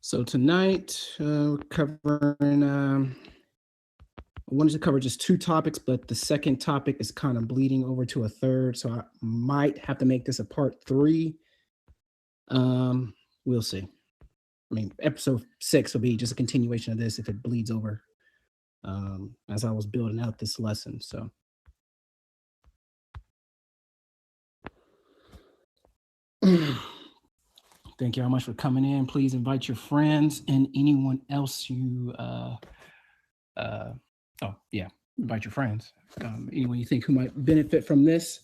So tonight, we're covering. I wanted to cover just two topics, but the second topic is kind of bleeding over to a third, so I might have to make this a part three. Um, we'll see. I mean, episode six will be just a continuation of this if it bleeds over. As I was building out this lesson, so thank you very much for coming in. Please invite your friends and anyone else you. Uh, oh yeah, invite your friends. Anyone you think who might benefit from this.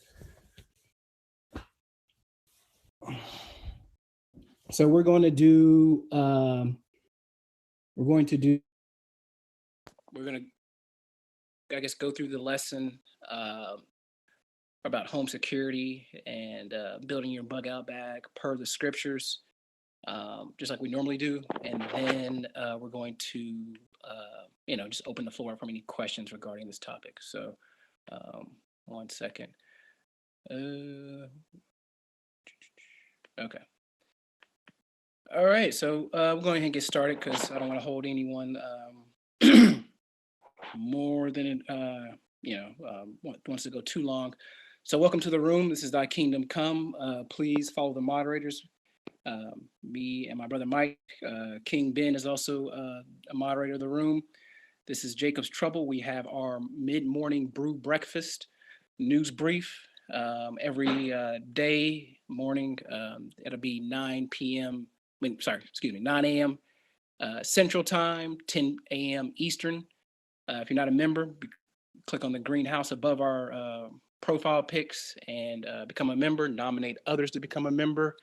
So we're going to do. We're going to do. We're going to, I guess, go through the lesson about home security and building your bug out bag per the scriptures, just like we normally do. And then we're going to, just open the floor from any questions regarding this topic. So, 1 second. Okay. All right. So we're going ahead and get started because I don't want to hold anyone more than wants to go too long. So welcome to the room. This is Thy Kingdom Come. Please follow the moderators. Me and my brother Mike. King Ben is also a moderator of the room. This is Jacob's Trouble. We have our mid-morning brew breakfast news brief every day morning. It'll be 9 p.m. 9 a.m. Central Time, 10 a.m. Eastern. If you're not a member, click on the green house above our profile pics and become a member. Nominate others to become a member.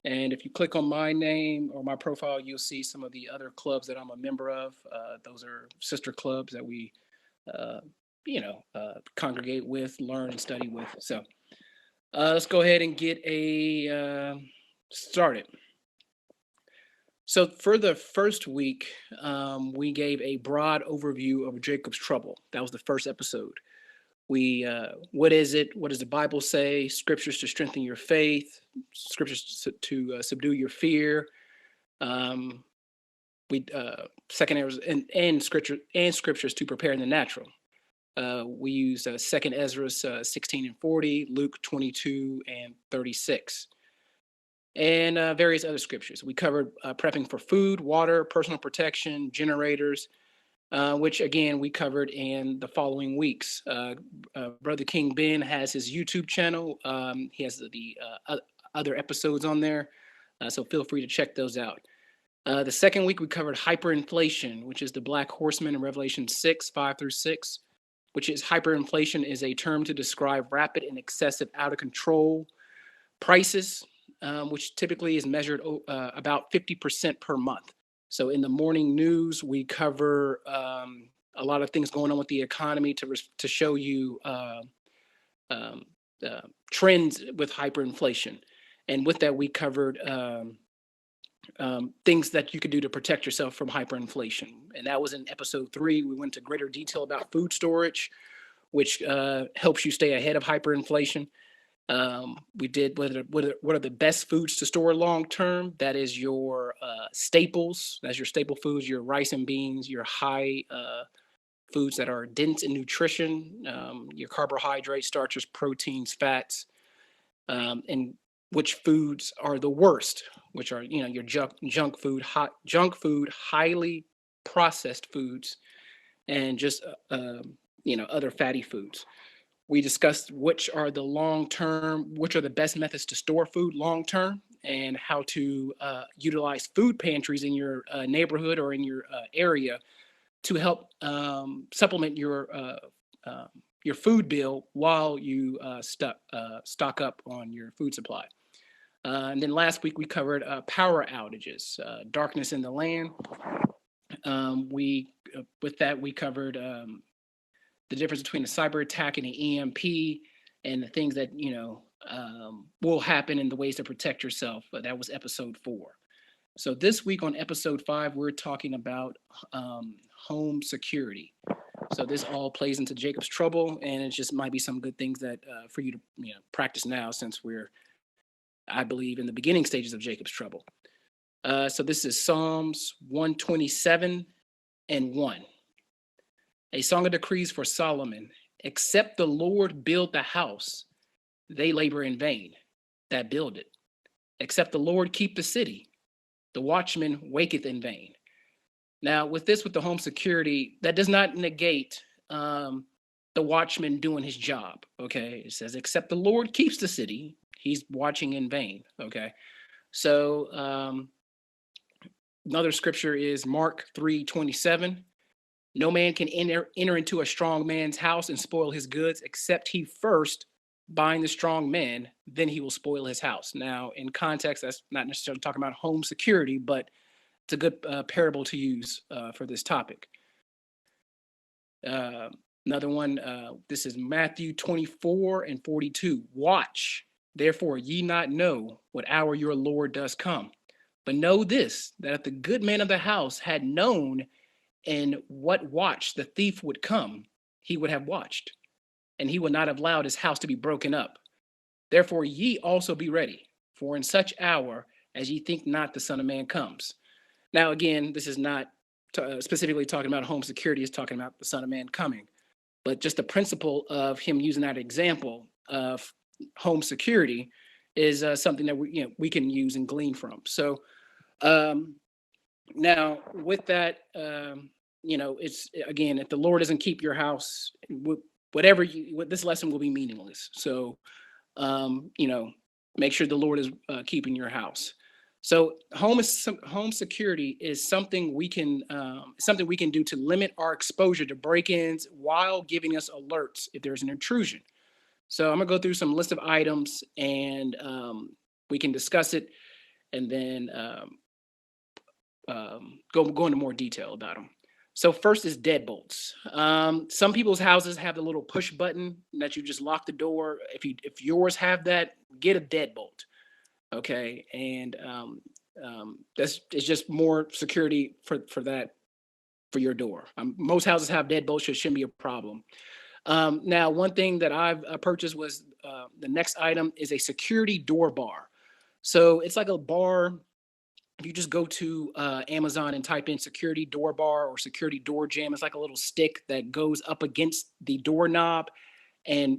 And if you click on my name or my profile, you'll see some of the other clubs that I'm a member of. Those are sister clubs that we, congregate with, learn and study with. So let's go ahead and get started. So for the first week, we gave a broad overview of Jacob's Trouble. That was the first episode. What is it? What does the Bible say? Scriptures to strengthen your faith, scriptures to subdue your fear. Second areas and scriptures to prepare in the natural. We used Second Ezra 16 and 40, Luke 22 and 36, and various other scriptures. We covered prepping for food, water, personal protection, generators, which again we covered in the following weeks. Brother King Ben has his YouTube channel. He has the other episodes on there, so feel free to check those out. The second week we covered hyperinflation, which is the Black Horseman in Revelation 6, 5 through 6, which is hyperinflation is a term to describe rapid and excessive out of control prices, which typically is measured about 50% per month. So in the morning news, we cover a lot of things going on with the economy to show you trends with hyperinflation. And with that, we covered things that you could do to protect yourself from hyperinflation. And that was in episode 3. We went into greater detail about food storage, which helps you stay ahead of hyperinflation. We did what are the best foods to store long term. That is your staples. That's your staple foods, your rice and beans, your high foods that are dense in nutrition, your carbohydrates, starches, proteins, fats, and which foods are the worst, which are your junk food, highly processed foods, and just other fatty foods. We discussed which are the best methods to store food long term, and how to utilize food pantries in your neighborhood or in your area to help supplement your food bill while you stock up on your food supply. And then last week we covered power outages, darkness in the land. With that we covered the difference between a cyber attack and an EMP, and the things that will happen and the ways to protect yourself. But that was episode 4. So this week on episode 5, we're talking about home security. So this all plays into Jacob's Trouble, and it just might be some good things that for you to practice now, since we're, I believe, in the beginning stages of Jacob's Trouble. So this is Psalms 127 and 1. A song of decrees for Solomon. Except the Lord build the house, they labor in vain that build it. Except the Lord keep the city, the watchman waketh in vain. Now, with the home security, that does not negate the watchman doing his job. Okay, it says, except the Lord keeps the city, he's watching in vain. Okay, so another scripture is Mark 3:27. No man can enter into a strong man's house and spoil his goods, except he first bind the strong man, then he will spoil his house. Now, in context, that's not necessarily talking about home security, but it's a good parable to use for this topic. Uh, Another one, this is Matthew 24 and 42. Watch, therefore ye not know what hour your Lord does come. But know this, that if the good man of the house had known in what watch the thief would come, he would have watched, and he would not have allowed his house to be broken up. Therefore ye also be ready, for in such hour as ye think not the Son of Man comes. Now, again, this is not specifically talking about home security, it's talking about the Son of Man coming. But just the principle of him using that example of home security is something that we can use and glean from. So um, now with that, it's again, if the Lord doesn't keep your house, whatever this lesson will be meaningless. So you know, make sure the Lord is keeping your house. So home security is something we can do to limit our exposure to break-ins while giving us alerts if there's an intrusion. So I'm gonna go through some list of items and we can discuss it and then go into more detail about them. So first is deadbolts. Some people's houses have the little push button that you just lock the door. If yours have that, get a deadbolt. Okay, and that's it's just more security for your door. Most houses have deadbolts, so it shouldn't be a problem. Now, one thing that I've purchased was the next item is a security door bar. So it's like a bar. If you just go to Amazon and type in security door bar or security door jam, it's like a little stick that goes up against the doorknob and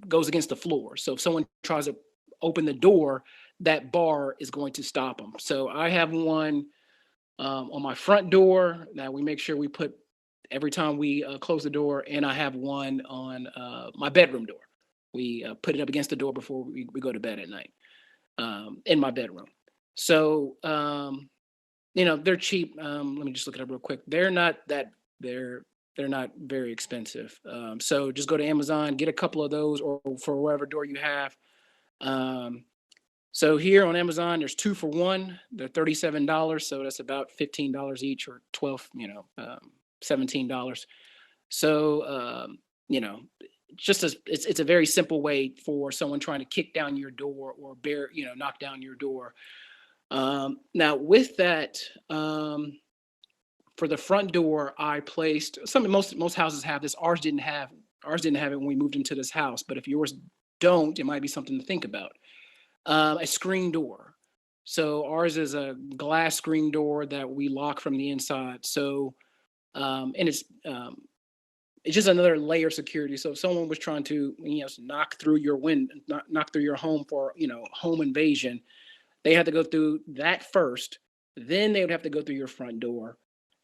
goes against the floor. So if someone tries to open the door, that bar is going to stop them. So I have one on my front door that we make sure we put every time we close the door, and I have one on my bedroom door. We put it up against the door before we go to bed at night in my bedroom. So they're cheap. Let me just look it up real quick. They're not very expensive. So just go to Amazon, get a couple of those, or for whatever door you have. So here on Amazon, there's 2 for 1. They're $37, so that's about $15 each, or 12, $17. So it's a very simple way for someone trying to kick down your door or knock down your door. Now with that, for the front door, I placed something most houses have this. Ours didn't have it when we moved into this house, but if yours don't, it might be something to think about. A screen door. So ours is a glass screen door that we lock from the inside. So and it's just another layer of security. So if someone was trying to knock through your knock through your home for home invasion, they had to go through that first. Then they would have to go through your front door,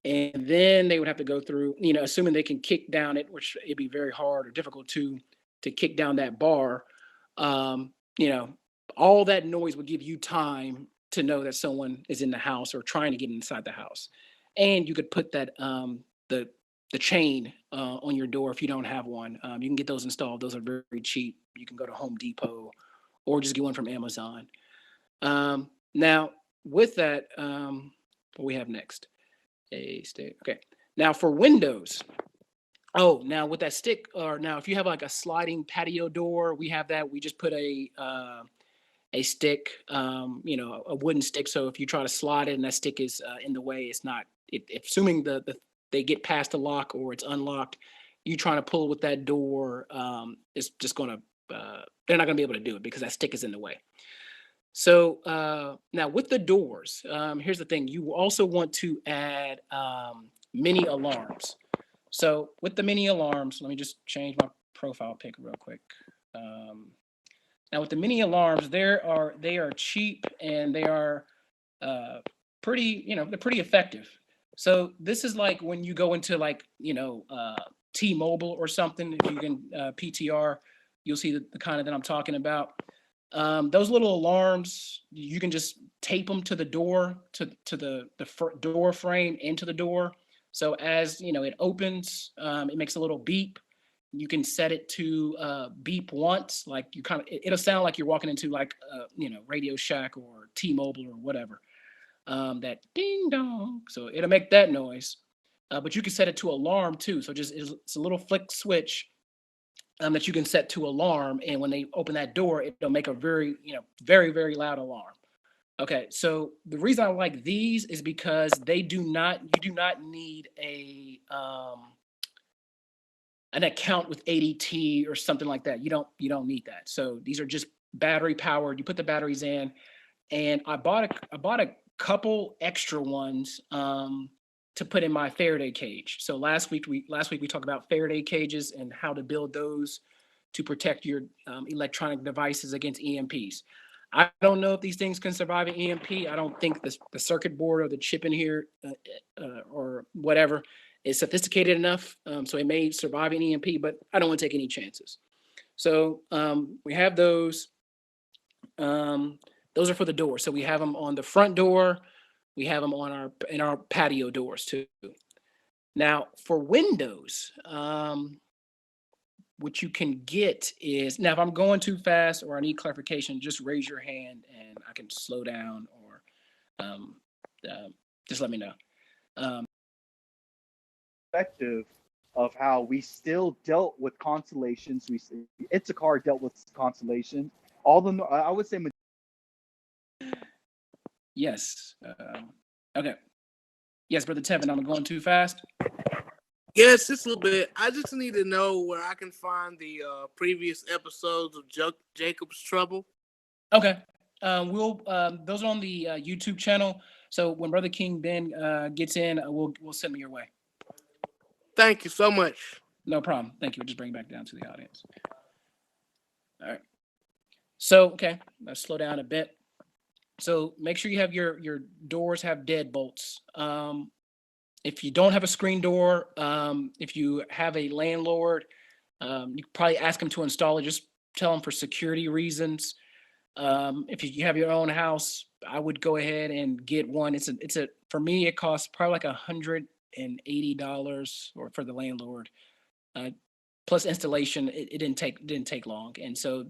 and then they would have to go through, assuming they can kick down it, which it'd be very hard or difficult to kick down that bar. Um, you know, all that noise would give you time to know that someone is in the house or trying to get inside the house, and you could put that the chain on your door if you don't have one. You can get those installed. Those are very, very cheap. You can go to Home Depot or just get one from Amazon. Now, with that, what we have next? A stick. Okay. Now for windows. Oh, now with that stick, or now if you have like a sliding patio door, we have that. We just put a stick, a wooden stick. So if you try to slide it and that stick is in the way, it's not. Assuming they get past the lock or it's unlocked, you trying to pull with that door, it's just gonna. They're not gonna be able to do it because that stick is in the way. So now with the doors, here's the thing: you also want to add mini alarms. So with the mini alarms, let me just change my profile pic real quick. Um, Now with the mini alarms, they are cheap and they are uh, pretty, they're pretty effective. So this is like when you go into like, T-Mobile or something. If you can PTR, you'll see the kind of that I'm talking about. Those little alarms, you can just tape them to the door, to the door frame into the door. So as it opens, it makes a little beep. You can set it to beep once, like you kind of it'll sound like you're walking into like Radio Shack or T-Mobile or whatever. That ding dong. So it'll make that noise. But you can set it to alarm too. So just it's a little flick switch that you can set to alarm, and when they open that door, it'll make a very very very loud alarm. Okay, so the reason I like these is because they do not you do not need an account with ADT or something like that. You don't need that. So these are just battery powered. You put the batteries in, and I bought a couple extra ones to put in my Faraday cage. So last week we talked about Faraday cages and how to build those to protect your electronic devices against EMPs. I don't know if these things can survive an EMP. I don't think the circuit board or the chip in here or whatever is sophisticated enough, so it may survive an EMP. But I don't want to take any chances. So we have those. Um, those are for the door. So we have them on the front door. We have them on our patio doors too. Now for windows, what you can get is, now if I'm going too fast or I need clarification, just raise your hand and I can slow down, or um, uh, just let me know. Um, Perspective of how we still dealt with constellations. It's a car dealt with constellations. All the I would say yes. Okay. Yes, brother Tevin, I'm going too fast. Yes, just a little bit. I just need to know where I can find the previous episodes of Jacob's Trouble. Okay. We'll those are on the YouTube channel. So when Brother King Ben gets in, we'll send them your way. Thank you so much. No problem. Thank you. We'll just bring it back down to the audience. All right. So okay, let's slow down a bit. So make sure you have your doors have deadbolts. If you don't have a screen door, if you have a landlord, you could probably ask them to install it. Just tell them for security reasons. If you have your own house, I would go ahead and get one. It's a for me it costs probably like $180 or for the landlord. Uh, Plus installation, it didn't take long, and so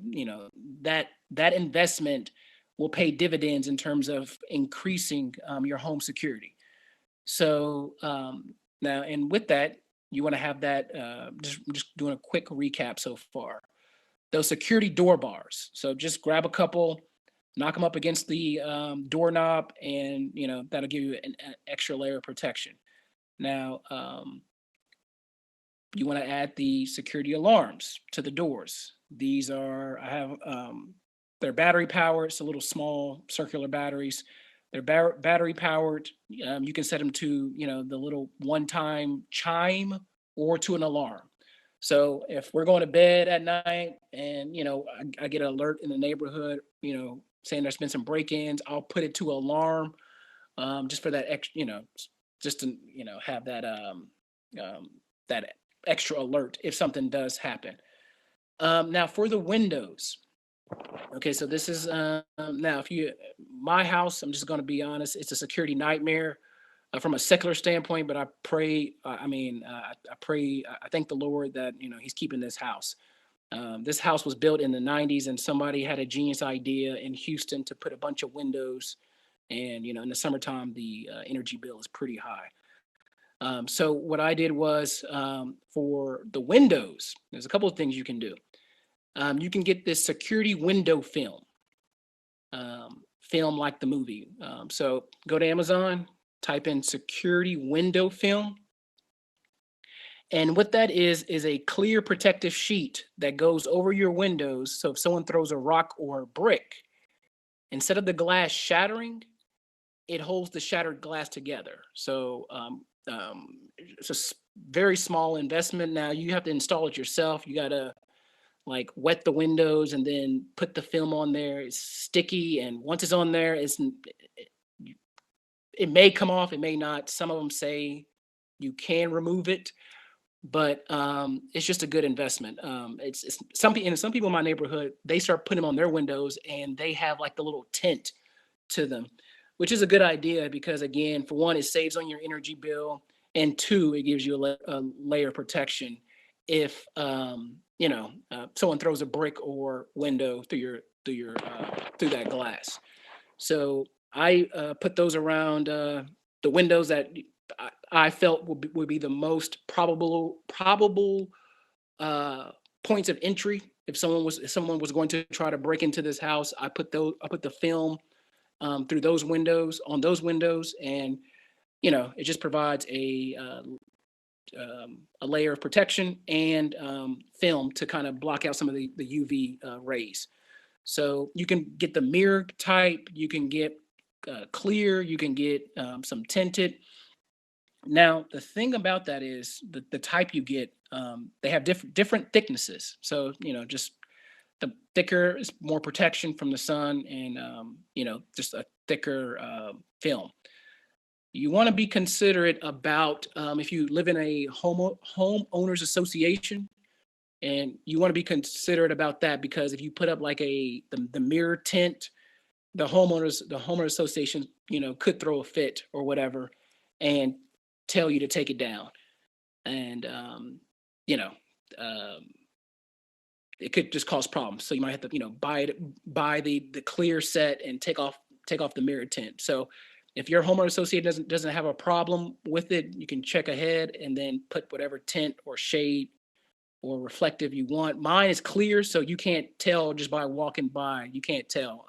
that investment will pay dividends in terms of increasing your home security. So now, and with that, you want to have that. Just doing a quick recap so far. Those security door bars. So just grab a couple, knock them up against the doorknob, and that'll give you an extra layer of protection. Now, you want to add the security alarms to the doors. These are I have they're battery powered. It's a little small circular batteries. They're battery powered. You can set them to the little one time chime or to an alarm. So if we're going to bed at night and I get an alert in the neighborhood, saying there's been some break-ins, I'll put it to alarm, just for that extra, just to have um, that extra alert if something does happen. Now for the windows. Okay, so this is now if you my house. I'm just going to be honest. It's a security nightmare from a secular standpoint, but I pray. I pray. I thank the Lord that He's keeping this house. This house was built in the '90s, and somebody had a genius idea in Houston to put a bunch of windows. And in the summertime, the energy bill is pretty high. So what I did was for the windows, there's a couple of things you can do. You can get this security window film like the movie. So go to Amazon, type in security window film. And what that is a clear protective sheet that goes over your windows. So if someone throws a rock or a brick, instead of the glass shattering, it holds the shattered glass together. So it's a very small investment. Now you have to install it yourself. You gotta like wet the windows and then put the film on there. It's sticky, and once it's on there, it may come off, it may not. Some of them say you can remove it, but it's just a good investment. It's some people in my neighborhood, they start putting them on their windows, and they have like the little tint to them, which is a good idea because again, for one, it saves on your energy bill, and two, it gives you a layer of protection if someone throws a brick or window through that glass. So I put those around the windows that I felt would be the most probable uh, points of entry. If someone was going to try to break into this house, I put the film through those windows on those windows, and it just provides a layer of protection and film to kind of block out some of the UV rays. So you can get the mirror type, you can get clear, you can get some tinted. Now the thing about that is the type you get, they have different thicknesses. So just the thicker is more protection from the sun, and just a thicker film. You want to be considerate about if you live in a homeowners association, and you want to be considerate about that because if you put up like the mirror tint, the homeowner association could throw a fit or whatever and tell you to take it down, and you know um, it could just cause problems. So you might have to buy the clear set and take off the mirror tint. So if your homeowner associate doesn't have a problem with it, you can check ahead and then put whatever tint or shade or reflective you want. Mine is clear, so you can't tell just by walking by. You can't tell.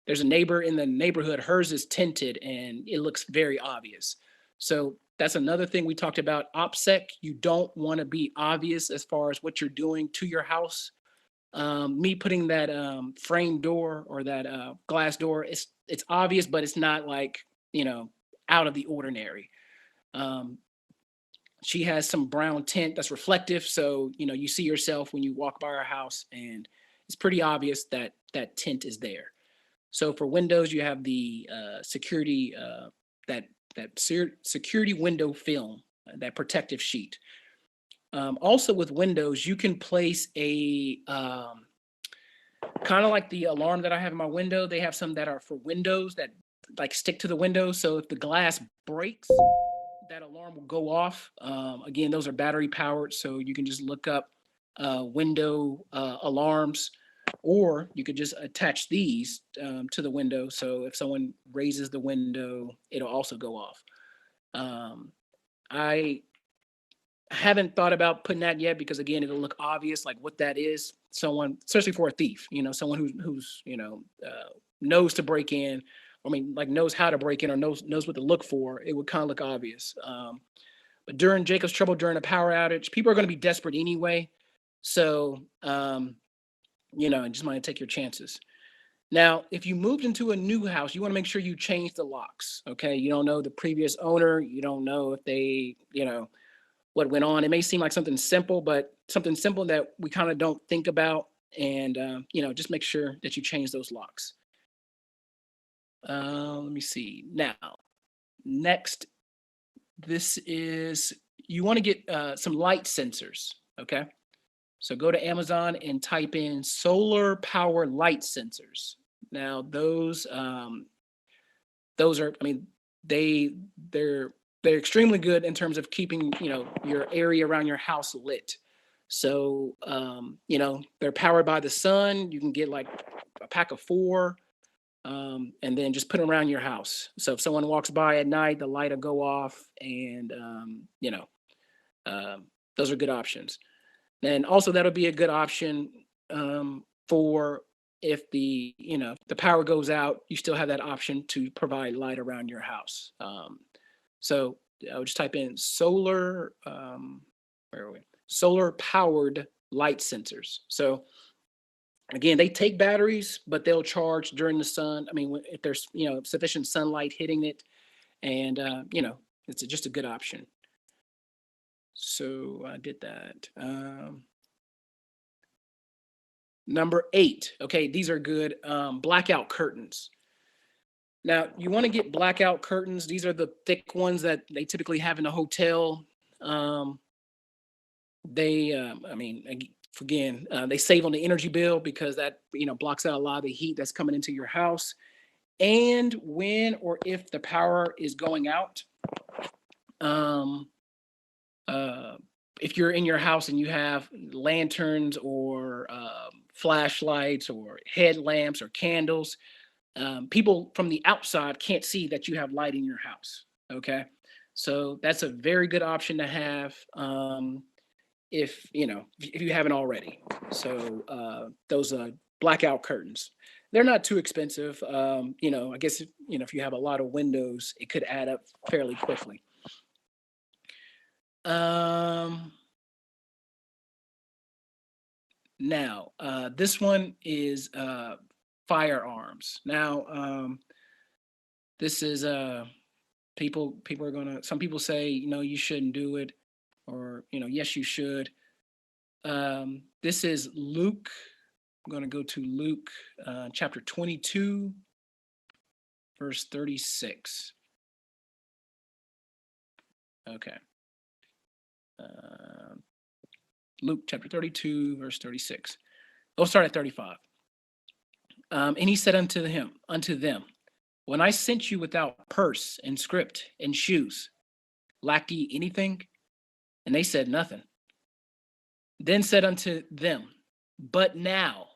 There's a neighbor in the neighborhood, hers is tinted and it looks very obvious. So that's another thing we talked about. OPSEC, you don't want to be obvious as far as what you're doing to your house. Me putting that frame door or that glass door, it's obvious, but it's not like, you know, out of the ordinary. Um, she has some brown tint that's reflective, so you see yourself when you walk by our house, and it's pretty obvious that that tint is there. So for windows, you have the security that security window film, that protective sheet. Also with windows, you can place a kind of like the alarm that I have in my window. They have some that are for windows that like stick to the window. So if the glass breaks, that alarm will go off. Again, those are battery powered, so you can just look up window alarms, or you could just attach these to the window. So if someone raises the window, it'll also go off. Um, I haven't thought about putting that yet because again, it'll look obvious like what that is. Someone, especially for a thief, someone who's knows to break in. I mean, like knows how to break in or knows what to look for. It would kind of look obvious. But during Jacob's trouble during a power outage, people are going to be desperate anyway. So just want to take your chances. Now, if you moved into a new house, you want to make sure you change the locks. Okay, you don't know the previous owner. You don't know if they, what went on. It may seem like something simple, but something simple that we kind of don't think about. And just make sure that you change those locks. Let me see. Now, next, this is you want to get some light sensors. Okay, so go to Amazon and type in solar power light sensors. Now, those are, I mean, they they're they're extremely good in terms of keeping your area around your house lit. So they're powered by the sun. You can get like a pack of four, and then just put them around your house. So if someone walks by at night, the light will go off, and those are good options. And also that'll be a good option for if the power goes out, you still have that option to provide light around your house. So I would just type in solar, where are we? Solar powered light sensors. So Again, they take batteries, but they'll charge during the sun. I mean, if there's sufficient sunlight hitting it, and it's just a good option. So I did that. Number 8. Okay, these are good. Blackout curtains. Now you want to get blackout curtains. These are the thick ones that they typically have in a hotel. Um, I mean, again, they save on the energy bill because that blocks out a lot of the heat that's coming into your house. And when or if the power is going out, um, uh, if you're in your house and you have lanterns or flashlights or headlamps or candles, people from the outside can't see that you have light in your house. Okay, so that's a very good option to have. If you haven't already. So those blackout curtains, they're not too expensive. I guess if you have a lot of windows, it could add up fairly quickly. Um, Now, this one is firearms. Now, this is people are gonna. Some people say you shouldn't do it, or yes you should. This is Luke. I'm going to go to Luke chapter 22, verse 36. Okay. Luke chapter 32, verse 36. Oh, start at 35. And he said unto them, when I sent you without purse and scrip and shoes, lacked ye anything? And they said nothing. Then said unto them, but now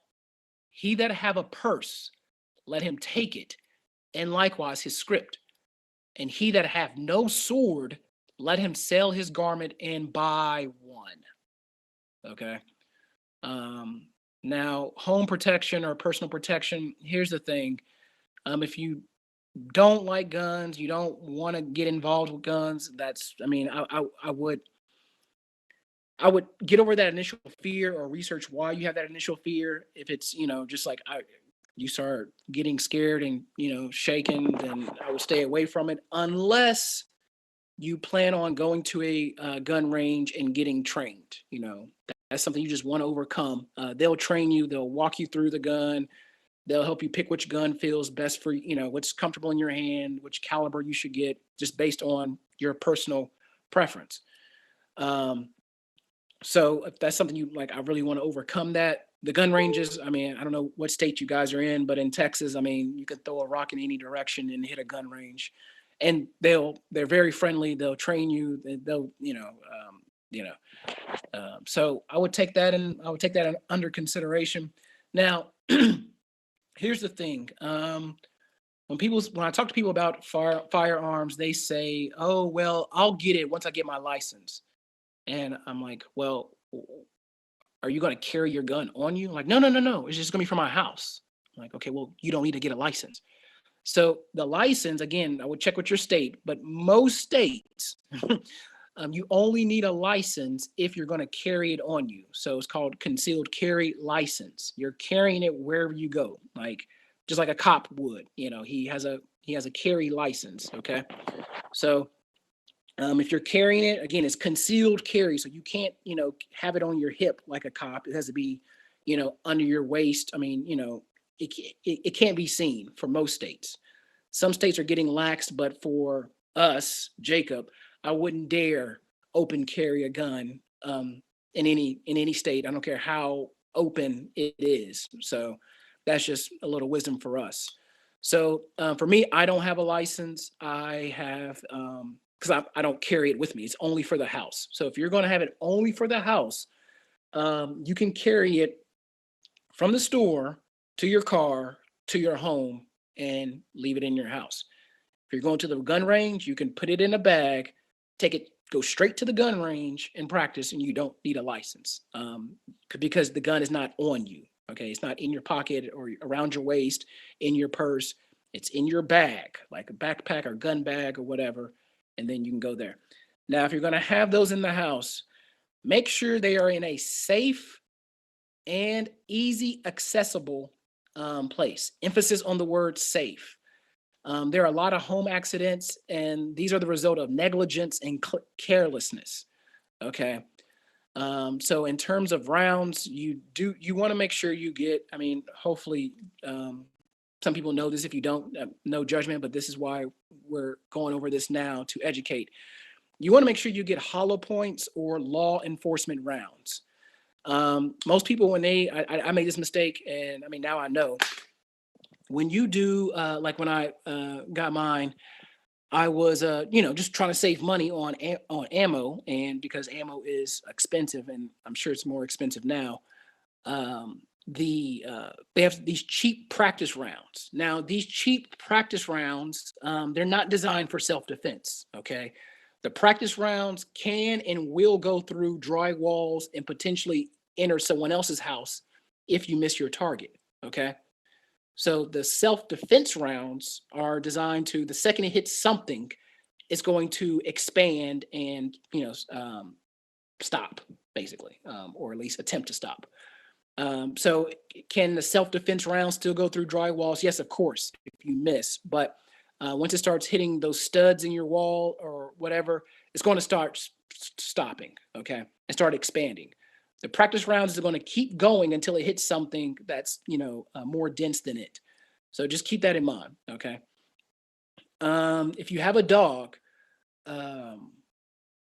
he that have a purse, let him take it, and likewise his scrip. And he that have no sword, let him sell his garment and buy one. Okay. Now, home protection or personal protection, here's the thing. If you don't like guns, you don't want to get involved with guns, I would get over that initial fear or research why you have that initial fear. If it's, just like you start getting scared and, shaken, then I would stay away from it unless you plan on going to a gun range and getting trained. That's something you just want to overcome. They'll train you. They'll walk you through the gun. They'll help you pick which gun feels best for what's comfortable in your hand, which caliber you should get, just based on your personal preference. So if that's something you like, I really want to overcome that. The gun ranges, I mean, I don't know what state you guys are in, but in Texas, I mean, you can throw a rock in any direction and hit a gun range, and they're very friendly. They'll train you. They'll, so I would take that under consideration. Now, here's the thing. When I talk to people about firearms, they say, "Oh, well, I'll get it once I get my license." And I'm like, "Well, are you going to carry your gun on you?" Like, no, no, no, no. It's just going to be for my house. I'm like, okay, well, you don't need to get a license. So the license, again, I would check with your state, but most states, you only need a license if you're going to carry it on you. So it's called concealed carry license. You're carrying it wherever you go, like just like a cop would. He has a carry license. Okay, so if you're carrying it, again, it's concealed carry, so you can't have it on your hip like a cop. It has to be under your waist. I mean, it can't be seen for most states. Some states are getting laxed, but for us, Jacob, I wouldn't dare open carry a gun in any state. I don't care how open it is. So that's just a little wisdom for us. So for me, I don't have a license. I have because I don't carry it with me. It's only for the house. So if you're going to have it only for the house, you can carry it from the store to your car to your home and leave it in your house. If you're going to the gun range, you can put it in a bag, go straight to the gun range and practice, and you don't need a license because the gun is not on you. Okay, it's not in your pocket or around your waist, in your purse. It's in your bag, like a backpack or gun bag or whatever, and then you can go there. Now, if you're going to have those in the house, make sure they are in a safe and easy accessible place. Emphasis on the word safe. There are a lot of home accidents, and these are the result of negligence and carelessness. Okay. So in terms of rounds, you want to make sure you get. I mean, hopefully, some people know this. If you don't, no judgment, but this is why we're going over this now to educate. You want to make sure you get hollow points or law enforcement rounds. Most people, when I made this mistake, and I mean now I know. When you do, like when I got mine, I was, just trying to save money on ammo, and because ammo is expensive, and I'm sure it's more expensive now. They have these cheap practice rounds. Now, these cheap practice rounds, they're not designed for self defense. Okay, the practice rounds can and will go through dry walls and potentially enter someone else's house if you miss your target. Okay. So the self-defense rounds are designed to the second it hits something, it's going to expand and stop basically, or at least attempt to stop. So can the self-defense rounds still go through dry walls? Yes, of course, if you miss. But once it starts hitting those studs in your wall or whatever, it's going to start stopping, okay, and start expanding. The practice rounds are going to keep going until it hits something that's more dense than it. So just keep that in mind, okay? If you have a dog, um,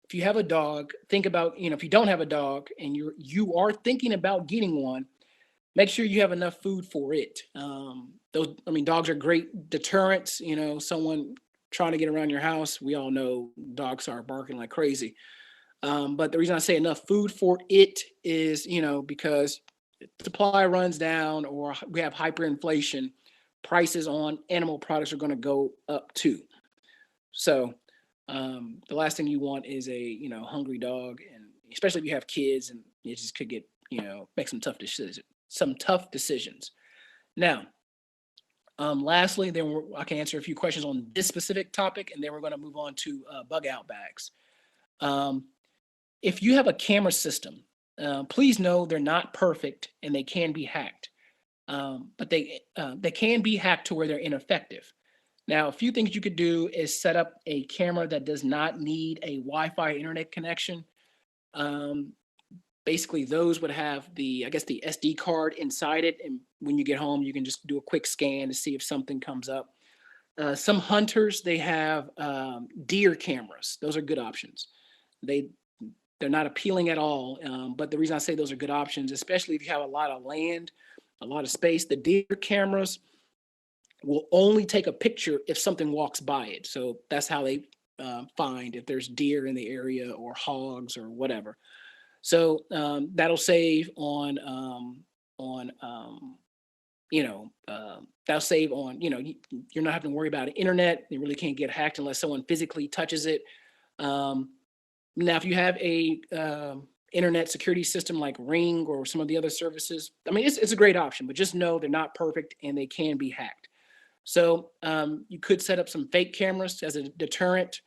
think about, if you don't have a dog and you are thinking about getting one, make sure you have enough food for it. Dogs are great deterrents. Someone trying to get around your house, we all know dogs are barking like crazy. But the reason I say enough food for it is, because supply runs down or we have hyperinflation, prices on animal products are going to go up too. So the last thing you want is a hungry dog, and especially if you have kids, and it just could get make some tough decisions. Now, lastly, I can answer a few questions on this specific topic, and then we're going to move on to bug out bags. If you have a camera system, please know they're not perfect and they can be hacked. But they can be hacked to where they're ineffective. Now, a few things you could do is set up a camera that does not need a Wi-Fi internet connection. Um, Basically, those would have the SD card inside it, and when you get home, you can just do a quick scan to see if something comes up. Some hunters, they have deer cameras. Those are good options. They they're not appealing at all. But the reason I say those are good options, especially if you have a lot of land, a lot of space, the deer cameras will only take a picture if something walks by it. So that's how they find if there's deer in the area or hogs or whatever. So that'll save on that'll save on you're not having to worry about it. Internet. You really can't get hacked unless someone physically touches it. Um, Now, if you have a internet security system like Ring or some of the other services, I mean, it's a great option, but just know they're not perfect and they can be hacked. So you could set up some fake cameras as a deterrent.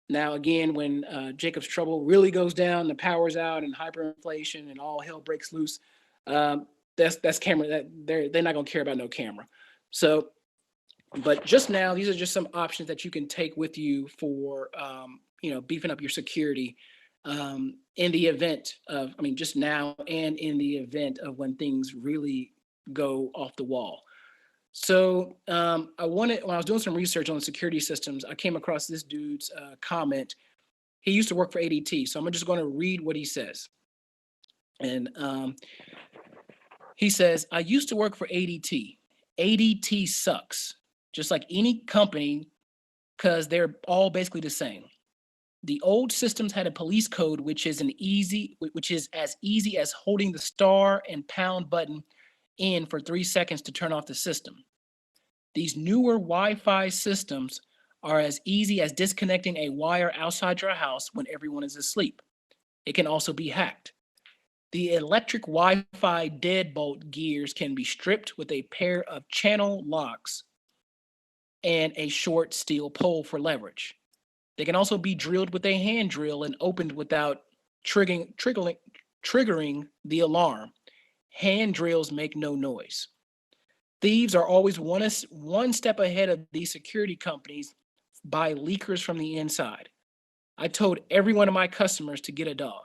Now, again, when Jacob's trouble really goes down, the power's out, and hyperinflation, and all hell breaks loose, that's camera that they're not gonna care about no camera. So, but just now, these are just some options that you can take with you for beefing up your security in the event of, I mean, just now and in the event of when things really go off the wall. So when I was doing some research on security systems, I came across this dude's comment. He used to work for ADT, so I'm just going to read what he says. And he says, I used to work for ADT. ADT sucks, just like any company, because they're all basically the same. The old systems had a police code, which is as easy as holding the star and pound button in for 3 seconds to turn off the system. These newer Wi-Fi systems are as easy as disconnecting a wire outside your house when everyone is asleep. It can also be hacked. The electric Wi-Fi deadbolt gears can be stripped with a pair of channel locks and a short steel pole for leverage. They can also be drilled with a hand drill and opened without triggering triggering the alarm. Hand drills make no noise. Thieves are always one step ahead of these security companies by leakers from the inside. I told every one of my customers to get a dog.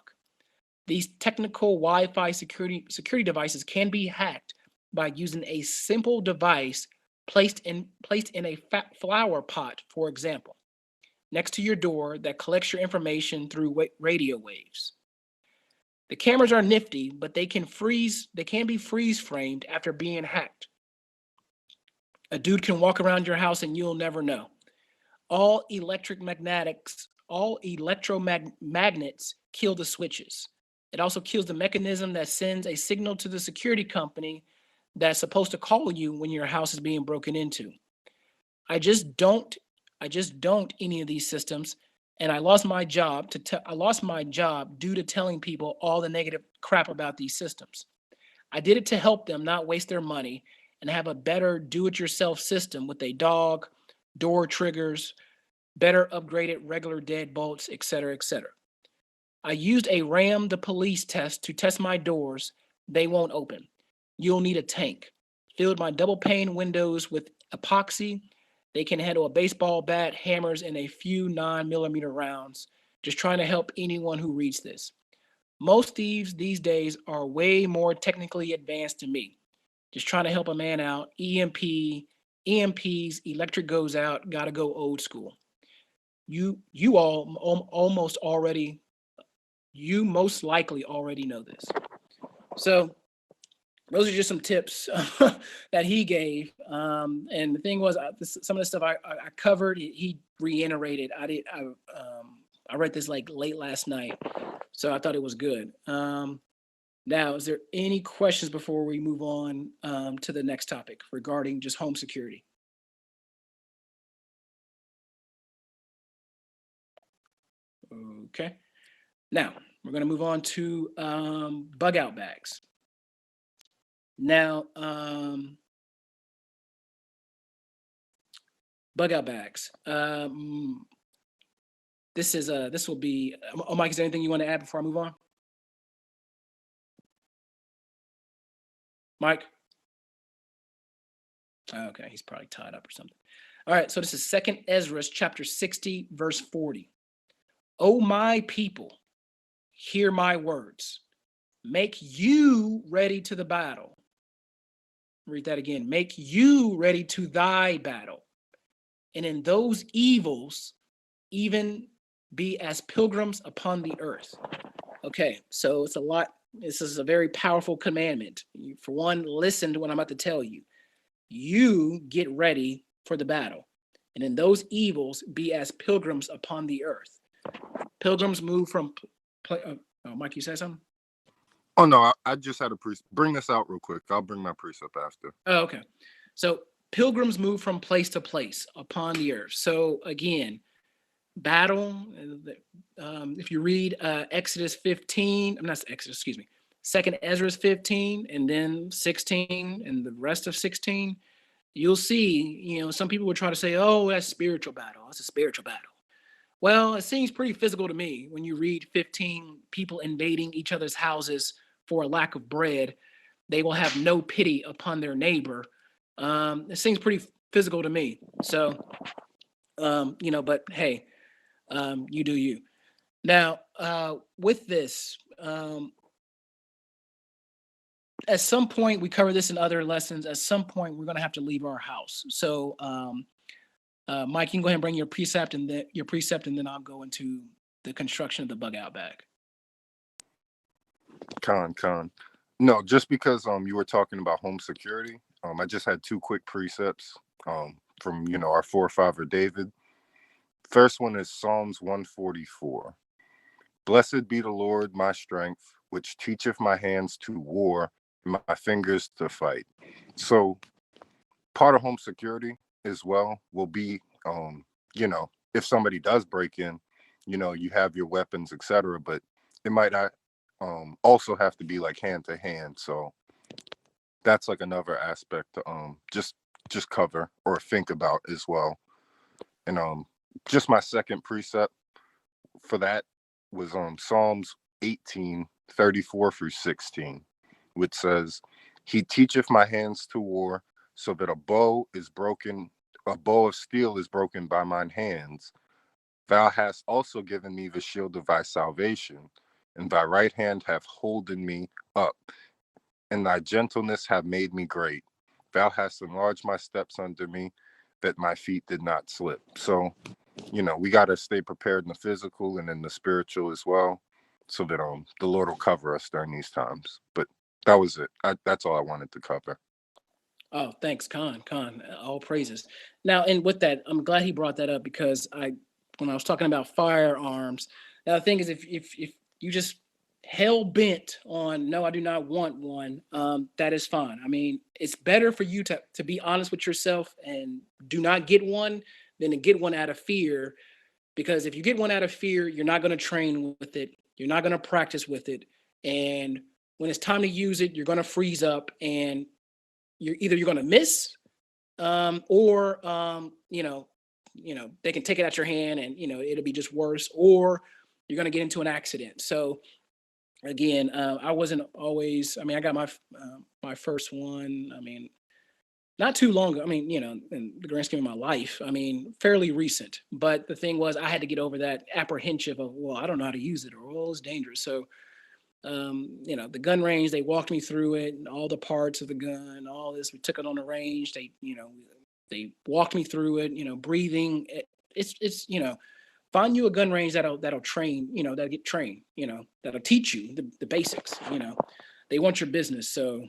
These technical Wi-Fi security devices can be hacked by using a simple device placed in a flower pot, for example, next to your door that collects your information through radio waves. The cameras are nifty, but they can be freeze framed after being hacked. A dude can walk around your house and you'll never know. All electromagnets kill the switches. It also kills the mechanism that sends a signal to the security company that's supposed to call you when your house is being broken into. I just don't any of these systems, and I lost my job due to telling people all the negative crap about these systems. I did it to help them not waste their money and have a better do-it-yourself system with a dog, door triggers, better upgraded regular deadbolts, etc., etc. I used a ram the police test to test my doors. They won't open. You'll need a tank. Filled my double pane windows with epoxy. They can handle a baseball bat, hammers, and a few 9mm rounds. Just trying to help anyone who reads this. Most thieves these days are way more technically advanced than me. Just trying to help a man out. EMPs, electric goes out, gotta go old school. You most likely already know this. So those are just some tips that he gave. And the thing was, some of the stuff I covered, he reiterated. I read this like late last night, so I thought it was good. Now, is there any questions before we move on to the next topic regarding just home security? Okay. Now, we're going to move on to bug out bags. Now, bug out bags. This will be, oh, Mike, is there anything you want to add before I move on? Mike? Okay, he's probably tied up or something. All right, so this is 2nd Ezra chapter 60, verse 40. O my people, hear my words. Make you ready to the battle. Read that again. Make you ready to thy battle. And in those evils, even be as pilgrims upon the earth. Okay, so it's a lot. This is a very powerful commandment. For one, listen to what I'm about to tell you. You get ready for the battle. And in those evils, be as pilgrims upon the earth. Pilgrims move from... oh, Mike, you said something? Oh, no, I just had a precept. Bring this out real quick. I'll bring my precept after. Oh, okay. So pilgrims move from place to place upon the earth. So again, battle, if you read Exodus 15, I'm not Exodus, excuse me, 2nd Ezra 15 and then 16 and the rest of 16, you'll see, some people would try to say, oh, that's spiritual battle. That's a spiritual battle. Well, it seems pretty physical to me when you read 15 people invading each other's houses for a lack of bread. They will have no pity upon their neighbor. It seems pretty physical to me. So, but hey, you do you. Now, with this, at some point, we cover this in other lessons. At some point, we're going to have to leave our house. So, Mike, you can go ahead and bring your precept, and then I'll go into the construction of the bug out bag. Con. No, just because you were talking about home security, I just had 2 quick precepts from our forefather David. First one is Psalms 144. Blessed be the Lord my strength, which teacheth my hands to war, and my fingers to fight. So part of home security as well will be, if somebody does break in, you have your weapons, etc. But it might not also have to be like hand to hand. So that's like another aspect to just cover or think about as well. And just my second precept for that was Psalms 18 34 through 16, which says, "He teacheth my hands to war, so that a bow of steel is broken by mine hands. Thou hast also given me the shield of thy salvation, and thy right hand hath holden me up, and thy gentleness have made me great. Thou hast enlarged my steps under me, that my feet did not slip." So, we got to stay prepared in the physical and in the spiritual as well, so that the Lord will cover us during these times. But that was it. That's all I wanted to cover. Oh, thanks, Khan. All praises. Now, and with that, I'm glad he brought that up because when I was talking about firearms, now the thing is, if you just hell bent on no, I do not want one, that is fine. I mean, it's better for you to be honest with yourself and do not get one than to get one out of fear. Because if you get one out of fear, you're not going to train with it, you're not going to practice with it, and when it's time to use it, you're going to freeze up and you're going to miss, or they can take it out your hand and it'll be just worse, or you're going to get into an accident. So again, I wasn't always. I mean, I got my first one. I mean, not too long ago. I mean, in the grand scheme of my life, I mean, fairly recent. But the thing was, I had to get over that apprehension of, well, I don't know how to use it, or oh, it's dangerous. So the gun range, they walked me through it and all the parts of the gun, all this. We took it on the range. They walked me through it, breathing. It's find you a gun range that'll train, that'll get trained, that'll teach you the basics. They want your business. So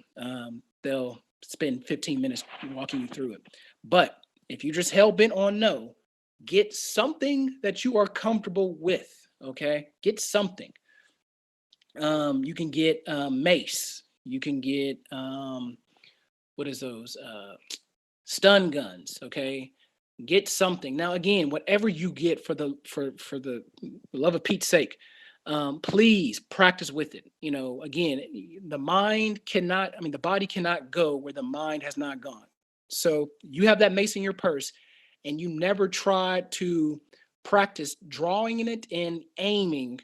they'll spend 15 minutes walking you through it. But if you're just hell bent on no, get something that you are comfortable with. Okay. Get something. You can get mace. You can get what is those? Stun guns. Okay, get something. Now again, whatever you get for the love of Pete's sake, please practice with it. Again, the mind cannot. I mean, the body cannot go where the mind has not gone. So you have that mace in your purse, and you never tried to practice drawing in it and aiming.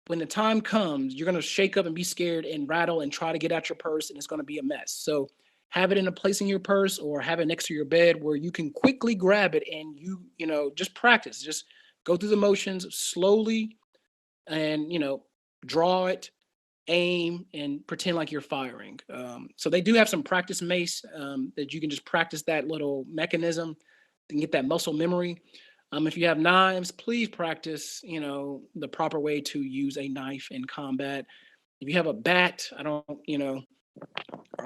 When the time comes, you're going to shake up and be scared and rattle and try to get out your purse, and it's going to be a mess. So have it in a place in your purse or have it next to your bed where you can quickly grab it and just practice. Just go through the motions slowly and, draw it, aim, and pretend like you're firing. So they do have some practice mace that you can just practice that little mechanism and get that muscle memory. If you have knives, please practice, the proper way to use a knife in combat. If you have a bat, I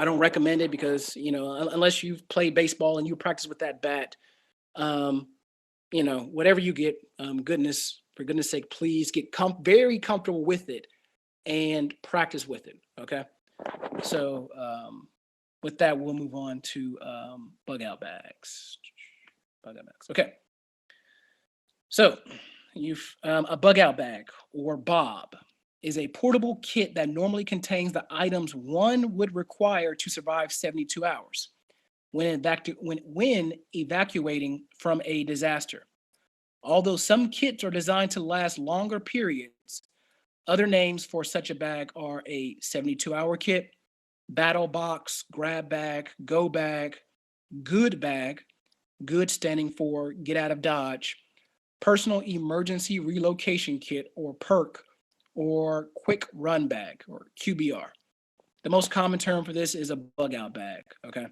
don't recommend it because, unless you've played baseball and you practice with that bat, whatever you get, for goodness sake, please get very comfortable with it and practice with it. Okay. So, with that, we'll move on to bug-out bags. Okay. So, a bug-out bag, or BOB, is a portable kit that normally contains the items one would require to survive 72 hours when evacuating from a disaster. Although some kits are designed to last longer periods, other names for such a bag are a 72-hour kit, battle box, grab bag, go bag, good bag, good standing for get out of Dodge, personal emergency relocation kit, or PERK, or quick run bag, or QBR. The most common term for this is a bug out bag. Okay.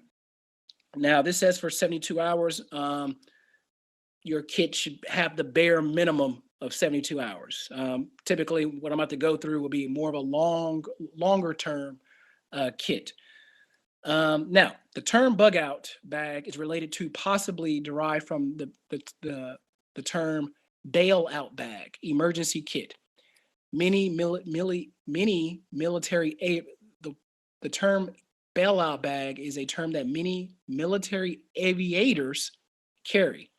Now this says for 72 hours, your kit should have the bare minimum of 72 hours. Typically what I'm about to go through will be more of a longer term kit. Now the term bug out bag is related to, possibly derived from the term bailout bag, emergency kit. Many military the term bailout bag is a term that many military aviators carry.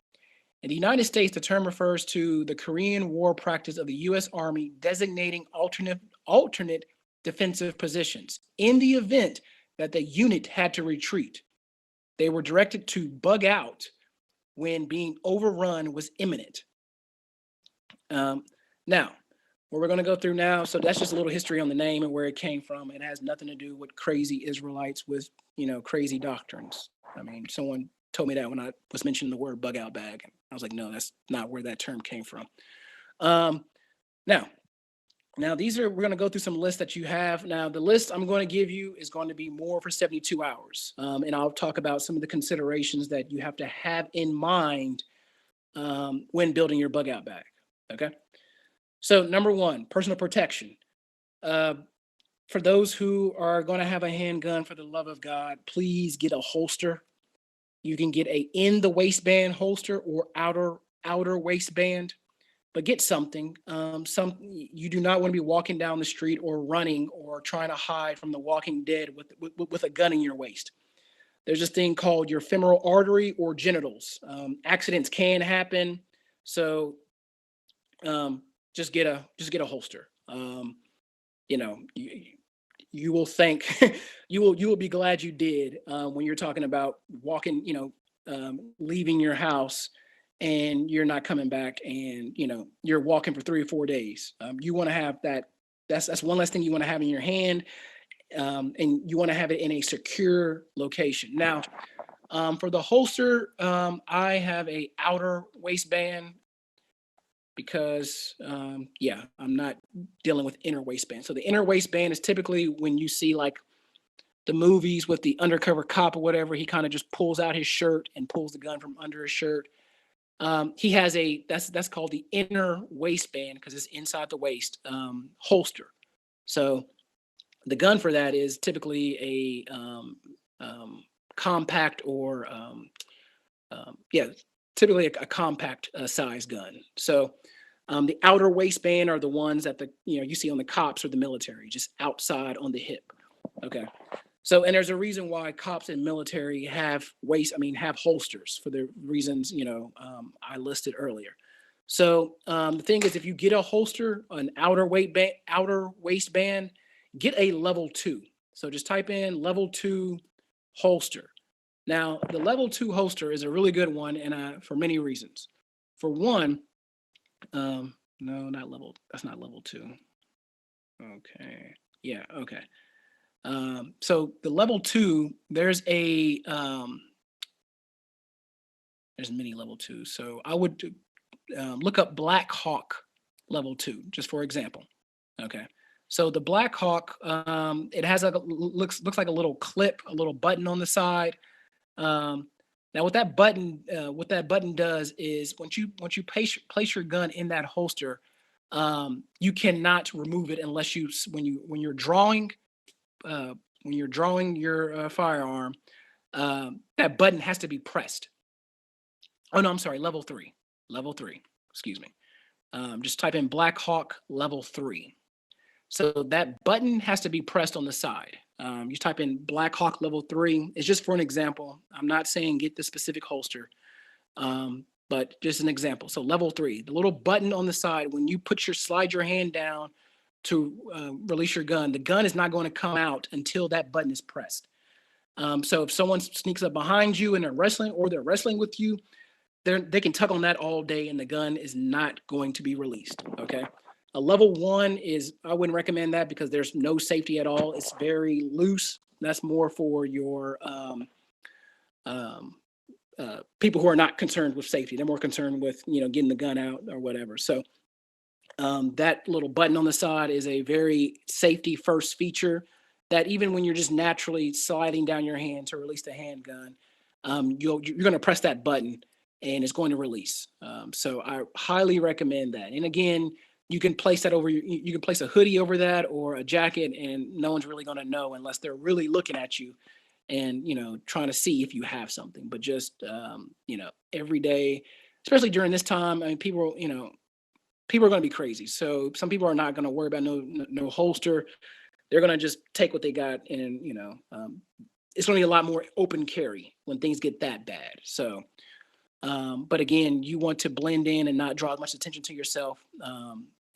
In the United States, the term refers to the Korean War practice of the U.S. Army designating alternate defensive positions in the event that the unit had to retreat. They were directed to bug out when being overrun was imminent. Now, what we're going to go through now. So that's just a little history on the name and where it came from. It has nothing to do with crazy Israelites with, crazy doctrines. I mean, someone told me that when I was mentioning the word bug out bag. And I was like, no, that's not where that term came from. Now, we're going to go through some lists that you have. Now, the list I'm going to give you is going to be more for 72 hours. And I'll talk about some of the considerations that you have to have in mind when building your bug out bag. Okay. So number one, personal protection. For those who are going to have a handgun, for the love of God, please get a holster. You can get a in the waistband holster or outer waistband, but get something. You do not want to be walking down the street or running or trying to hide from the walking dead with a gun in your waist. There's this thing called your femoral artery or genitals. Accidents can happen, so just get a holster. You will thank you will be glad you did when you're talking about walking, leaving your house and you're not coming back, and you're walking for 3 or 4 days. You want to have that. That's one less thing you want to have in your hand, and you want to have it in a secure location. Now, for the holster, I have a outer waistband because I'm not dealing with inner waistband. So the inner waistband is typically when you see like the movies with the undercover cop or whatever, he kind of just pulls out his shirt and pulls the gun from under his shirt. He has that's called the inner waistband because it's inside the waist holster. So the gun for that is typically a compact or typically a compact size gun. So the outer waistband are the ones that you see on the cops or the military, just outside on the hip. Okay. So, and there's a reason why cops and military have holsters for the reasons, I listed earlier. So the thing is, if you get a holster, an outer waistband, get a level 2. So just type in level 2 holster. Now, the level 2 holster is a really good one, and for many reasons. For one, no, not level. That's not level 2. Okay. Yeah. Okay. So the level 2, there's many level 2. So I would look up Black Hawk level 2, just for example. Okay. So the Black Hawk, it has looks like a little clip, a little button on the side. Now what that button does is once you place your gun in that holster, you cannot remove it unless when you're drawing your firearm, that button has to be pressed. Oh no, I'm sorry, level 3. Excuse me. Just type in Black Hawk level 3. So that button has to be pressed on the side. You type in Black Hawk level 3. It's just for an example. I'm not saying get the specific holster, but just an example. So level 3, the little button on the side, when you slide your hand down to release your gun, the gun is not going to come out until that button is pressed. So if someone sneaks up behind you and they're wrestling with you, they can tug on that all day and the gun is not going to be released. Okay. A level 1 I wouldn't recommend that because there's no safety at all. It's very loose. That's more for your people who are not concerned with safety. They're more concerned with, getting the gun out or whatever. So that little button on the side is a very safety first feature that even when you're just naturally sliding down your hand to release the handgun, you're going to press that button and it's going to release. So I highly recommend that. And again, you can place that over you can place a hoodie over that or a jacket, and no one's really going to know unless they're really looking at you and, trying to see if you have something. But just, every day, especially during this time, I mean, people are going to be crazy. So some people are not going to worry about no holster. They're going to just take what they got, and, it's going to be a lot more open carry when things get that bad. So, but again, you want to blend in and not draw as much attention to yourself.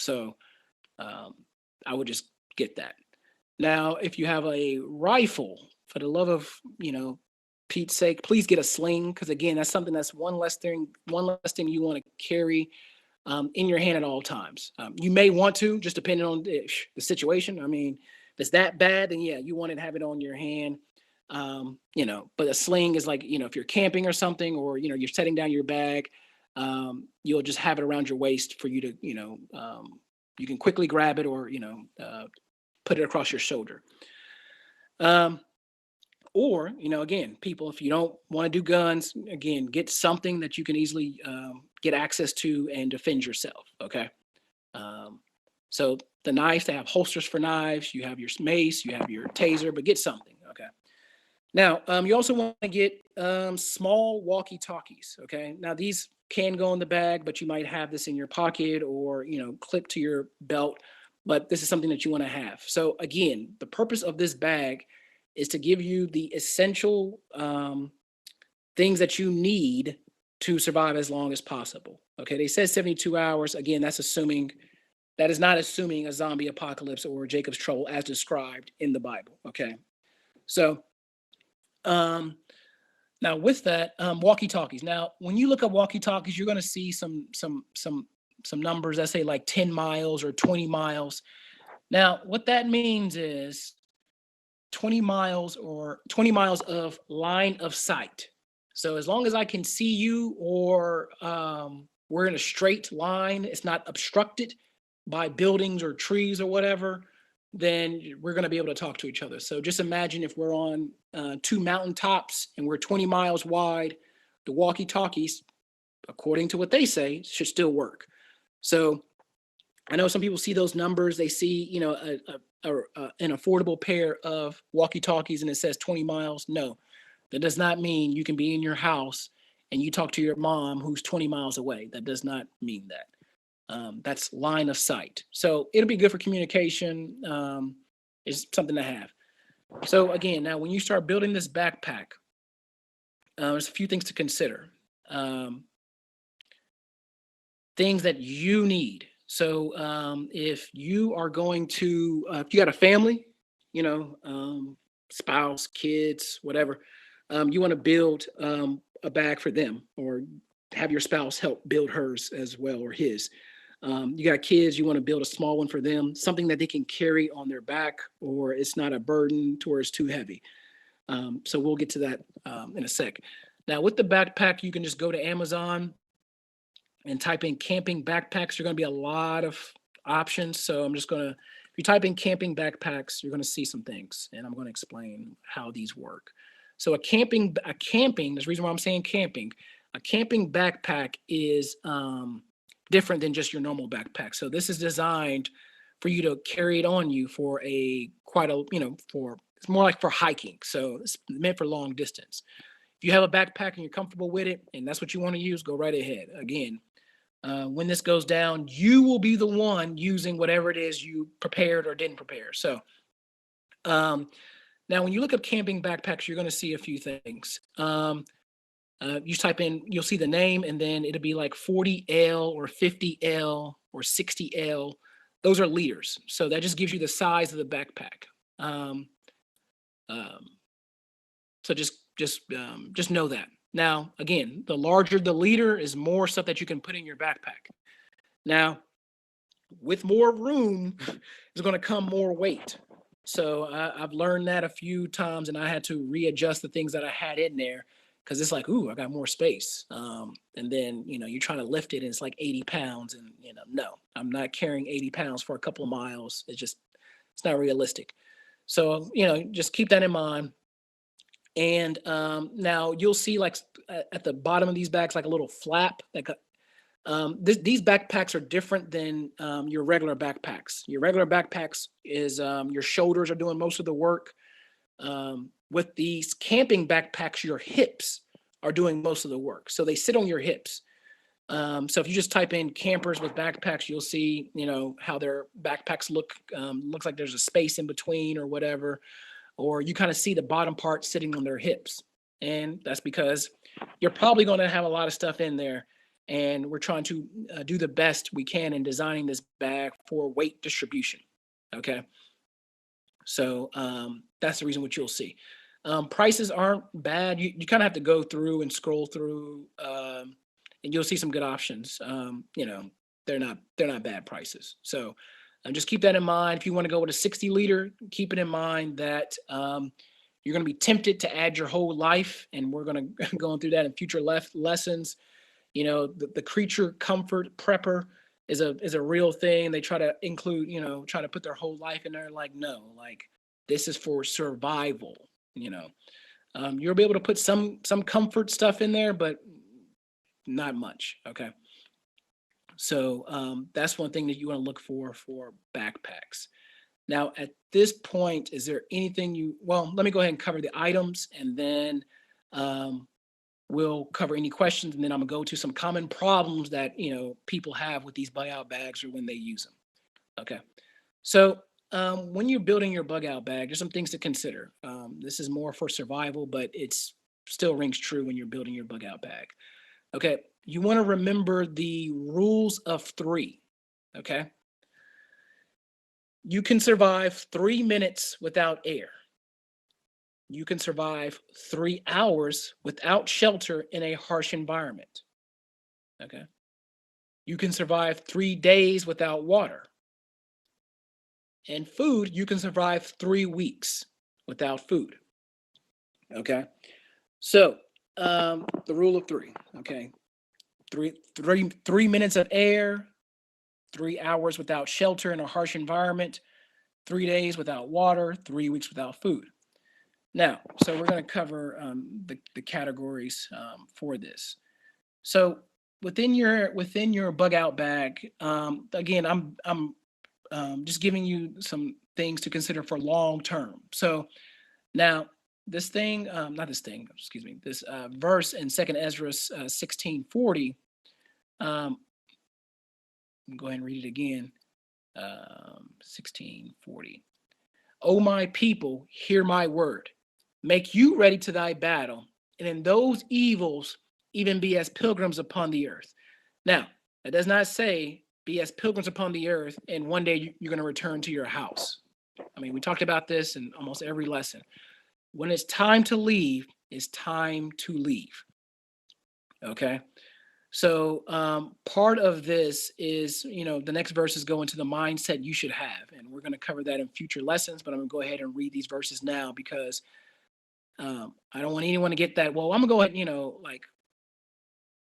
So I would just get that. Now, if you have a rifle, for the love of, Pete's sake, please get a sling. Because again, that's something that's one less thing you want to carry in your hand at all times. You may want to, just depending on the situation. I mean, if it's that bad, then yeah, you want to have it on your hand. But a sling is like, if you're camping or something, or, you're setting down your bag, you'll just have it around your waist for you to, you can quickly grab it, or, put it across your shoulder. Or, again, people, if you don't want to do guns, again, get something that you can easily get access to and defend yourself. Okay. So the knives, they have holsters for knives. You have your mace, you have your taser, but get something. Okay. Now, you also want to get small walkie-talkies. Okay. Now, these can go in the bag, but you might have this in your pocket, or, clip to your belt. But this is something that you want to have. So again, the purpose of this bag is to give you the essential things that you need to survive as long as possible. Okay, they said 72 hours. Again, that is not assuming a zombie apocalypse or Jacob's trouble as described in the Bible. Okay, so now with that, walkie-talkies. Now, when you look up walkie-talkies, you're going to see some numbers that say like 10 miles or 20 miles. Now, what that means is 20 miles of line of sight. So as long as I can see you, or we're in a straight line, it's not obstructed by buildings or trees or whatever, then we're going to be able to talk to each other. So just imagine if we're on two mountaintops and we're 20 miles wide, the walkie-talkies, according to what they say, should still work. So I know some people see those numbers, they see, an affordable pair of walkie-talkies and it says 20 miles. No, that does not mean you can be in your house and you talk to your mom who's 20 miles away. That does not mean that. That's line of sight. So it'll be good for communication. It's something to have. So again, now when you start building this backpack, there's a few things to consider. Things that you need. So if you are going to, if you got a family, spouse, kids, whatever, you want to build a bag for them, or have your spouse help build hers as well, or his. You got kids, you want to build a small one for them, something that they can carry on their back, or it's not a burden to where it's too heavy. So we'll get to that in a sec. Now with the backpack, you can just go to Amazon and type in camping backpacks. You're going to be a lot of options. So I'm just going to, if you type in camping backpacks, you're going to see some things, and I'm going to explain how these work. So a camping, there's a reason why I'm saying camping. A camping backpack is different than just your normal backpack. So this is designed for you to carry it on you for it's more like for hiking. So it's meant for long distance. If you have a backpack and you're comfortable with it, and that's what you want to use, go right ahead. Again, when this goes down, you will be the one using whatever it is you prepared or didn't prepare. So now when you look up camping backpacks, you're going to see a few things. You type in, you'll see the name, and then it'll be like 40L or 50L or 60L. Those are liters. So that just gives you the size of the backpack. So just know that. Now, again, the larger the liter is more stuff that you can put in your backpack. Now, with more room is going to come more weight. So I've learned that a few times, and I had to readjust the things that I had in there, because it's like, ooh, I got more space. And then, you're trying to lift it and it's like 80 pounds. And, no, I'm not carrying 80 pounds for a couple of miles. It's not realistic. So, just keep that in mind. And now you'll see like at the bottom of these bags, like a little flap. These backpacks are different than your regular backpacks. Your regular backpacks is your shoulders are doing most of the work. With these camping backpacks, your hips are doing most of the work. So they sit on your hips. So if you just type in campers with backpacks, you'll see, how their backpacks look. Looks like there's a space in between or whatever. Or you kind of see the bottom part sitting on their hips. And that's because you're probably going to have a lot of stuff in there. And we're trying to do the best we can in designing this bag for weight distribution. Okay. So that's the reason what you'll see. Prices aren't bad. You kind of have to go through and scroll through, and you'll see some good options. they're not bad prices. So just keep that in mind. If you want to go with a 60 liter, keep it in mind that you're going to be tempted to add your whole life, and we're going to go through that in future lessons. You know, the creature comfort prepper is a real thing. They try to include, try to put their whole life in there. Like, no, like this is for survival. You'll be able to put some comfort stuff in there, but not much. Okay. So that's one thing that you want to look for backpacks. Now, at this point, is there anything well, let me go ahead and cover the items, and then we'll cover any questions, and then I'm gonna go to some common problems that people have with these bug out bags or when they use them. Okay. So when you're building your bug out bag, there's some things to consider. This is more for survival, but it's still rings true when you're building your bug out bag. Okay. You want to remember the rules of 3. Okay. You can survive 3 minutes without air. You can survive 3 hours without shelter in a harsh environment. Okay. You can survive 3 days without water. And food, you can survive 3 weeks without food. Okay. So the rule of 3. Okay. 3 minutes of air, 3 hours without shelter in a harsh environment, 3 days without water, 3 weeks without food. Now, so we're going to cover the categories for this. So within your bug out bag, again, I'm just giving you some things to consider for long term. So now this thing, not this thing, excuse me, this verse in 2nd Ezra 16:40. Go ahead and read it again. 16:40. O my people, hear my word. Make you ready to thy battle, and in those evils even be as pilgrims upon the earth. Now, it does not say be as pilgrims upon the earth, and one day you're going to return to your house. I mean, we talked about this in almost every lesson. When it's time to leave, it's time to leave. Okay? So part of this is, the next verses go into the mindset you should have, and we're going to cover that in future lessons, but I'm going to go ahead and read these verses now because I don't want anyone to get that, well, I'm going to go ahead, like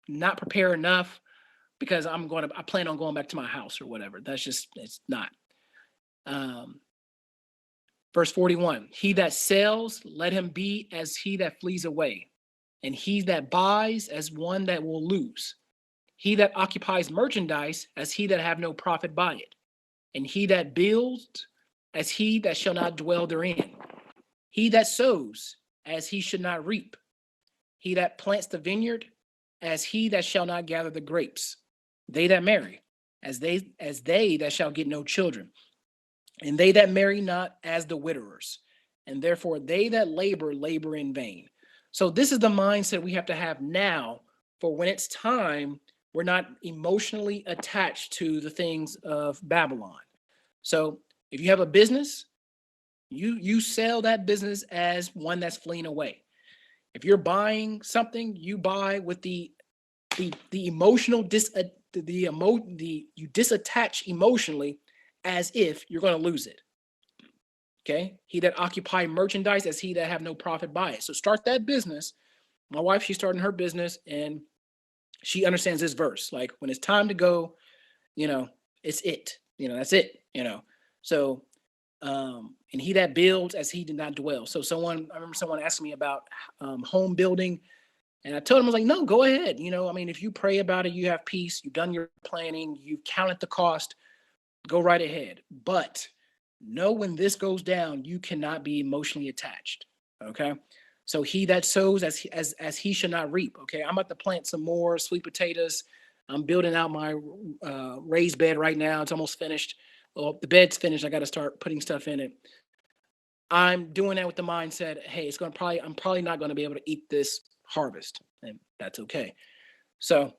not prepare enough because I plan on going back to my house or whatever. It's not. Verse 41, he that sells, let him be as he that flees away, and he that buys as one that will lose. He that occupies merchandise as he that have no profit by it, and he that builds as he that shall not dwell therein. He that sows as he should not reap. He that plants the vineyard as he that shall not gather the grapes. They that marry as they that shall get no children. And they that marry not as the widowers. And therefore they that labor in vain. So this is the mindset we have to have now for when it's time. We're not emotionally attached to the things of Babylon. So if you have a business, you sell that business as one that's fleeing away. If you're buying something, you buy with the emotional you disattach emotionally as if you're going to lose it. Okay? He that occupy merchandise as he that have no profit by it. So start that business. My wife, she's starting her business, and she understands this verse. Like when it's time to go, it's it. That's it. So and he that builds as he did not dwell. So I remember someone asked me about home building, and I told him, I was like, no, go ahead. If you pray about it, you have peace, you've done your planning, you've counted the cost, go right ahead. But know when this goes down, you cannot be emotionally attached. Okay. So he that sows as he should not reap. Okay. I'm about to plant some more sweet potatoes. I'm building out my raised bed right now. It's almost finished. Well, the bed's finished. I got to start putting stuff in it. I'm doing that with the mindset, hey, I'm probably not going to be able to eat this harvest, and that's okay. So,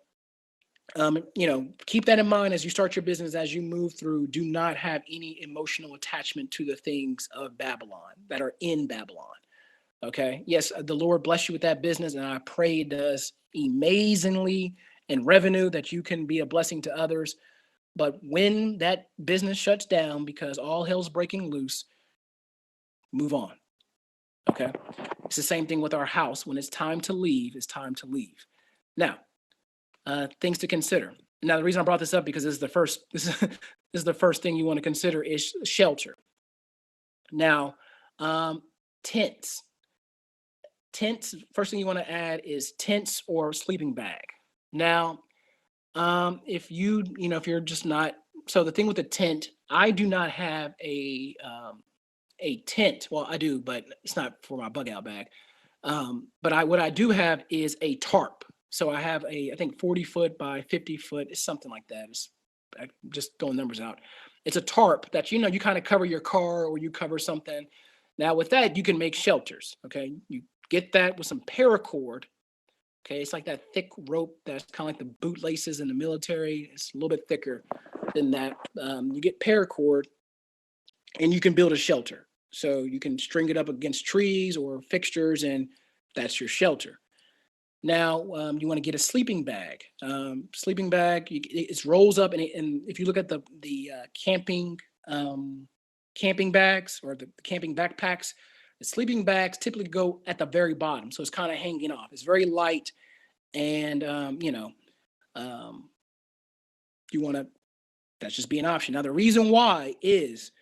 keep that in mind as you start your business, as you move through. Do not have any emotional attachment to the things of Babylon that are in Babylon. Okay. Yes, the Lord bless you with that business, and I pray it does amazingly in revenue that you can be a blessing to others. But when that business shuts down because all hell's breaking loose, move on. Okay. It's the same thing with our house. When it's time to leave, it's time to leave. Now, things to consider. Now, the reason I brought this up because this is the first. This is the first thing you want to consider is shelter. Now, tents. Tents. First thing you want to add is tents or sleeping bag. Now, if if you're just not. So the thing with the tent, I do not have a tent. Well, I do, but it's not for my bug out bag. But what I do have is a tarp. So I have I think 40 foot by 50 foot. It's something like that. I'm just throwing numbers out. It's a tarp that you kind of cover your car or you cover something. Now with that, you can make shelters. Okay, you get that with some paracord. Okay, it's like that thick rope that's kind of like the bootlaces in the military. It's a little bit thicker than that. You get paracord, and you can build a shelter. So you can string it up against trees or fixtures, and that's your shelter. Now you want to get a sleeping bag. Sleeping bag, it rolls up, and if you look at the camping bags or the camping backpacks, the sleeping bags typically go at the very bottom, so it's kind of hanging off. It's very light, and um, you want to that's just be an option. Now the reason why is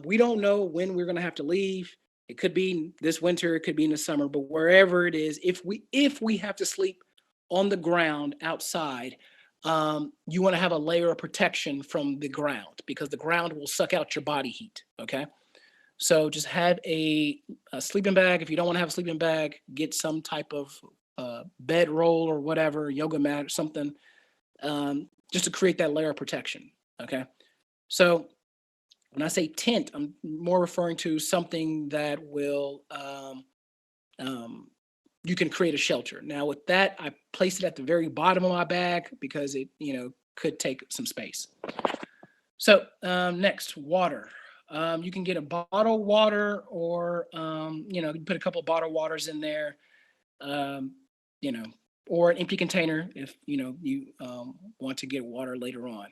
we don't know when we're going to have to leave. It could be this winter, it could be in the summer, but wherever it is, if we have to sleep on the ground outside, you want to have a layer of protection from the ground because the ground will suck out your body heat. Okay, so just have a sleeping bag. If you don't want to have a sleeping bag, get some type of bed roll or whatever, yoga mat or something, just to create that layer of protection. Okay, so when I say tent, I'm more referring to something that will you can create a shelter. Now with that, I placed it at the very bottom of my bag because it could take some space. So next, water. You can get a bottled water, or you can put a couple of bottled waters in there. Um, you know, or an empty container if you want to get water later on.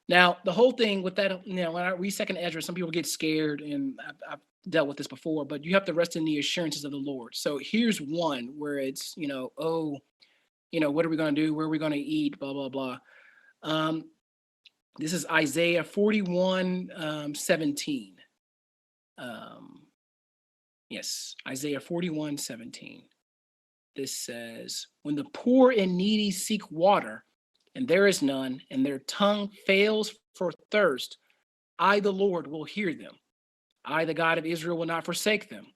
Now, the whole thing with that, when I read Second Ezra, some people get scared, and I've dealt with this before, but you have to rest in the assurances of the Lord. So here's one where it's, what are we going to do? Where are we going to eat? Blah, blah, blah. Um, this is Isaiah 41, 17. Yes, Isaiah 41, 17. This says, when the poor and needy seek water, and there is none, and their tongue fails for thirst, I, the Lord, will hear them. I, the God of Israel, will not forsake them.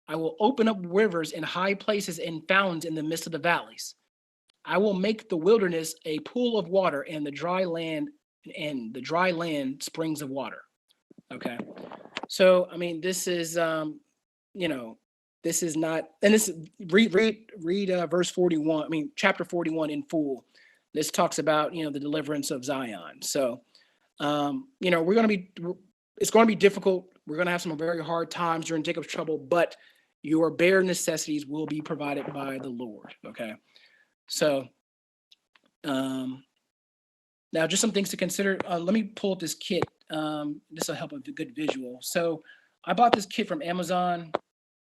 I will open up rivers in high places and fountains in the midst of the valleys. I will make the wilderness a pool of water, and the dry land springs of water. Okay. So, I mean, this is this is not, and this read verse 41. I mean, chapter 41 in full. This talks about the deliverance of Zion. So, it's going to be difficult. We're going to have some very hard times during Jacob's trouble, but your bare necessities will be provided by the Lord. Okay, so now just some things to consider. Let me pull up this kit. This will help with a good visual. So I bought this kit from Amazon.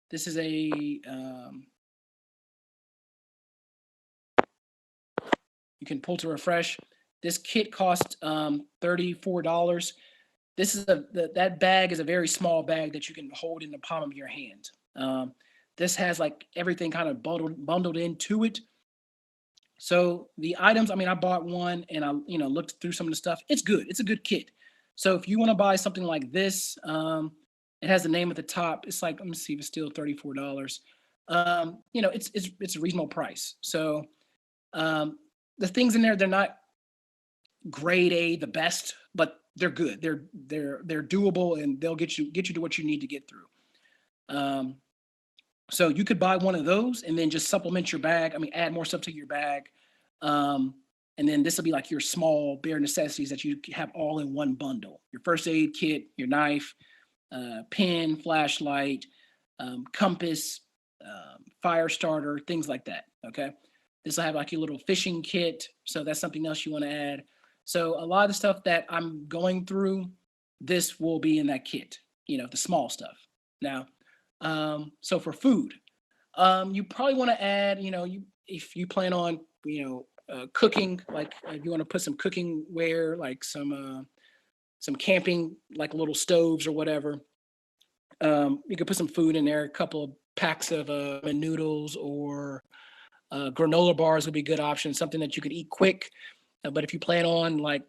This is you can pull to refresh. This kit cost $34. This is that bag is a very small bag that you can hold in the palm of your hand. This has like everything kind of bundled into it. So the items, I mean, I bought one and I looked through some of the stuff. It's good. It's a good kit. So if you want to buy something like this, it has the name at the top. It's like, let me see if it's still $34. It's a reasonable price. So the things in there, they're not grade A, the best, but they're good. They're doable, and they'll get you to what you need to get through. So you could buy one of those and then just supplement your bag. I mean, add more stuff to your bag. And then this will be like your small bare necessities that you have all in one bundle. Your first aid kit, your knife, pen, flashlight, compass, fire starter, things like that. Okay. This will have like your little fishing kit. So that's something else you want to add. So a lot of the stuff that I'm going through, this will be in that kit, the small stuff. Now, so for food, you probably want to add, if you plan on, cooking, like if you want to put some cooking ware, like some camping, like little stoves or whatever. You could put some food in there, a couple of packs of ramen noodles or granola bars would be a good option, something that you could eat quick. But if you plan on like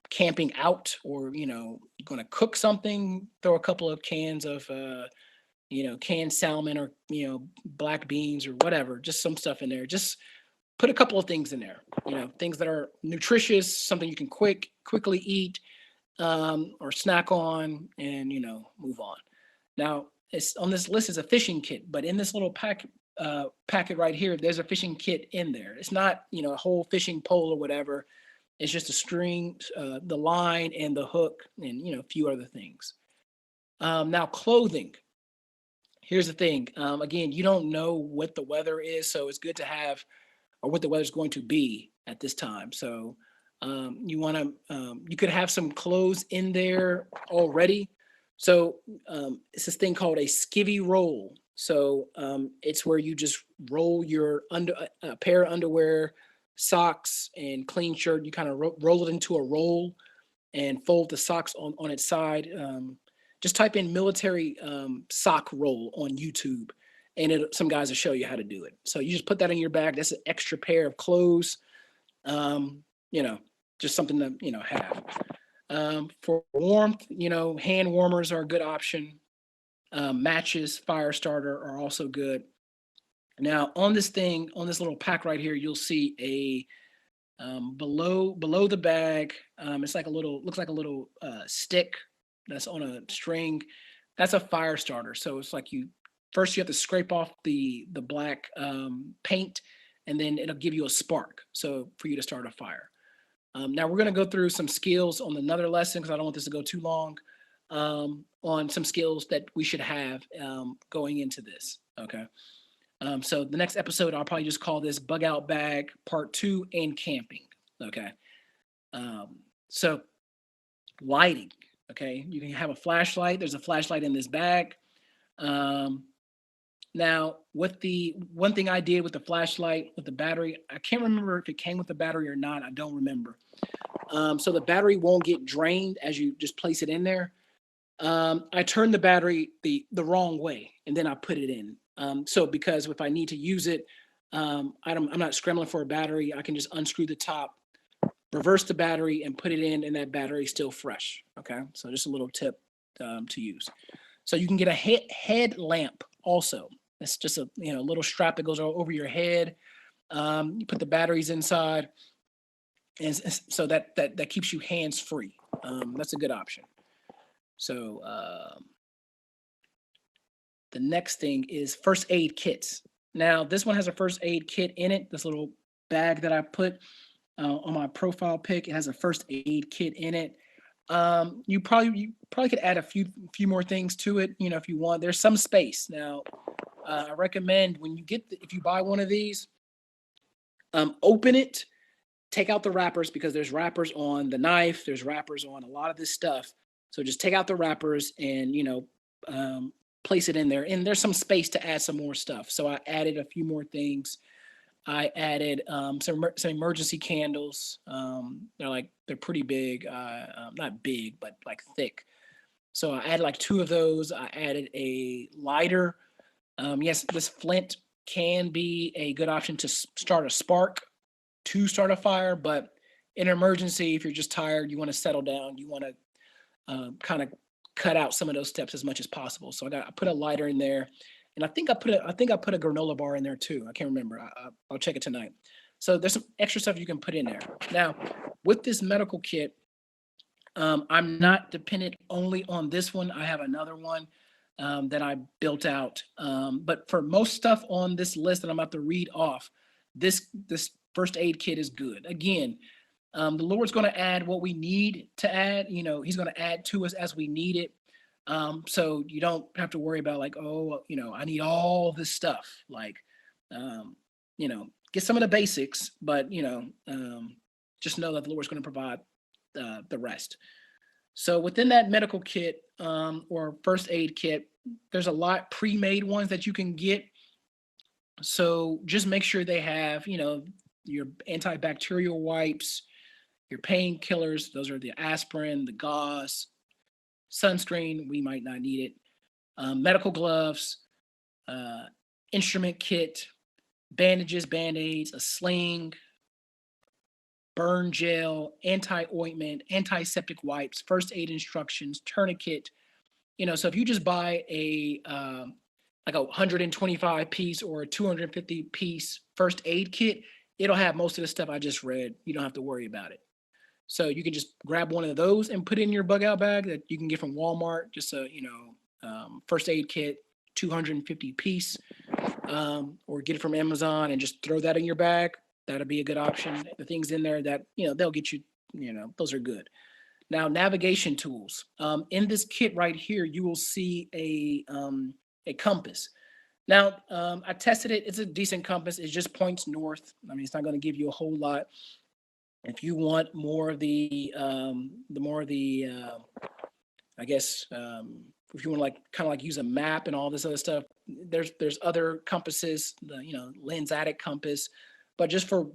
camping out or you're going to cook something, throw a couple of cans of canned salmon or black beans or whatever, just some stuff in there. Just put a couple of things in there, things that are nutritious, something you can quickly eat or snack on, and move on. Now, it's on this list is a fishing kit, but in this little packet right here, there's a fishing kit in there. It's not a whole fishing pole or whatever. It's just a string, the line, and the hook, and a few other things. Now, clothing. Here's the thing. Again, you don't know what the weather is, so it's good to have, or what the weather's going to be at this time. So you could have some clothes in there already. So it's this thing called a skivvy roll. So it's where you just roll your a pair of underwear, socks, and clean shirt. You kind of roll it into a roll and fold the socks on its side. Just type in military sock roll on YouTube, and some guys will show you how to do it. So you just put that in your bag. That's an extra pair of clothes. Just something to have. For warmth, hand warmers are a good option. Matches, fire starter are also good. Now on this little pack right here, you'll see below the bag. It's like looks like a little stick that's on a string. That's a fire starter. So it's like you have to scrape off the black paint, and then it'll give you a spark. So for you to start a fire. Now we're going to go through some skills on another lesson because I don't want this to go too long. On some skills that we should have going into this. Okay. So the next episode, I'll probably just call this Bug Out Bag Part 2 and Camping. Okay. So lighting. Okay. You can have a flashlight. There's a flashlight in this bag. Now, what the one thing I did with the flashlight, with the battery, I can't remember if it came with the battery or not. I don't remember. So the battery won't get drained as you just place it in there. I turned the battery the wrong way, and then I put it in. So because if I need to use it, I'm not scrambling for a battery. I can just unscrew the top, reverse the battery, and put it in, and that battery is still fresh. Okay, so just a little tip to use. So you can get a head lamp also. It's just a little strap that goes over your head. You put the batteries inside, and so that keeps you hands free. That's a good option. So the next thing is first aid kits. Now this one has a first aid kit in it. This little bag that I put on my profile pic, it has a first aid kit in it. You probably could add a few more things to it, if you want. There's some space. Now, I recommend when you if you buy one of these, open it, take out the wrappers because there's wrappers on the knife. There's wrappers on a lot of this stuff. So just take out the wrappers and, place it in there. And there's some space to add some more stuff. So I added a few more things. I added some emergency candles. They're pretty big, not big, but like thick. So I added like 2 of those. I added a lighter. Yes, this flint can be a good option to start a spark, to start a fire. But in an emergency, if you're just tired, you want to settle down, you want to kind of cut out some of those steps as much as possible. So I put a lighter in there. And I think I put a granola bar in there too. I can't remember. I'll check it tonight. So there's some extra stuff you can put in there. Now, with this medical kit, I'm not dependent only on this one. I have another one that I built out. But for most stuff on this list that I'm about to read off, this first aid kit is good. Again, the Lord's going to add what we need to add. He's going to add to us as we need it. So you don't have to worry about like, I need all this stuff. Like, get some of the basics, but just know that the Lord's going to provide the rest. So within that medical kit or first aid kit, there's a lot pre-made ones that you can get. So just make sure they have, your antibacterial wipes, your painkillers. Those are the aspirin, the gauze, sunscreen. We might not need it. Medical gloves, instrument kit, bandages, band-aids, a sling, burn gel, anti-ointment, antiseptic wipes, first aid instructions, tourniquet. So if you just buy like a 125 piece or a 250 piece first aid kit, it'll have most of the stuff I just read. You don't have to worry about it. So you can just grab one of those and put it in your bug out bag that you can get from Walmart. Just a first aid kit, 250 piece, or get it from Amazon and just throw that in your bag. That'll be a good option. The things in there that they'll get you. Those are good. Now, navigation tools. In this kit right here, you will see a compass. Now, I tested it. It's a decent compass. It just points north. I mean, it's not going to give you a whole lot. If you want more of the I guess if you want to kind of use a map and all this other stuff, there's other compasses, the lens-added compass, but just for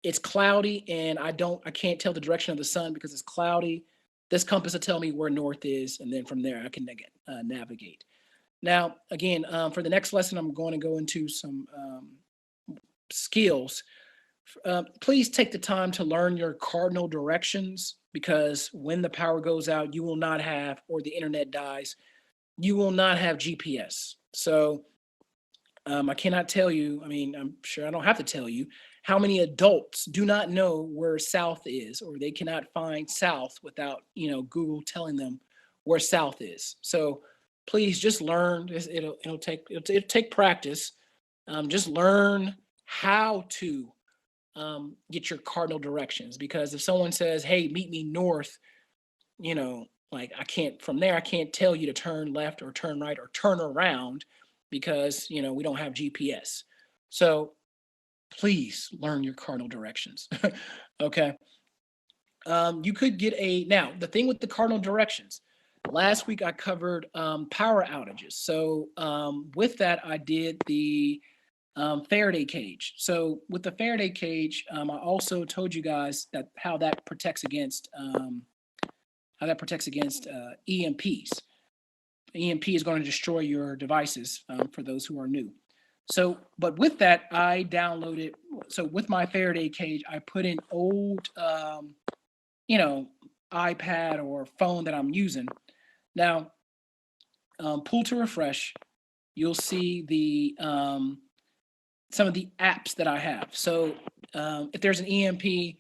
it's cloudy and I can't tell the direction of the sun because it's cloudy. This compass will tell me where north is, and then from there I can navigate. Now, again, for the next lesson, I'm going to go into some skills. Please take the time to learn your cardinal directions, because when the power goes out, you will not have, or the internet dies, you will not have GPS. So I cannot tell you, I'm sure I don't have to tell you, how many adults do not know where south is, or they cannot find south without, Google telling them where south is. So please just learn. It'll take practice. Just learn how to get your cardinal directions, because if someone says, hey, meet me north, I can't tell you to turn left or turn right or turn around, because we don't have GPS. So please learn your cardinal directions. Okay. You could get now the thing with the cardinal directions, last week I covered power outages. So with that, I did the Faraday cage. So with the Faraday cage, I also told you guys that how that protects against EMPs. EMP is going to destroy your devices, for those who are new. So, but with that, I downloaded. So with my Faraday cage, I put in old, iPad or phone that I'm using. Now, pull to refresh. You'll see the some of the apps that I have. So if there's an EMP,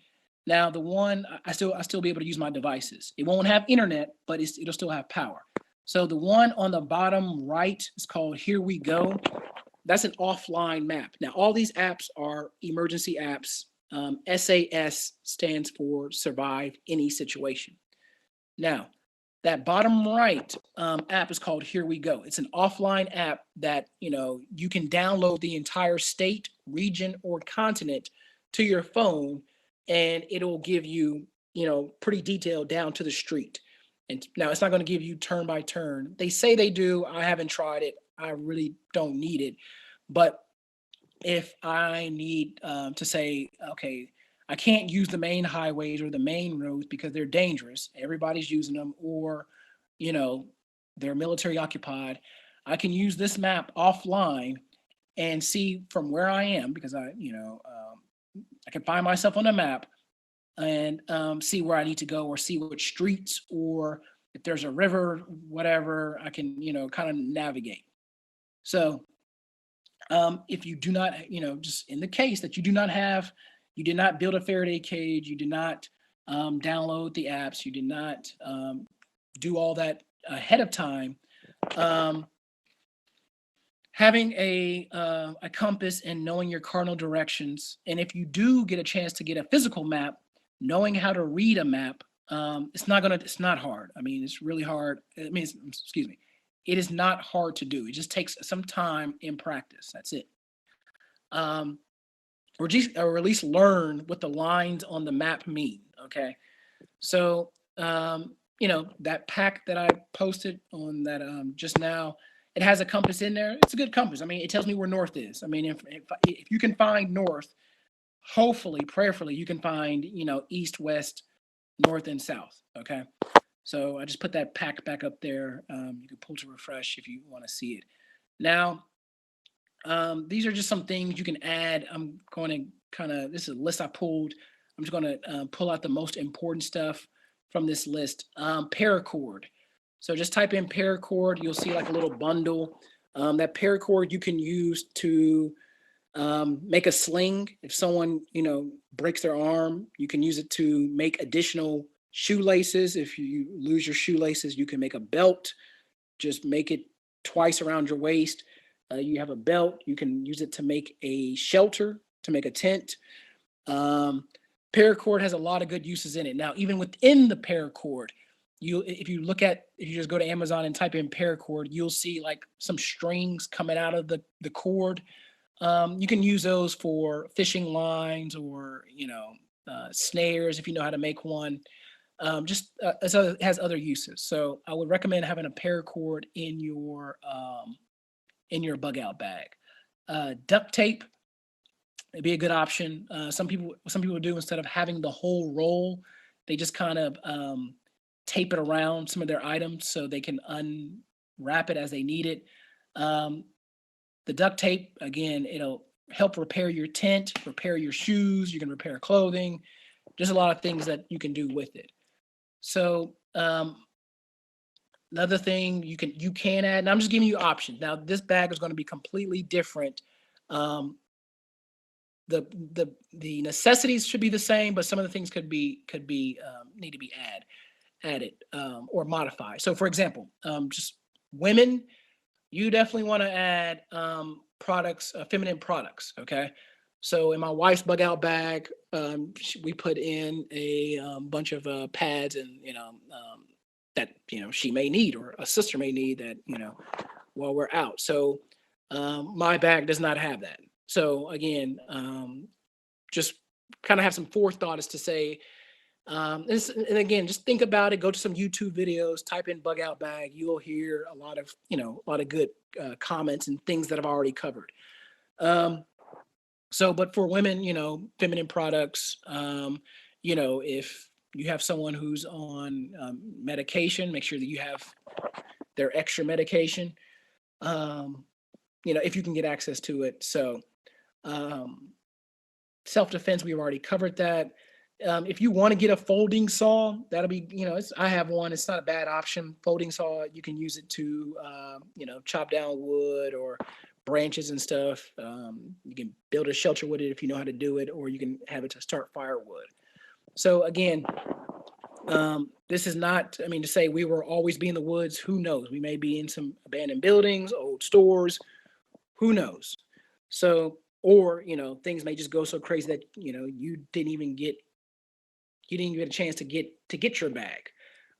now the one I still be able to use my devices. It won't have internet, but it'll still have power. So the one on the bottom right is called Here We Go. That's an offline map. Now all these apps are emergency apps. SAS stands for Survive Any Situation. Now that bottom right app is called Here We Go. It's an offline app that you can download the entire state, region, or continent to your phone, and it'll give you pretty detailed down to the street. And now it's not going to give you turn by turn. They say they do. I haven't tried it. I really don't need it. But if I need to say, okay, I can't use the main highways or the main roads because they're dangerous, everybody's using them, or they're military occupied, I can use this map offline and see from where I am, because I can find myself on a map and see where I need to go, or see which streets, or if there's a river, whatever, I can kind of navigate. So if you do not, just in the case that you did not build a Faraday cage, you did not download the apps, you did not do all that ahead of time, having a compass and knowing your cardinal directions, and if you do get a chance to get a physical map, knowing how to read a map, it's not hard. It's really hard. It is not hard to do. It just takes some time in practice. That's it. or at least learn what the lines on the map mean. Okay, so that pack that I posted on that just now, it has a compass in there. It's a good compass. I mean, it tells me where north is. I mean, if you can find north, hopefully, prayerfully, you can find east, west, north, and south. Okay, so I just put that pack back up there. You can pull to refresh if you want to see it. Now, these are just some things you can add. I'm going to this is a list I pulled. I'm just going to pull out the most important stuff from this list. Paracord. So just type in paracord. You'll see like a little bundle. That paracord you can use to make a sling. If someone, breaks their arm, you can use it to make additional shoelaces. If you lose your shoelaces, you can make a belt. Just make it twice around your waist. You have a belt. You can use it to make a shelter, to make a tent. Paracord has a lot of good uses in it. Now, even within the paracord, if you just go to Amazon and type in paracord, you'll see like some strings coming out of the cord. You can use those for fishing lines or snares if you know how to make one. It has other uses. So I would recommend having a paracord in your bug out bag. Duct tape would be a good option. Some people do, instead of having the whole roll, they just kind of tape it around some of their items so they can unwrap it as they need it. The duct tape, again, it'll help repair your tent, repair your shoes. You can repair clothing. Just a lot of things that you can do with it. So another thing you can add, and I'm just giving you options. Now, this bag is going to be completely different. The necessities should be the same, but some of the things could be need to be added or modified. So, for example, just women, you definitely want to add products, feminine products. Okay. So in my wife's bug out bag, we put in a bunch of pads and that she may need, or a sister may need, that while we're out. So my bag does not have that. So again, just kind of have some forethought as to say, and again, just think about it. Go to some YouTube videos, type in bug out bag. You'll hear a lot of good comments and things that I've already covered. But for women, feminine products, if you have someone who's on medication, make sure that you have their extra medication, if you can get access to it. So self-defense, we've already covered that. If you want to get a folding saw, that'll be, I have one. It's not a bad option. Folding saw, you can use it to, chop down wood or branches and stuff. You can build a shelter with it if you know how to do it, or you can have it to start firewood. So again, this is not, to say we will always be in the woods. Who knows? We may be in some abandoned buildings, old stores. Who knows? So, or, things may just go so crazy that, you didn't even get a chance to get your bag.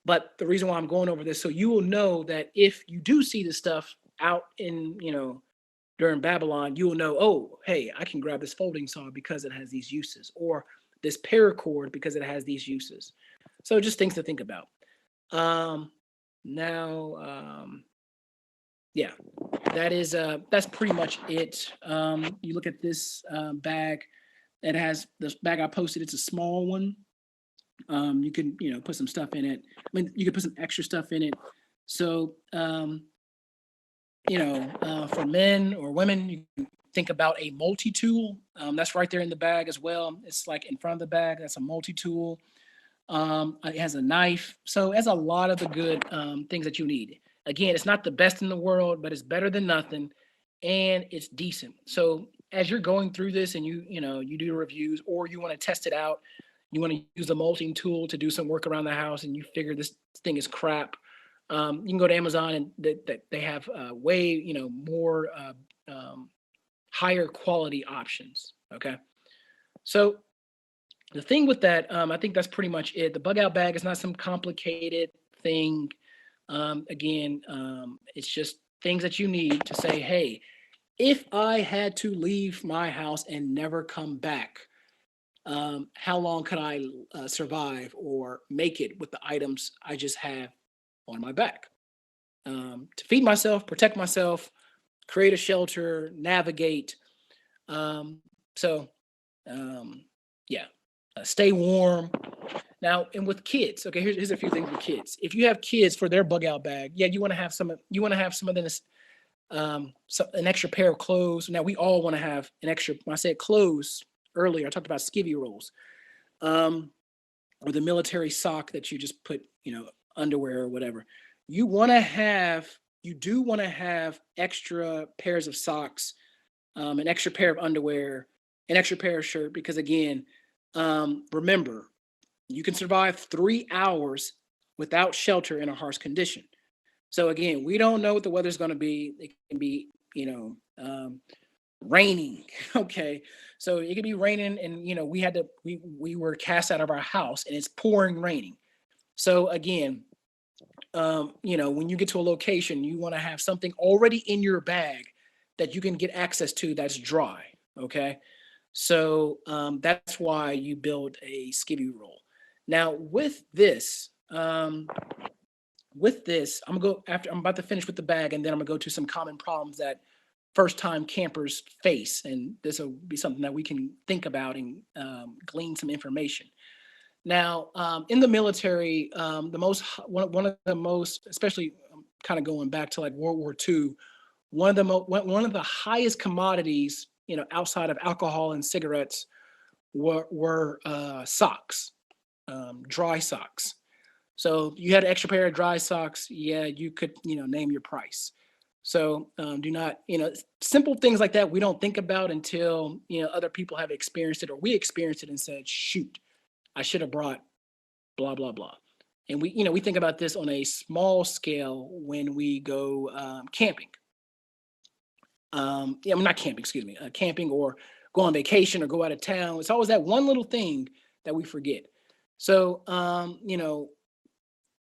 But the reason why I'm going over this, so you will know that if you do see this stuff out in, during Babylon, you will know, oh, hey, I can grab this folding saw because it has these uses, or this paracord because it has these uses. So just things to think about. That's pretty much it. You look at this bag. It has this bag I posted. It's a small one. You can, put some stuff in it. You can put some extra stuff in it. So, for men or women, you can think about a multi-tool. That's right there in the bag as well. It's like in front of the bag. That's a multi-tool. It has a knife. So it has a lot of the good things that you need. Again, it's not the best in the world, but it's better than nothing, and it's decent. So as you're going through this and you do the reviews, or you want to test it out, you want to use the mulching tool to do some work around the house, and you figure this thing is crap, you can go to Amazon, and they have way more higher quality options. Okay, so the thing with that, I think that's pretty much it. The bug out bag is not some complicated thing. It's just things that you need to say, hey, if I had to leave my house and never come back, how long could I survive or make it with the items I just have on my back? To feed myself, protect myself, create a shelter, navigate. Um, so, um, yeah, stay warm. Now, and with kids, okay, here's a few things with kids. If you have kids for their bug out bag, yeah, you want to have some. You want to have some of this, an extra pair of clothes. Now, we all want to have an extra. When I said clothes earlier, I talked about skivvy rolls, um, or the military sock that you just put, underwear or whatever. You want to have. You do want to have extra pairs of socks, an extra pair of underwear, an extra pair of shirt, because again, remember, you can survive 3 hours without shelter in a harsh condition. So again, we don't know what the weather's going to be. It can be, raining. Okay, so it could be raining, and we were cast out of our house, and it's pouring raining. So again, when you get to a location, you want to have something already in your bag that you can get access to that's dry. Okay, so that's why you build a skivvy roll. Now with this, I'm gonna go after I'm about to finish with the bag, and then I'm gonna go to some common problems that first time campers face, and this will be something that we can think about and glean some information. Now, in the military, one of the most, especially kind of going back to like World War II, one of the highest commodities, outside of alcohol and cigarettes, were socks, dry socks. So you had an extra pair of dry socks, yeah, you could, name your price. So do not, simple things like that we don't think about until other people have experienced it, or we experienced it and said, shoot, I should have brought blah blah blah. And we think about this on a small scale when we go camping. Yeah, I'm not camping, excuse me, camping or go on vacation or go out of town. It's always that one little thing that we forget. So,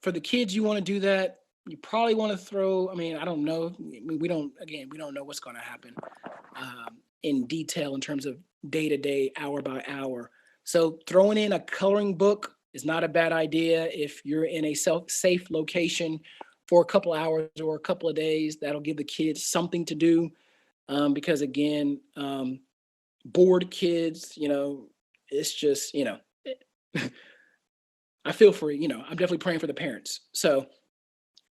for the kids, you want to do that. You probably want to throw. I mean, I don't know. We don't know what's going to happen in detail in terms of day to day, hour by hour. So throwing in a coloring book is not a bad idea if you're in a safe location for a couple hours or a couple of days. That'll give the kids something to do, because again, bored kids, it's just, I feel for, I'm definitely praying for the parents. So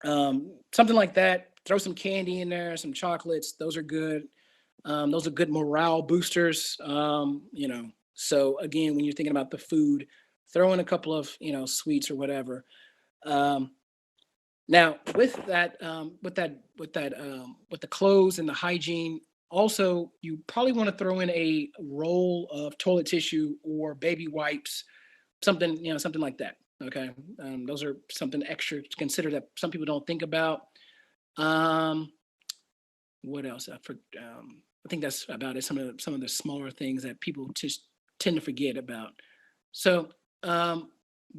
something like that, throw some candy in there, some chocolates. Those are good. Those are good morale boosters. So again, when you're thinking about the food, throw in a couple of, sweets or whatever. Now with the clothes and the hygiene, also you probably want to throw in a roll of toilet tissue or baby wipes, something like that. Okay, those are something extra to consider that some people don't think about. Um, what else? I think that's about it. Some of the smaller things that people just tend to forget about. So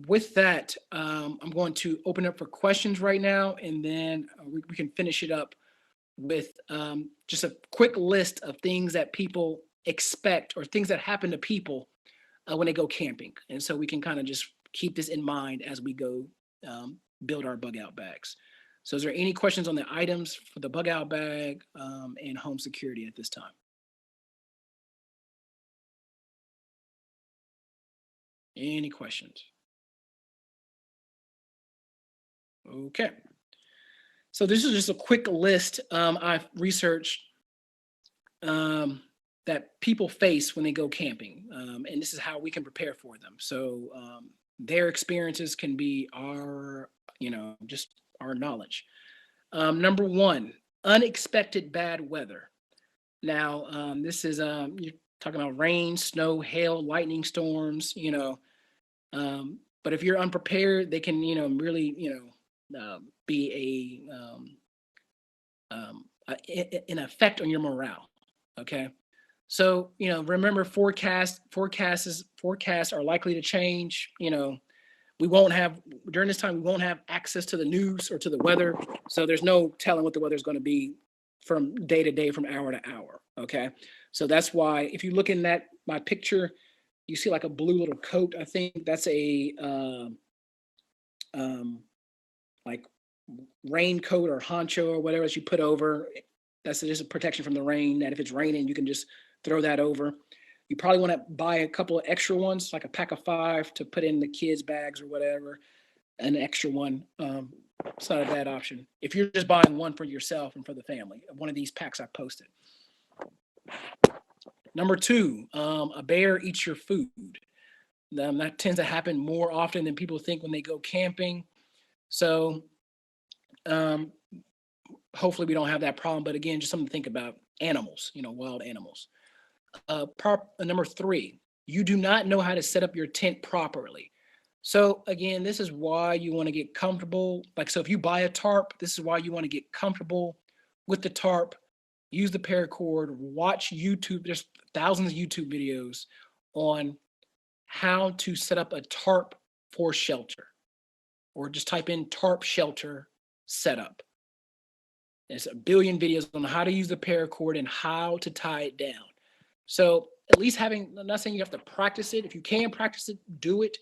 with that, I'm going to open up for questions right now, and then we can finish it up with just a quick list of things that people expect or things that happen to people when they go camping. And so we can kind of just keep this in mind as we go build our bug out bags. So is there any questions on the items for the bug out bag and home security at this time? Any questions? Okay. So this is just a quick list I've researched that people face when they go camping. And this is how we can prepare for them. So their experiences can be our, just our knowledge. Number one, unexpected bad weather. Now, this is, you're talking about rain, snow, hail, lightning storms, but if you're unprepared, they can, really, be an effect on your morale. Okay. So, remember forecasts are likely to change. We won't have during this time, we won't have access to the news or to the weather. So there's no telling what the weather is going to be from day to day, from hour to hour. Okay. So that's why if you look in that my picture, you see like a blue little coat. I think that's a um, like raincoat or honcho or whatever that you put over. That's just a protection from the rain. That if it's raining, you can just throw that over. You probably want to buy a couple of extra ones, like a pack of 5 to put in the kids' bags or whatever, an extra one. It's not a bad option. If you're just buying one for yourself and for the family, one of these packs I posted. Number 2, a bear eats your food. That tends to happen more often than people think when they go camping. So um, hopefully we don't have that problem. But again, just something to think about. Animals, wild animals. Number 3, you do not know how to set up your tent properly. So again, this is why you want to get comfortable. Like, so if you buy a tarp, this is why you want to get comfortable with the tarp, use the paracord, watch YouTube. There's thousands of YouTube videos on how to set up a tarp for shelter, or just type in tarp shelter setup. There's a billion videos on how to use the paracord and how to tie it down. So at least I'm not saying you have to practice it. If you can practice it, do it.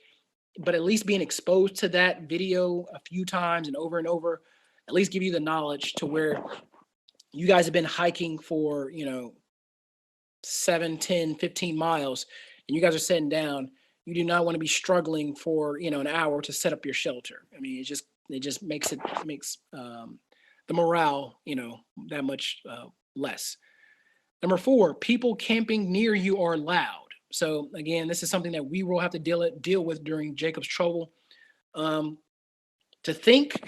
But at least being exposed to that video a few times and over, at least give you the knowledge to where you guys have been hiking for, 7, 10, 15 miles, and you guys are sitting down. You do not want to be struggling for, an hour to set up your shelter. I mean, it just makes the morale, that much less. Number 4, people camping near you are loud. So again, this is something that we will have to deal with during Jacob's Trouble. To think,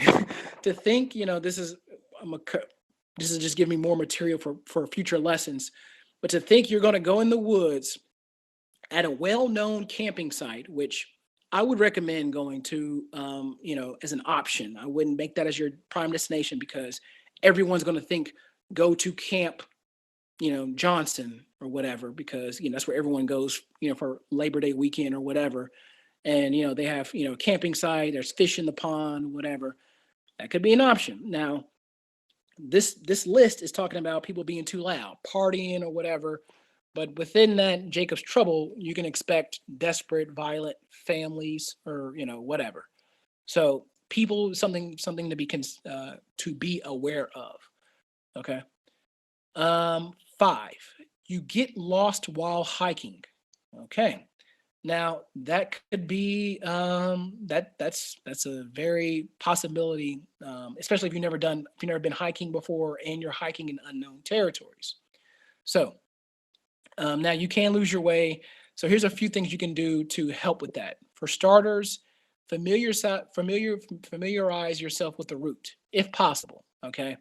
this is just giving me more material for future lessons. But to think you're going to go in the woods at a well-known camping site, which I would recommend going to, as an option. I wouldn't make that as your prime destination because everyone's going to think go to camp, Johnson or whatever, because, that's where everyone goes, for Labor Day weekend or whatever. And, they have, camping site, there's fish in the pond, whatever. That could be an option. Now, this list is talking about people being too loud, partying or whatever. But within that Jacob's Trouble, you can expect desperate, violent families or, whatever. So people, something to be aware of. Okay. 5, you get lost while hiking. Okay. Now that could be that's a very possibility, especially if you've never been hiking before and you're hiking in unknown territories. So now you can lose your way. So here's a few things you can do to help with that. For starters, familiarize yourself with the route if possible. Okay.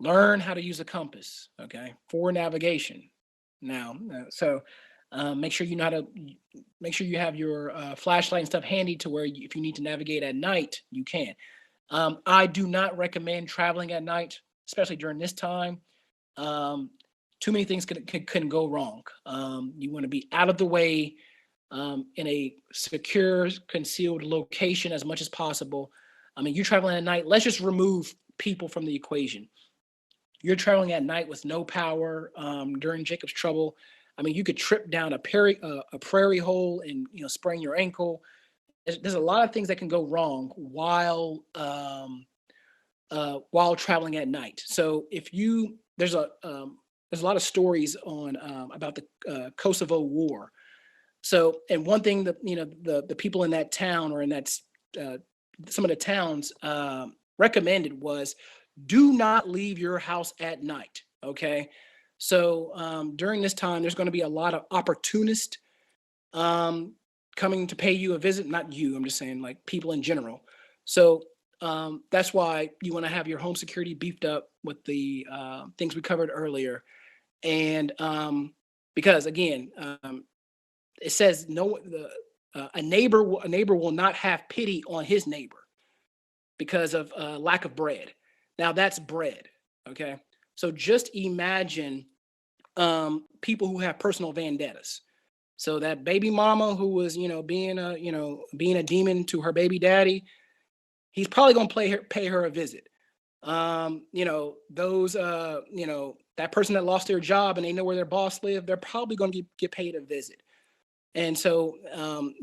Learn how to use a compass, okay, for navigation. Now, make sure you have your flashlight and stuff handy to where if you need to navigate at night, you can. I do not recommend traveling at night, especially during this time. Too many things can go wrong. You want to be out of the way, in a secure, concealed location as much as possible. I mean, you're traveling at night. Let's just remove people from the equation. You're traveling at night with no power during Jacob's Trouble. I mean, you could trip down a prairie hole and sprain your ankle. There's a lot of things that can go wrong while traveling at night. So there's a lot of stories on about the Kosovo War. So, and one thing that the people in that town or in that some of the towns recommended was do not leave your house at night. Okay. So during this time, there's going to be a lot of opportunists coming to pay you a visit. Not you, I'm just saying like people in general. So that's why you want to have your home security beefed up with the things we covered earlier. And because again, it says a neighbor will not have pity on his neighbor because of lack of bread. Now that's bread. Okay. So just imagine people who have personal vendettas. So that baby mama who was, being a demon to her baby daddy, he's probably going to pay her a visit. Those, that person that lost their job and they know where their boss live, they're probably going to get paid a visit. And so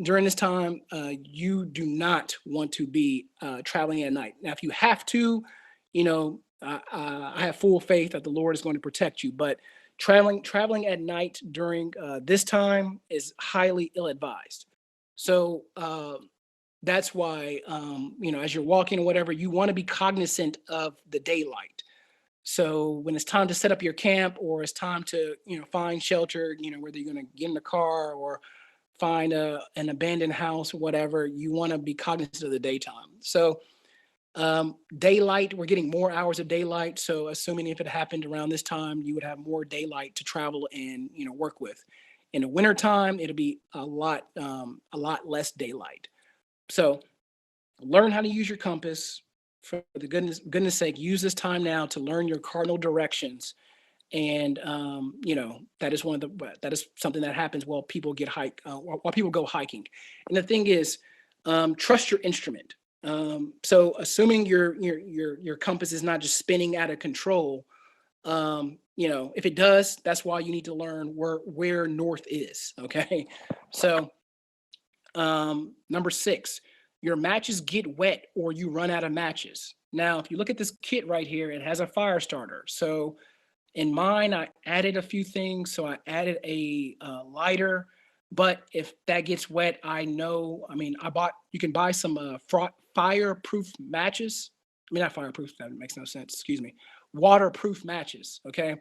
during this time, you do not want to be traveling at night. Now, if you have to, I have full faith that the Lord is going to protect you. But traveling at night during this time is highly ill-advised. So that's why, as you're walking or whatever, you want to be cognizant of the daylight. So when it's time to set up your camp or it's time to, find shelter, whether you're going to get in the car or find an abandoned house or whatever, you want to be cognizant of the daytime. So daylight, we're getting more hours of daylight. So assuming if it happened around this time, you would have more daylight to travel and, work with. In the wintertime, it'll be a lot less daylight. So learn how to use your compass. For the goodness sake, use this time now to learn your cardinal directions. And that is something that happens while people while people go hiking. And the thing is, trust your instrument. So assuming your compass is not just spinning out of control, if it does, that's why you need to learn where north is. Okay. So number 6, your matches get wet or you run out of matches. Now, if you look at this kit right here, it has a fire starter. So in mine, I added a few things. So I added a lighter, but if that gets wet, you can buy some fireproof matches. Not fireproof, that makes no sense. Excuse me. Waterproof matches. Okay.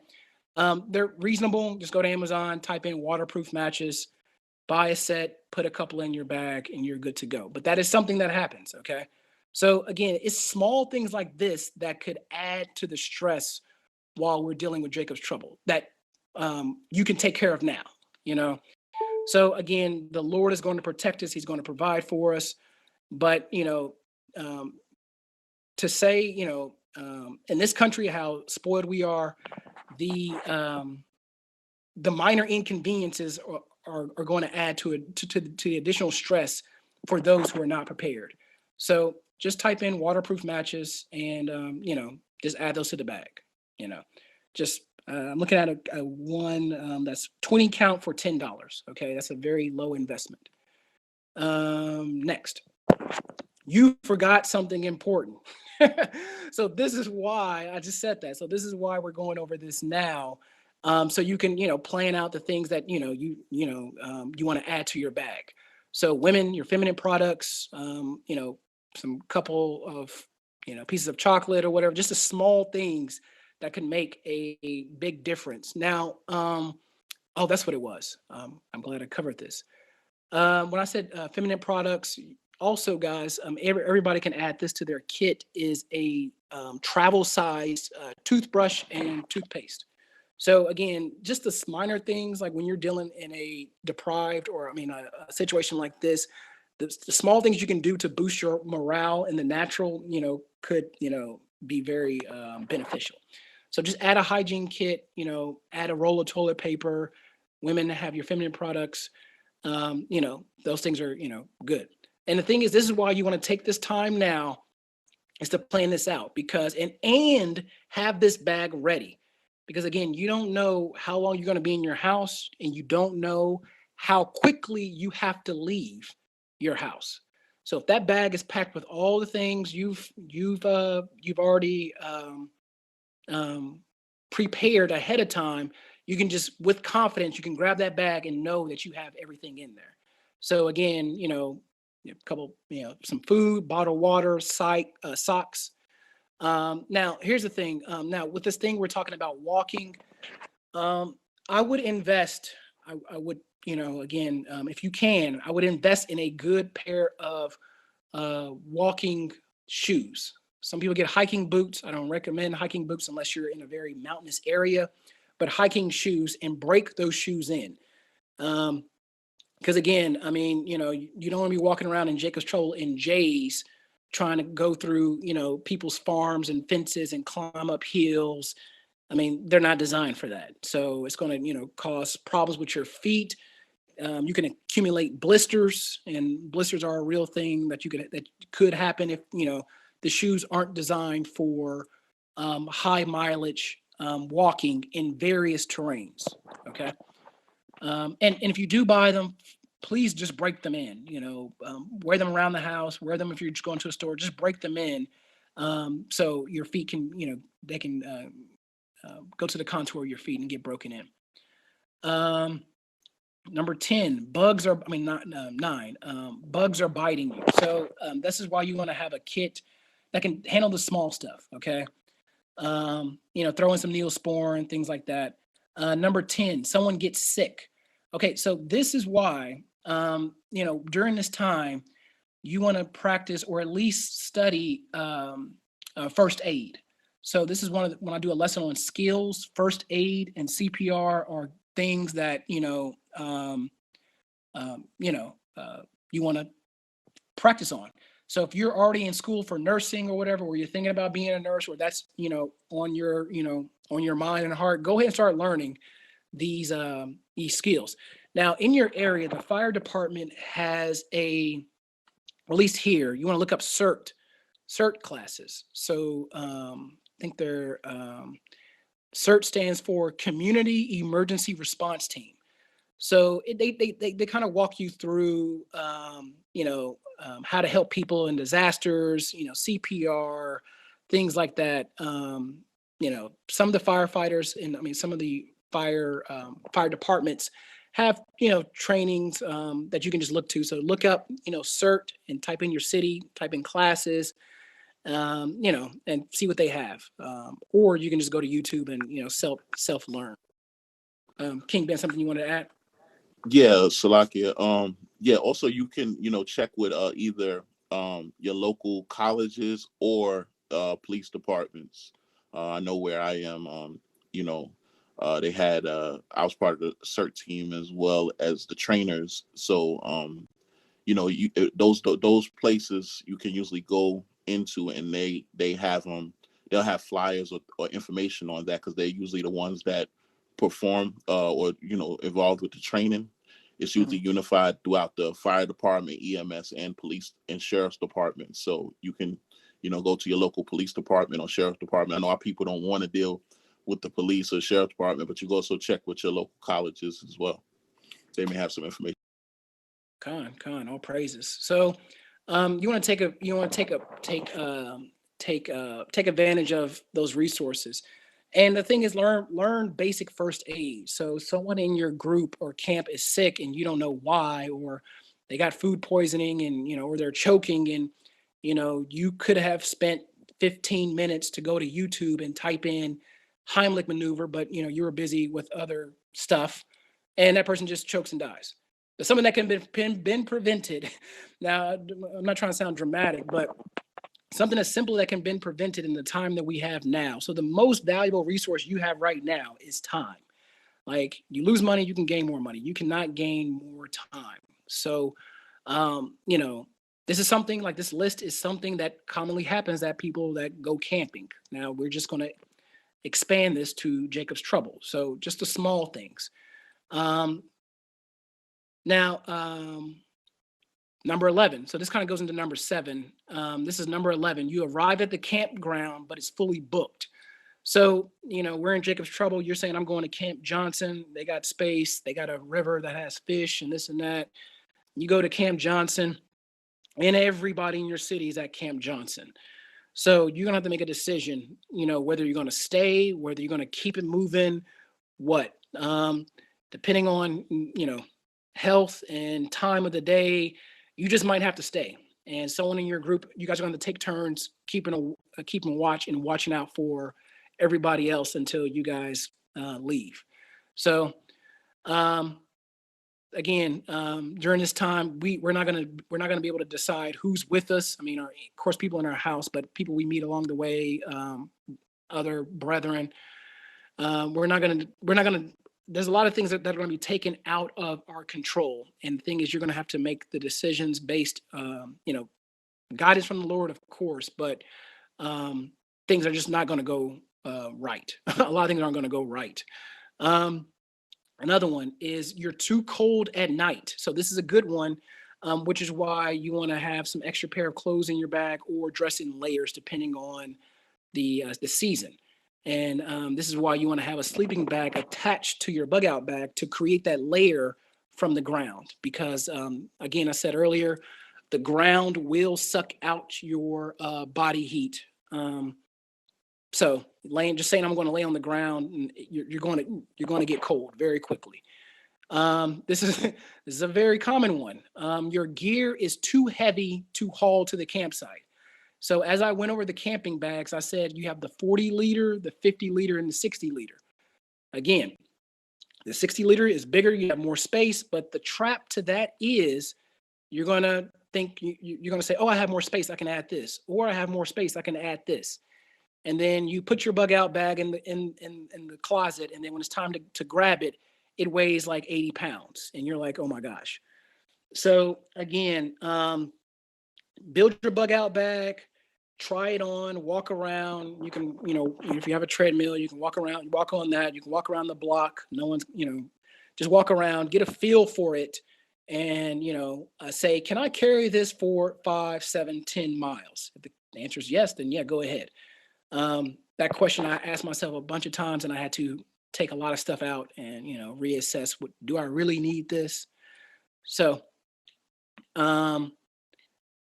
They're reasonable. Just go to Amazon, type in waterproof matches, buy a set, put a couple in your bag, and you're good to go. But that is something that happens. Okay. So again, it's small things like this that could add to the stress while we're dealing with Jacob's trouble that you can take care of now, So again, the Lord is going to protect us. He's going to provide for us. But, to say, in this country, how spoiled we are, the minor inconveniences are going to add to the additional stress for those who are not prepared. So just type in waterproof matches and, just add those to the bag. I'm looking at a one that's 20 count for $10. Okay, that's a very low investment. Next, you forgot something important. So this is why I just said that. So this is why we're going over this now. So you can, plan out the things that, you want to add to your bag. So women, your feminine products, some couple of, pieces of chocolate or whatever, just the small things that can make a big difference. Now, that's what it was. I'm glad I covered this. When I said feminine products, also, guys, everybody can add this to their kit, is a travel size toothbrush and toothpaste. So again, just the minor things, like when you're dealing in a deprived or a situation like this, the small things you can do to boost your morale in the natural, could be very beneficial. So just add a hygiene kit, add a roll of toilet paper. Women have your feminine products. Those things are, good. And the thing is, this is why you want to take this time now is to plan this out, because and have this bag ready. Because again, you don't know how long you're going to be in your house, and you don't know how quickly you have to leave your house. So if that bag is packed with all the things you've already prepared ahead of time, you can just, with confidence, you can grab that bag and know that you have everything in there. So again, a couple, some food, bottled water, socks. Now, here's the thing. Now, with this thing, we're talking about walking. I would invest. I would, again, if you can, I would invest in a good pair of walking shoes. Some people get hiking boots. I don't recommend hiking boots unless you're in a very mountainous area, but hiking shoes, and break those shoes in. Because again, you don't want to be walking around in Jacob's trouble in J's, trying to go through, people's farms and fences and climb up hills. They're not designed for that. So it's going to, cause problems with your feet. You can accumulate blisters, and blisters are a real thing that could happen if, the shoes aren't designed for high mileage walking in various terrains. Okay. And if you do buy them, please just break them in. Wear them around the house. Wear them if you're just going to a store. Just break them in, so your feet can, they can go to the contour of your feet and get broken in. Number 10, bugs are. I mean, not 9. Bugs are biting you. So this is why you want to have a kit that can handle the small stuff. Okay. Throw in some Neosporin, things like that. Number 10, someone gets sick. Okay, so this is why, during this time, you want to practice or at least study first aid. So this is when I do a lesson on skills, first aid, and CPR are things that you want to practice on. So if you're already in school for nursing or whatever, or you're thinking about being a nurse, or that's on your mind and heart, go ahead and start learning these skills. Now, in your area, the fire department has at least here, you want to look up CERT classes. So I think they're CERT stands for Community Emergency Response Team. So they kind of walk you through, how to help people in disasters, CPR, things like that. Some of the firefighters and some of the fire departments have, trainings that you can just look to. So look up, CERT and type in your city, type in classes, and see what they have. Or you can just go to YouTube and, self learn. King Ben, something you want to add? Yeah, Salakia. Yeah, also you can, check with either your local colleges or police departments. I know where I am, they had I was part of the CERT team as well as the trainers. So those places you can usually go into, and they have they'll have flyers or information on that, because they're usually the ones that perform or involved with the training. It's usually unified throughout the fire department, EMS, and police and sheriff's department. So you can go to your local police department or sheriff's department. I know our people don't want to deal with the police or sheriff's department, but you go also check with your local colleges as well. They may have some information. All praises. So, you want to take advantage of those resources. And the thing is, learn basic first aid. So someone in your group or camp is sick and you don't know why, or they got food poisoning and, or they're choking, and, you could have spent 15 minutes to go to YouTube and type in Heimlich maneuver, but, you were busy with other stuff, and that person just chokes and dies. But something that can be been prevented. Now, I'm not trying to sound dramatic, but something as simple that can be prevented in the time that we have now. So the most valuable resource you have right now is time. Like, you lose money, you can gain more money. You cannot gain more time. So, this is something like this list is something that commonly happens at people that go camping. Now we're just going to expand this to Jacob's Trouble. So just the small things. Number 11. So this kind of goes into number 7. This is number 11. You arrive at the campground, but it's fully booked. So, we're in Jacob's Trouble. You're saying, I'm going to Camp Johnson. They got space. They got a river that has fish and this and that. You go to Camp Johnson, and everybody in your city is at Camp Johnson. So you're going to have to make a decision, whether you're going to stay, whether you're going to keep it moving, what. Depending on, health and time of the day, you just might have to stay. And someone in your group, you guys are going to take turns keeping watch and watching out for everybody else until you guys leave. So, again, during this time, we're not gonna be able to decide who's with us. I mean, of course, people in our house, but people we meet along the way, other brethren. We're not gonna. There's a lot of things that are going to be taken out of our control. And the thing is, you're going to have to make the decisions based, guidance from the Lord, of course, but things are just not going to go right. A lot of things aren't going to go right. Another one is you're too cold at night. So this is a good one, which is why you want to have some extra pair of clothes in your bag or dress in layers, depending on the season. And this is why you want to have a sleeping bag attached to your bug out bag to create that layer from the ground. Because again, I said earlier, the ground will suck out your body heat. So just saying I'm going to lay on the ground, and you're going to get cold very quickly. This is a very common one. Your gear is too heavy to haul to the campsite. So as I went over the camping bags, I said you have the 40 liter, the 50 liter, and the 60 liter. Again, the 60 liter is bigger, you have more space, but the trap to that is you're going to think, you're going to say, oh, I have more space, I can add this, or I have more space, I can add this. And then you put your bug out bag in the closet, and then when it's time to grab it, it weighs like 80 pounds. And you're like, oh my gosh. So again, build your bug out bag, try it on, walk around. You can, if you have a treadmill, you can walk around, walk on that. You can walk around the block. No one's, just walk around, get a feel for it. And, say, can I carry this for 5, 7, 10 miles? If the answer is yes, then yeah, go ahead. That question I asked myself a bunch of times, and I had to take a lot of stuff out and, reassess, do I really need this? So,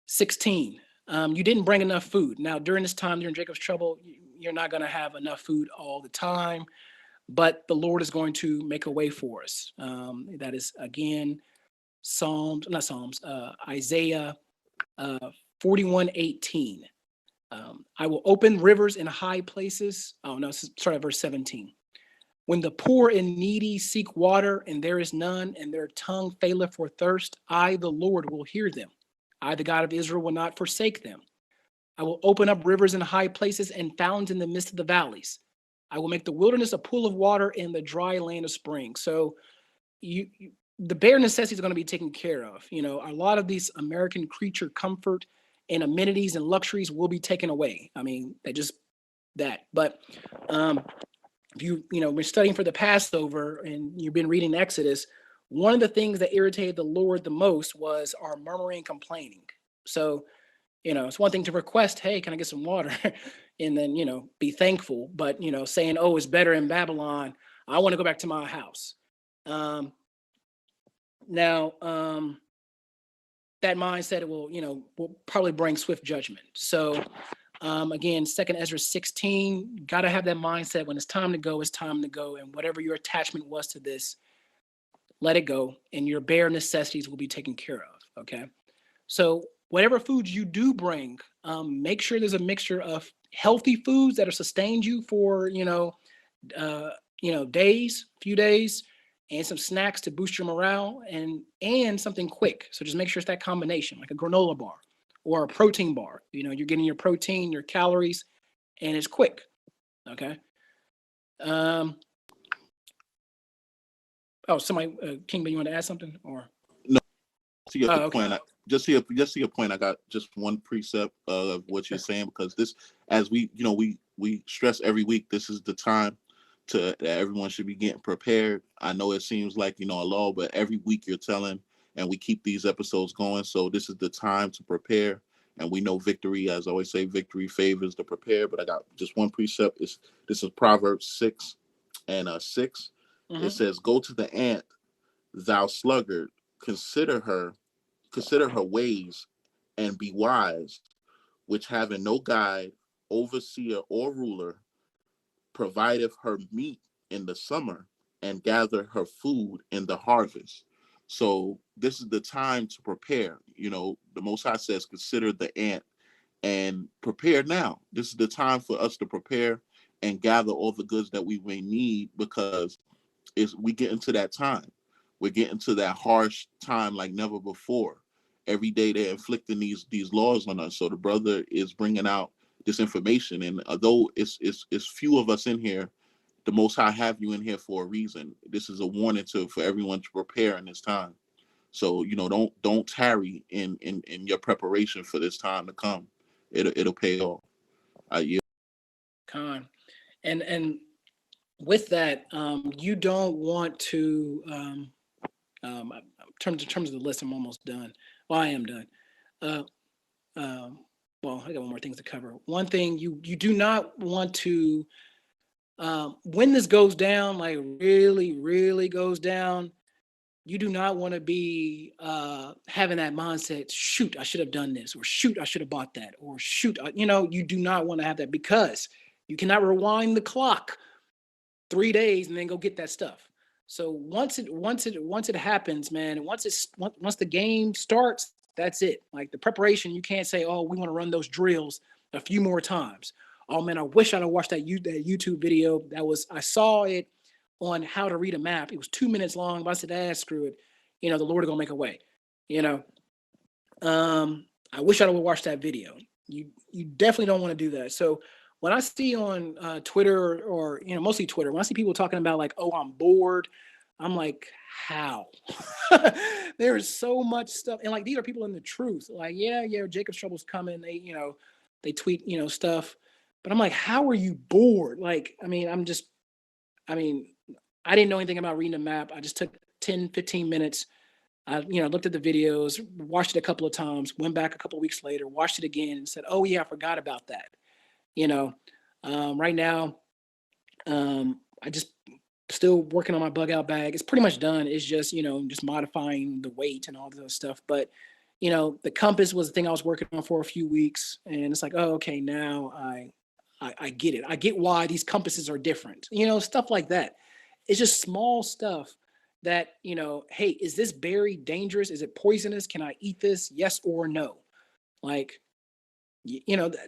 16, you didn't bring enough food. Now, during this time, during Jacob's trouble, you're not going to have enough food all the time, but the Lord is going to make a way for us. That is, again, Isaiah 41:18. I will open rivers in high places. Oh, no, start at verse 17. When the poor and needy seek water, and there is none, and their tongue faileth for thirst, I, the Lord, will hear them. I, the God of Israel, will not forsake them. I will open up rivers in high places and fountains in the midst of the valleys. I will make the wilderness a pool of water and the dry land a spring. So the bare necessities are going to be taken care of. A lot of these American creature comfort and amenities and luxuries will be taken away. I mean, that. But if we're studying for the Passover and you've been reading Exodus, one of the things that irritated the Lord the most was our murmuring and complaining. So, it's one thing to request, hey, can I get some water? And then, be thankful. But, saying, oh, it's better in Babylon, I want to go back to my house. Now, that mindset will probably bring swift judgment. So, again, 2 Ezra 16, got to have that mindset. When it's time to go, it's time to go. And whatever your attachment was to this, let it go, and your bare necessities will be taken care of, okay? So whatever foods you do bring, make sure there's a mixture of healthy foods that will sustain you for, few days, and some snacks to boost your morale, and something quick. So just make sure it's that combination, like a granola bar or a protein bar. You're getting your protein, your calories, and it's quick, okay? Oh, somebody, Kingman, you want to add something, or? No, to your okay. point, just to your point, I got just one precept of what you're saying, because this, as we stress every week, this is the time that everyone should be getting prepared. I know it seems like a law, but every week you're telling, and we keep these episodes going. So this is the time to prepare, and we know victory, as I always say, victory favors the prepare. But I got just one precept. This is Proverbs 6 and 6. Mm-hmm. It says, "Go to the ant, thou sluggard, consider her ways, and be wise, which having no guide, overseer, or ruler, provideth her meat in the summer, and gather her food in the harvest." So this is the time to prepare. The Most High says, consider the ant and prepare now. This is the time for us to prepare and gather all the goods that we may need, because we get into that time. We're getting to that harsh time like never before. Every day they're inflicting these laws on us. So the brother is bringing out this information, and although it's few of us in here, the Most High have you in here for a reason. This is a warning for everyone to prepare in this time. So don't tarry in your preparation for this time to come. It'll pay off. Con. And with that, you don't want to, in terms of the list, I'm almost done. Well, I am done. well, I got one more things to cover. One thing you do not want to, when this goes down, like really, really goes down, you do not want to be having that mindset, shoot, I should have done this, or shoot, I should have bought that, or shoot, you do not want to have that, because you cannot rewind the clock 3 days and then go get that stuff. So once it happens, man, and once the game starts, that's it. Like the preparation, you can't say, oh, we want to run those drills a few more times. Oh man, I wish I'd have watched that YouTube video. I saw it on how to read a map. It was 2 minutes long, but I said, screw it. The Lord is gonna make a way. You know, I wish I would watch that video. You definitely don't want to do that. So when I see on Twitter, or mostly Twitter, when I see people talking about like, oh, I'm bored, I'm like, how? There is so much stuff, and like these are people in the truth. Like, yeah, Jacob's Trouble's coming. They tweet stuff, but I'm like, how are you bored? Like, I didn't know anything about reading a map. I just took 10, 15 minutes. I, looked at the videos, watched it a couple of times, went back a couple of weeks later, watched it again, and said, oh yeah, I forgot about that. Right now, I just still working on my bug out bag. It's pretty much done. It's just, just modifying the weight and all this other stuff. But, the compass was the thing I was working on for a few weeks. And it's like, oh, okay, now I get it. I get why these compasses are different, stuff like that. It's just small stuff that, hey, is this berry dangerous? Is it poisonous? Can I eat this? Yes or no? Like,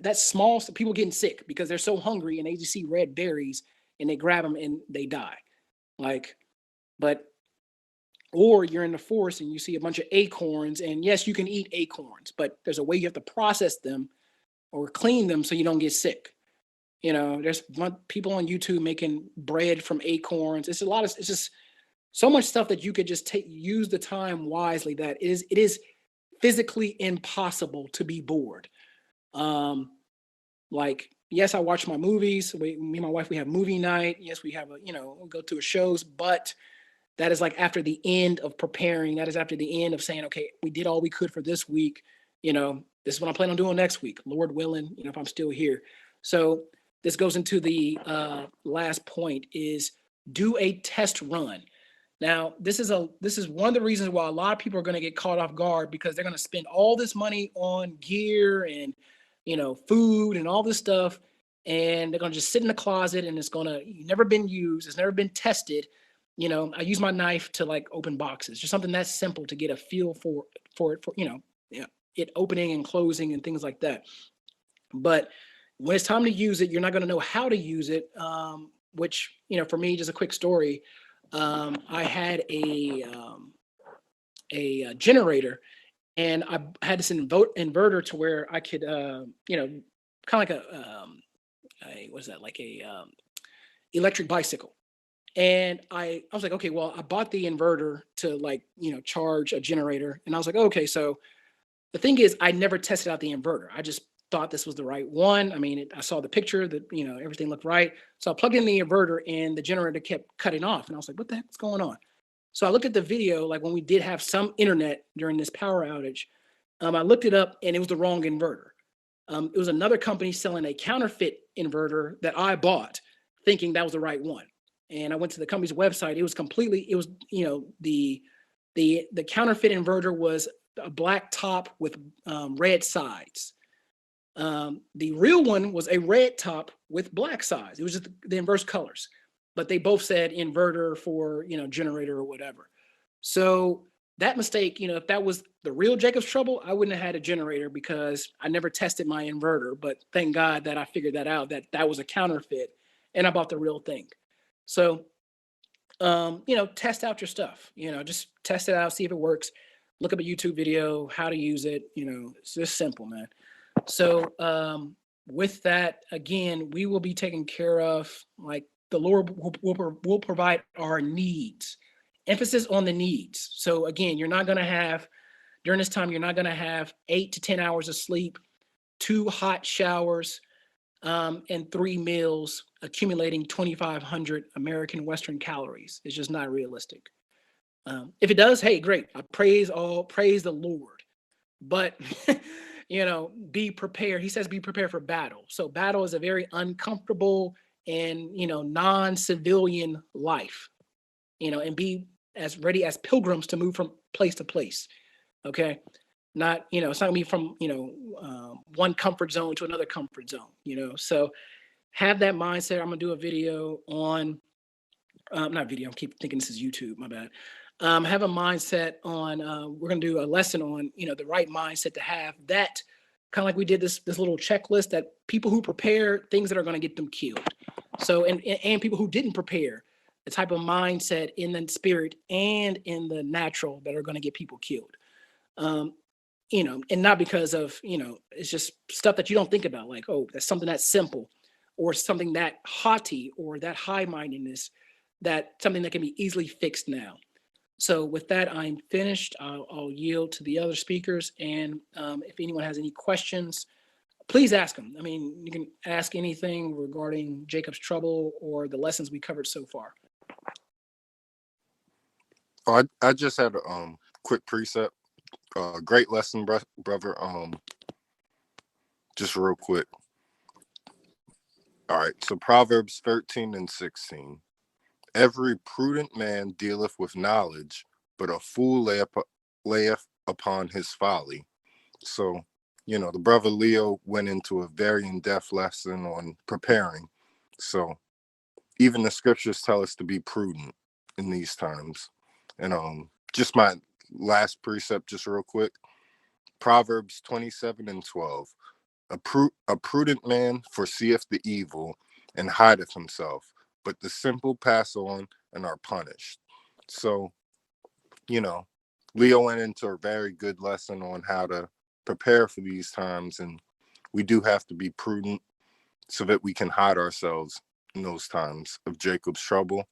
that's small. People getting sick because they're so hungry and they just see red berries and they grab them and they die. Like, or you're in the forest and you see a bunch of acorns, and yes, you can eat acorns, but there's a way you have to process them or clean them so you don't get sick. There's people on YouTube making bread from acorns. It's just so much stuff that you could just use the time wisely. That it is physically impossible to be bored. Like, yes, I watch my movies. Me and my wife, we have movie night. Yes, we have we'll go to shows, but that is like after the end of preparing. That is after the end of saying, okay, we did all we could for this week. This is what I plan on doing next week, Lord willing, if I'm still here. So this goes into the last point, is do a test run. Now, this is one of the reasons why a lot of people are going to get caught off guard, because they're going to spend all this money on gear and, food and all this stuff. And they're going to just sit in the closet, and it's never been used. It's never been tested. I use my knife to like open boxes, just something that's simple to get a feel for it opening and closing and things like that. But when it's time to use it, you're not going to know how to use it. Which, for me, just a quick story. I had a generator, and I had this inverter to where I could, kind of like a electric bicycle. And I was like, okay, well, I bought the inverter to charge a generator. And I was like, okay, so the thing is, I never tested out the inverter. I just thought this was the right one. I saw the picture that, everything looked right. So I plugged in the inverter and the generator kept cutting off. And I was like, what the heck's going on? So I looked at the video, like when we did have some internet during this power outage. I looked it up and it was the wrong inverter. It was another company selling a counterfeit inverter that I bought thinking that was the right one. And I went to the company's website. The counterfeit inverter was a black top with red sides. The real one was a red top with black sides. It was just the inverse colors, but they both said inverter for, generator or whatever. So that mistake, if that was the real Jacob's Trouble, I wouldn't have had a generator because I never tested my inverter. But thank God that I figured that out, that was a counterfeit, and I bought the real thing. So, test out your stuff, just test it out, see if it works. Look up a YouTube video, how to use it. It's just simple, man. So, with that, again, we will be taken care of. Like the Lord will provide our needs. Emphasis on the needs. So again, during this time, you're not going to have 8 to 10 hours of sleep, 2 hot showers, and 3 meals accumulating 2,500 American Western calories. It's just not realistic. If it does, hey, great. I praise the Lord. But, be prepared. He says be prepared for battle. So battle is a very uncomfortable and, non-civilian life, and be as ready as pilgrims to move from place to place. Okay. Not, it's not gonna be from, one comfort zone to another comfort zone, so have that mindset. I'm gonna do a video on, not video, I keep thinking this is YouTube, my bad. Have a mindset on, we're gonna do a lesson on, the right mindset to have, that kind of like we did this little checklist, that people who prepare, things that are gonna get them killed. So, and people who didn't prepare, the type of mindset in the spirit and in the natural that are gonna get people killed. Um, and not because of, it's just stuff that you don't think about, like, oh, that's something that's simple, or something that haughty, or that high mindedness, that something that can be easily fixed now. So with that, I'm finished. I'll yield to the other speakers. And if anyone has any questions, please ask them. I mean, you can ask anything regarding Jacob's trouble or the lessons we covered so far. Oh, I just had a quick precept. Great lesson, brother. Just real quick. All right. So Proverbs 13 and 16. Every prudent man dealeth with knowledge, but a fool layeth upon his folly. So, the brother Leo went into a very in-depth lesson on preparing. So even the scriptures tell us to be prudent in these times. And just my last precept, just real quick. Proverbs 27 and 12. A prudent man foreseeth the evil and hideth himself, but the simple pass on and are punished. So, Leo went into a very good lesson on how to prepare for these times, and we do have to be prudent so that we can hide ourselves in those times of Jacob's trouble,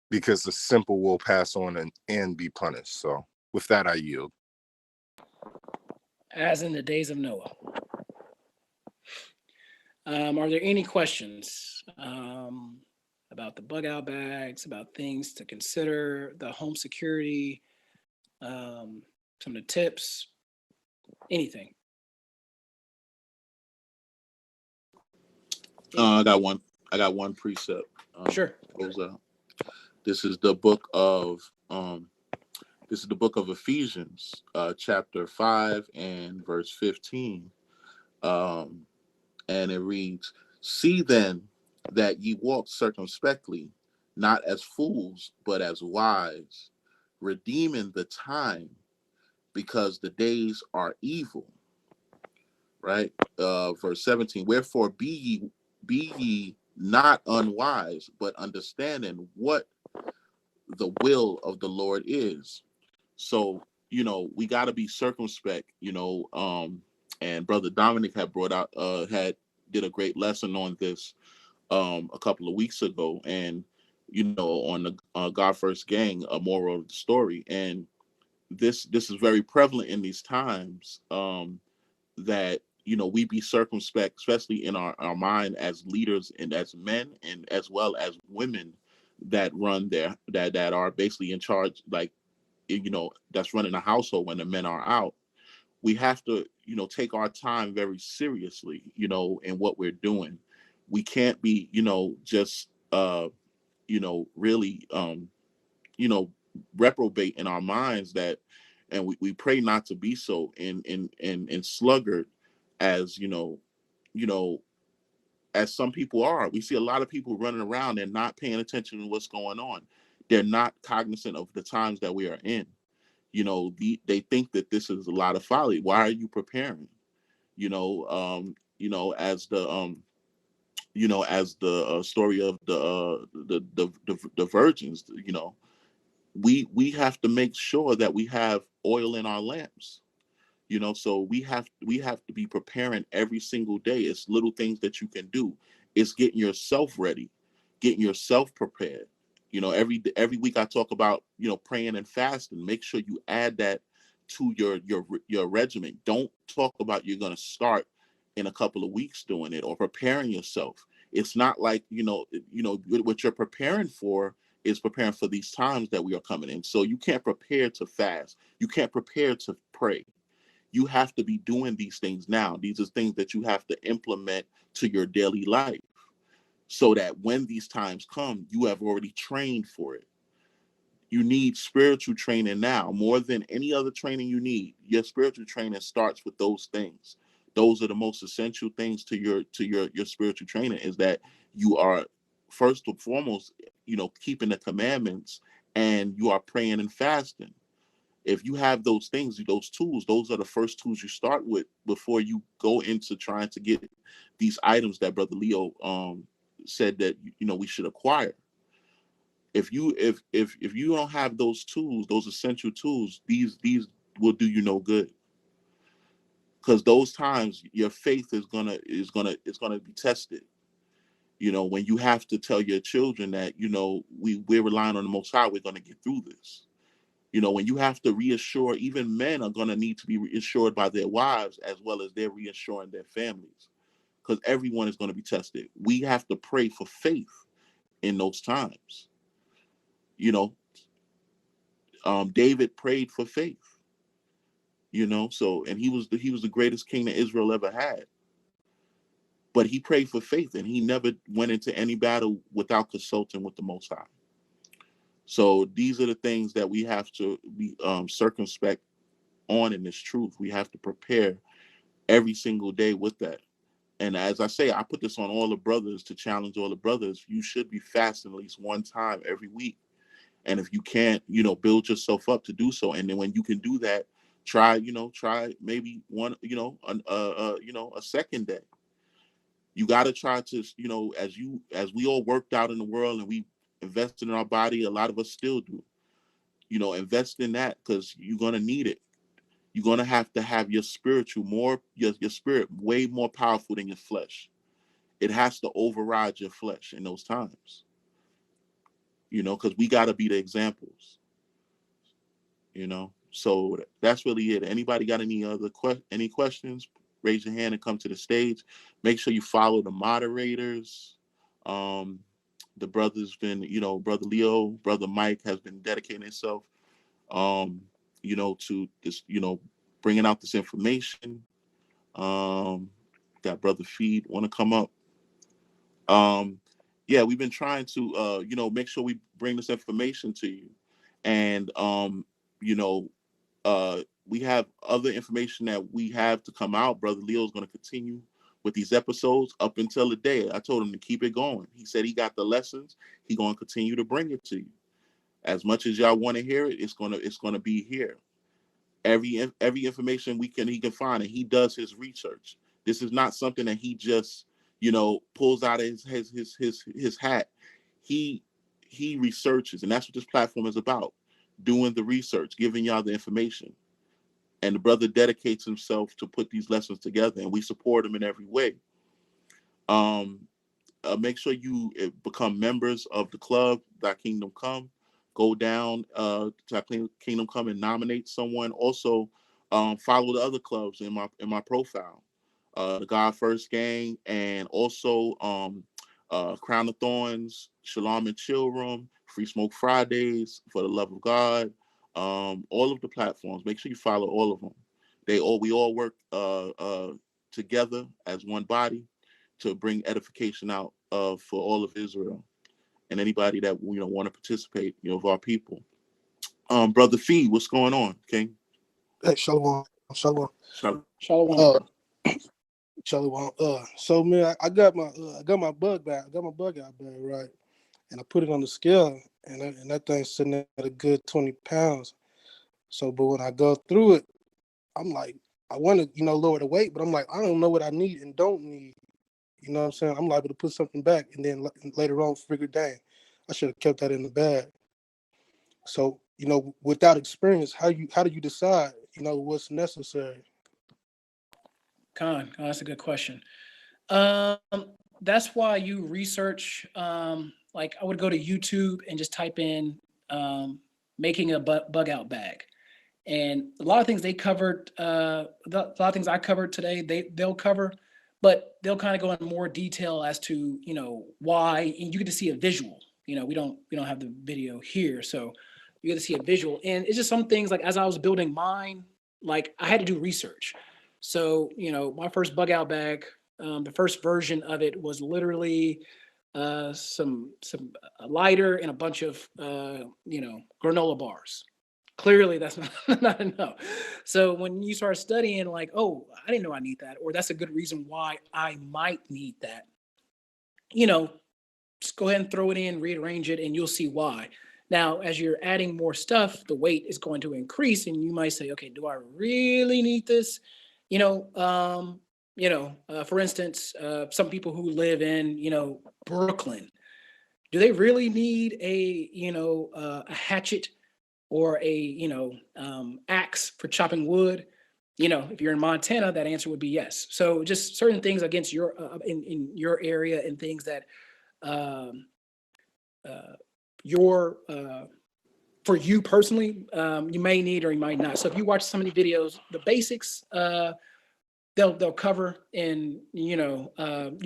because the simple will pass on and be punished. So with that, I yield. As in the days of Noah. Are there any questions about the bug out bags, about things to consider, the home security, some of the tips, anything? I got one. I got one precept. Sure. This is the book of Ephesians, chapter 5 and verse 15. And it reads, "See then that ye walk circumspectly, not as fools, but as wise, redeeming the time, because the days are evil." Right? Verse 17, "Wherefore be ye not unwise, but understanding what the will of the Lord is." So, we got to be circumspect, and Brother Dominic had brought out, did a great lesson on this a couple of weeks ago, and, on the God First Gang, a moral of the story. And this is very prevalent in these times, that, we be circumspect, especially in our mind as leaders and as men, and as well as women that run that are basically in charge, like, that's running a household when the men are out. We have to, take our time very seriously, in what we're doing. We can't be, just, really, reprobate in our minds, that, and we pray not to be so in sluggard, as, as some people are. We see a lot of people running around and not paying attention to what's going on. They're not cognizant of the times that we are in. They think that this is a lot of folly. Why are you preparing? As the story of the virgins. We have to make sure that we have oil in our lamps. So we have to be preparing every single day. It's little things that you can do. It's getting yourself ready, getting yourself prepared. Every week I talk about, praying and fasting. Make sure you add that to your regimen. Don't talk about you're going to start in a couple of weeks doing it or preparing yourself. It's not like, what you're preparing for is preparing for these times that we are coming in. So you can't prepare to fast. You can't prepare to pray. You have to be doing these things now. These are things that you have to implement to your daily life so that when these times come, you have already trained for it. You need spiritual training now more than any other training you need. Your spiritual training starts with those things. Those are the most essential things to your spiritual training, is that you are first and foremost, keeping the commandments, and you are praying and fasting. If you have those things, those tools, those are the first tools you start with before you go into trying to get these items that Brother Leo said that we should acquire. If you don't have those tools, those essential tools, these will do you no good. Because those times your faith is gonna be tested. When you have to tell your children that we're relying on the Most High, we're gonna get through this. When you have to reassure, even men are gonna need to be reassured by their wives as well as they're reassuring their families, because everyone is gonna be tested. We have to pray for faith in those times. David prayed for faith. And he was the greatest king that Israel ever had. But he prayed for faith, and he never went into any battle without consulting with the Most High. So these are the things that we have to be circumspect on in this truth. We have to prepare every single day with that. And as I say, I put this on all the brothers to challenge all the brothers. You should be fasting at least one time every week. And if you can't, build yourself up to do so. And then when you can do that, try maybe one, a second day. You got to try to, as we all worked out in the world and we invested in our body, a lot of us still do, invest in that, because you're going to need it. You're going to have your spiritual your spirit way more powerful than your flesh. It has to override your flesh in those times, because we got to be the examples, So that's really it. Anybody got any questions? Raise your hand and come to the stage. Make sure you follow the moderators. The brother's been, Brother Leo, Brother Mike has been dedicating himself, to this, bringing out this information. Got Brother Feed want to come up. Yeah, we've been trying to, make sure we bring this information to you. And, we have other information that we have to come out. Brother Leo is going to continue with these episodes up until the day. I told him to keep it going. He said he got the lessons. He's going to continue to bring it to you. As much as y'all want to hear it, it's going to be here. Every information he can find, and he does his research. This is not something that he just, pulls out of his hat. He researches, and that's what this platform is about. Doing the research, giving y'all the information. And the brother dedicates himself to put these lessons together, and we support him in every way. Make sure you become members of the club, Thy Kingdom Come. Go down to Thy Kingdom Come and nominate someone. Also, follow the other clubs in my profile, the God First Gang, and also Crown of Thorns, Shalom and Chill Room, Free Smoke Fridays, For the Love of God. All of the platforms. Make sure you follow all of them. We all work together as one body to bring edification out for all of Israel and anybody that want to participate, of our people. Brother Fee, what's going on, King? Hey, Shalom. Shalom. Shalom. Shalom. So man, I got my bug bag. I got my bug out bag, right? And I put it on the scale, and that thing's sitting at a good 20 pounds. So, but when I go through it, I'm like, I want to, lower the weight, but I'm like, I don't know what I need and don't need. You know what I'm saying? I'm liable to put something back, and then later on figure, dang, I should have kept that in the bag. So, without experience, how do you decide, what's necessary? Khan, that's a good question. That's why you research. Like I would go to YouTube and just type in making a bug out bag, and a lot of things they covered. A lot of things I covered today, they'll cover, but they'll kind of go in more detail as to why, and you get to see a visual. We don't have the video here, so you get to see a visual, and it's just some things like as I was building mine. like I had to do research. So, my first bug out bag, the first version of it was literally some a lighter and a bunch of granola bars. Clearly, that's not not enough. So when you start studying, like, oh, I didn't know I need that, or that's a good reason why I might need that. You know, just go ahead and throw it in, rearrange it, and you'll see why. Now, as you're adding more stuff, the weight is going to increase, and you might say, okay, do I really need this? You know, um, for instance, some people who live in, Brooklyn, do they really need a hatchet or a axe for chopping wood? If you're in Montana, that answer would be yes. So just certain things against your in your area and things that um, uh, your for you personally, you may need or you might not. So if you watch some of the videos, the basics, they'll cover, and you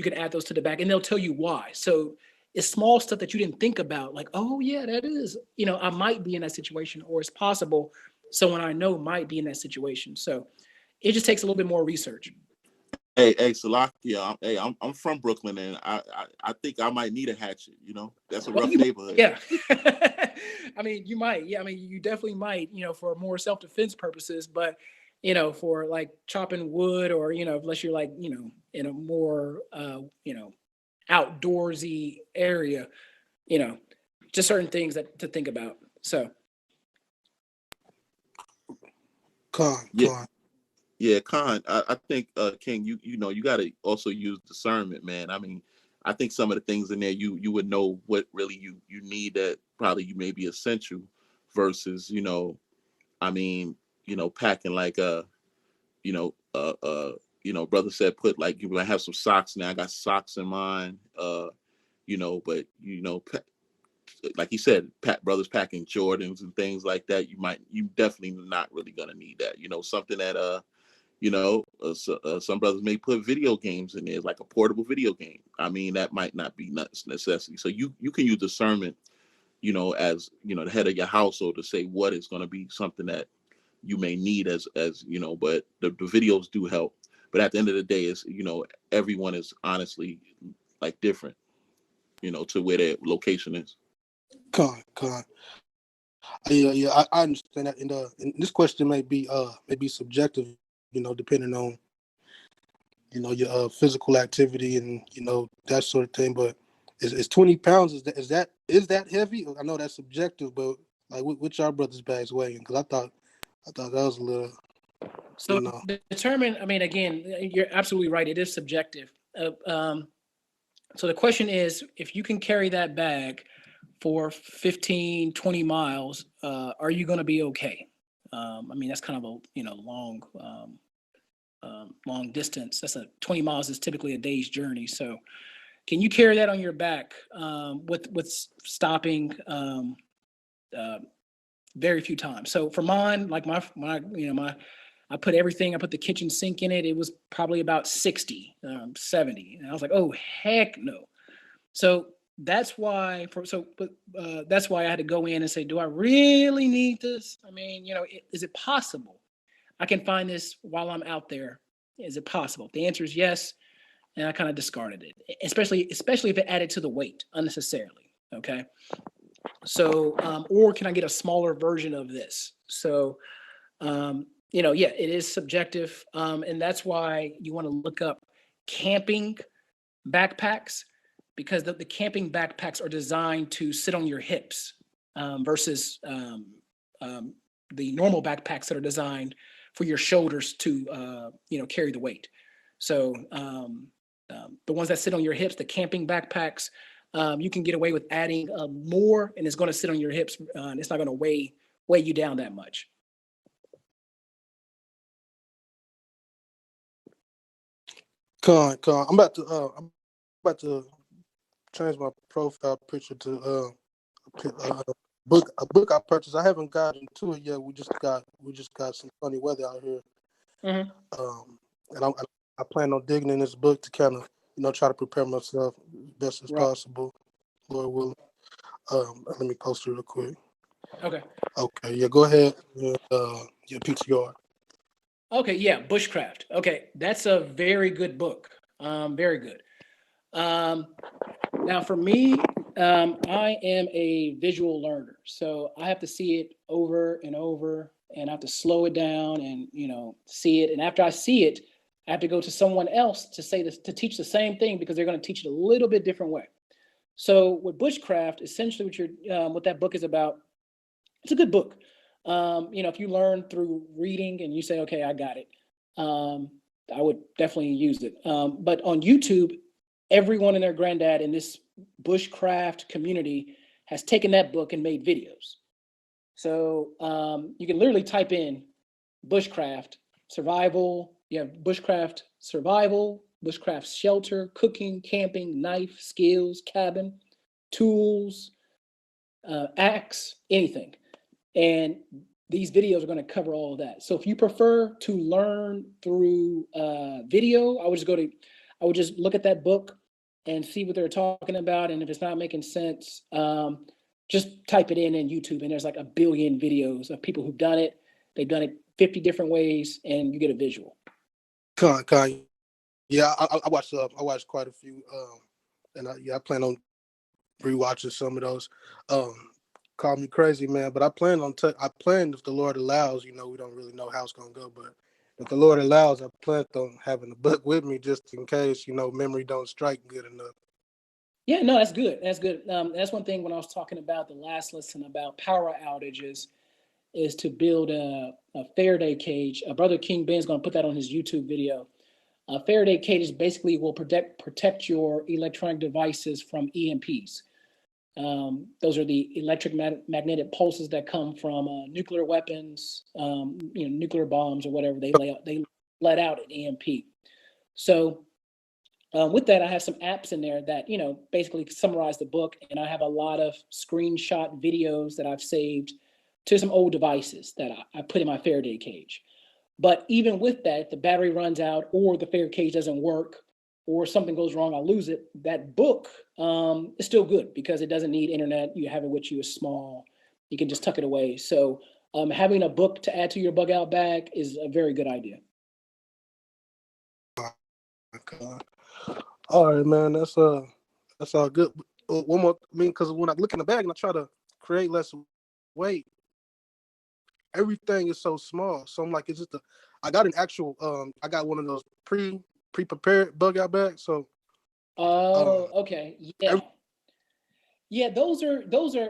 can add those to the back, and they'll tell you why. So it's small stuff that you didn't think about, like, oh yeah, that is, I might be in that situation, or it's possible someone I know might be in that situation. So it just takes a little bit more research. Hey, Salakia. I'm from Brooklyn, and I think I might need a hatchet. That's a Well, rough neighborhood. yeah. I mean, you might. Yeah, I mean, you definitely might. For more self-defense purposes, but for like chopping wood, or unless you're like in a more outdoorsy area, you know, just certain things that to think about. So, Yeah, Con. yeah, Khan. I think King, you got to also use discernment, man. I mean, I think some of the things in there you would know what really you need, that probably you may be essential, versus I mean, packing like you know brother said, put like, I have some socks now. I got socks in mine. But like he said, brothers packing Jordans and things like that. You definitely not really gonna need that. Something that some brothers may put video games in there, like a portable video game. I mean, that might not be necessity. So you can use discernment, as the head of your household, to say what is going to be something that you may need as but the videos do help. But at the end of the day, is everyone is honestly like different, to where their location is. Con. Yeah, I understand that. And this question may be subjective, depending on your physical activity and that sort of thing. But is 20 pounds, is that heavy? I know that's subjective, but like what y'all brothers' bags weighing? Because I thought that was a little, so determine. I mean, again, you're absolutely right. It is subjective. So the question is, if you can carry that bag for 15, 20 miles, are you going to be okay? I mean, that's kind of a long distance. 20 miles is typically a day's journey. So can you carry that on your back with stopping very few times? So for mine, like my I put everything. I put the kitchen sink in it. It was probably about 60, 70, and I was like, oh heck no. So that's why that's why I had to go in and say, do I really need this? I mean, is it possible I can find this while I'm out there? Is it possible? The answer is yes, and I kind of discarded it, especially if it added to the weight unnecessarily. Okay, so or can I get a smaller version of this? So yeah, it is subjective, and that's why you want to look up camping backpacks, because the camping backpacks are designed to sit on your hips versus the normal backpacks that are designed for your shoulders to carry the weight. So the ones that sit on your hips, the camping backpacks, you can get away with adding more, and it's going to sit on your hips. And it's not going to weigh you down that much. Con. I'm about to change my profile picture to a book I purchased. I haven't gotten to it yet. We just got some funny weather out here. Mm-hmm. And I plan on digging in this book to kind of try to prepare myself best as possible. Lord willing. Let me post it real quick. Okay. Okay, yeah, go ahead. Your PTR. Okay, yeah, Bushcraft. Okay, that's a very good book. Very good. Um, Now, for me, I am a visual learner, so I have to see it over and over, and I have to slow it down and see it. And after I see it, I have to go to someone else to say this to teach the same thing because they're going to teach it a little bit different way. So with Bushcraft, essentially, what that book is about, it's a good book. If you learn through reading and you say, okay, I got it, um, I would definitely use it. But on YouTube, everyone and their granddad in this bushcraft community has taken that book and made videos. So you can literally type in bushcraft survival. You have bushcraft survival, bushcraft shelter, cooking, camping, knife, skills, cabin, tools, axe, anything. And these videos are going to cover all of that. So if you prefer to learn through video, I would just look at that book and see what they're talking about. And if it's not making sense, just type it in YouTube. And there's like a billion videos of people who've done it. They've done it 50 different ways, and you get a visual. Yeah, I watched quite a few, and I plan on rewatching some of those. Um, Call me crazy, man, but I plan if the Lord allows. We don't really know how it's gonna go, but if the Lord allows, I plan on having the book with me just in case memory don't strike good enough. Yeah, no, that's good. That's good. That's one thing when I was talking about the last lesson about power outages is to build a Faraday cage. Brother King Ben's going to put that on his YouTube video. Faraday cages basically will protect your electronic devices from EMPs. Those are the electric magnetic pulses that come from nuclear weapons, nuclear bombs or whatever they let out an EMP. So with that, I have some apps in there that basically summarize the book, and I have a lot of screenshot videos that I've saved to some old devices that I put in my Faraday cage. But even with that, if the battery runs out or the Faraday cage doesn't work or something goes wrong, I lose it. That book is still good because it doesn't need internet. You have it with you. It's small. You can just tuck it away. So having a book to add to your bug out bag is a very good idea. All right, man. That's all good. One more, because when I look in the bag and I try to create less weight, everything is so small. So I'm like, I got an actual, I got one of those pre-prepared bug out bags. So. Okay. Yeah. Yeah, those are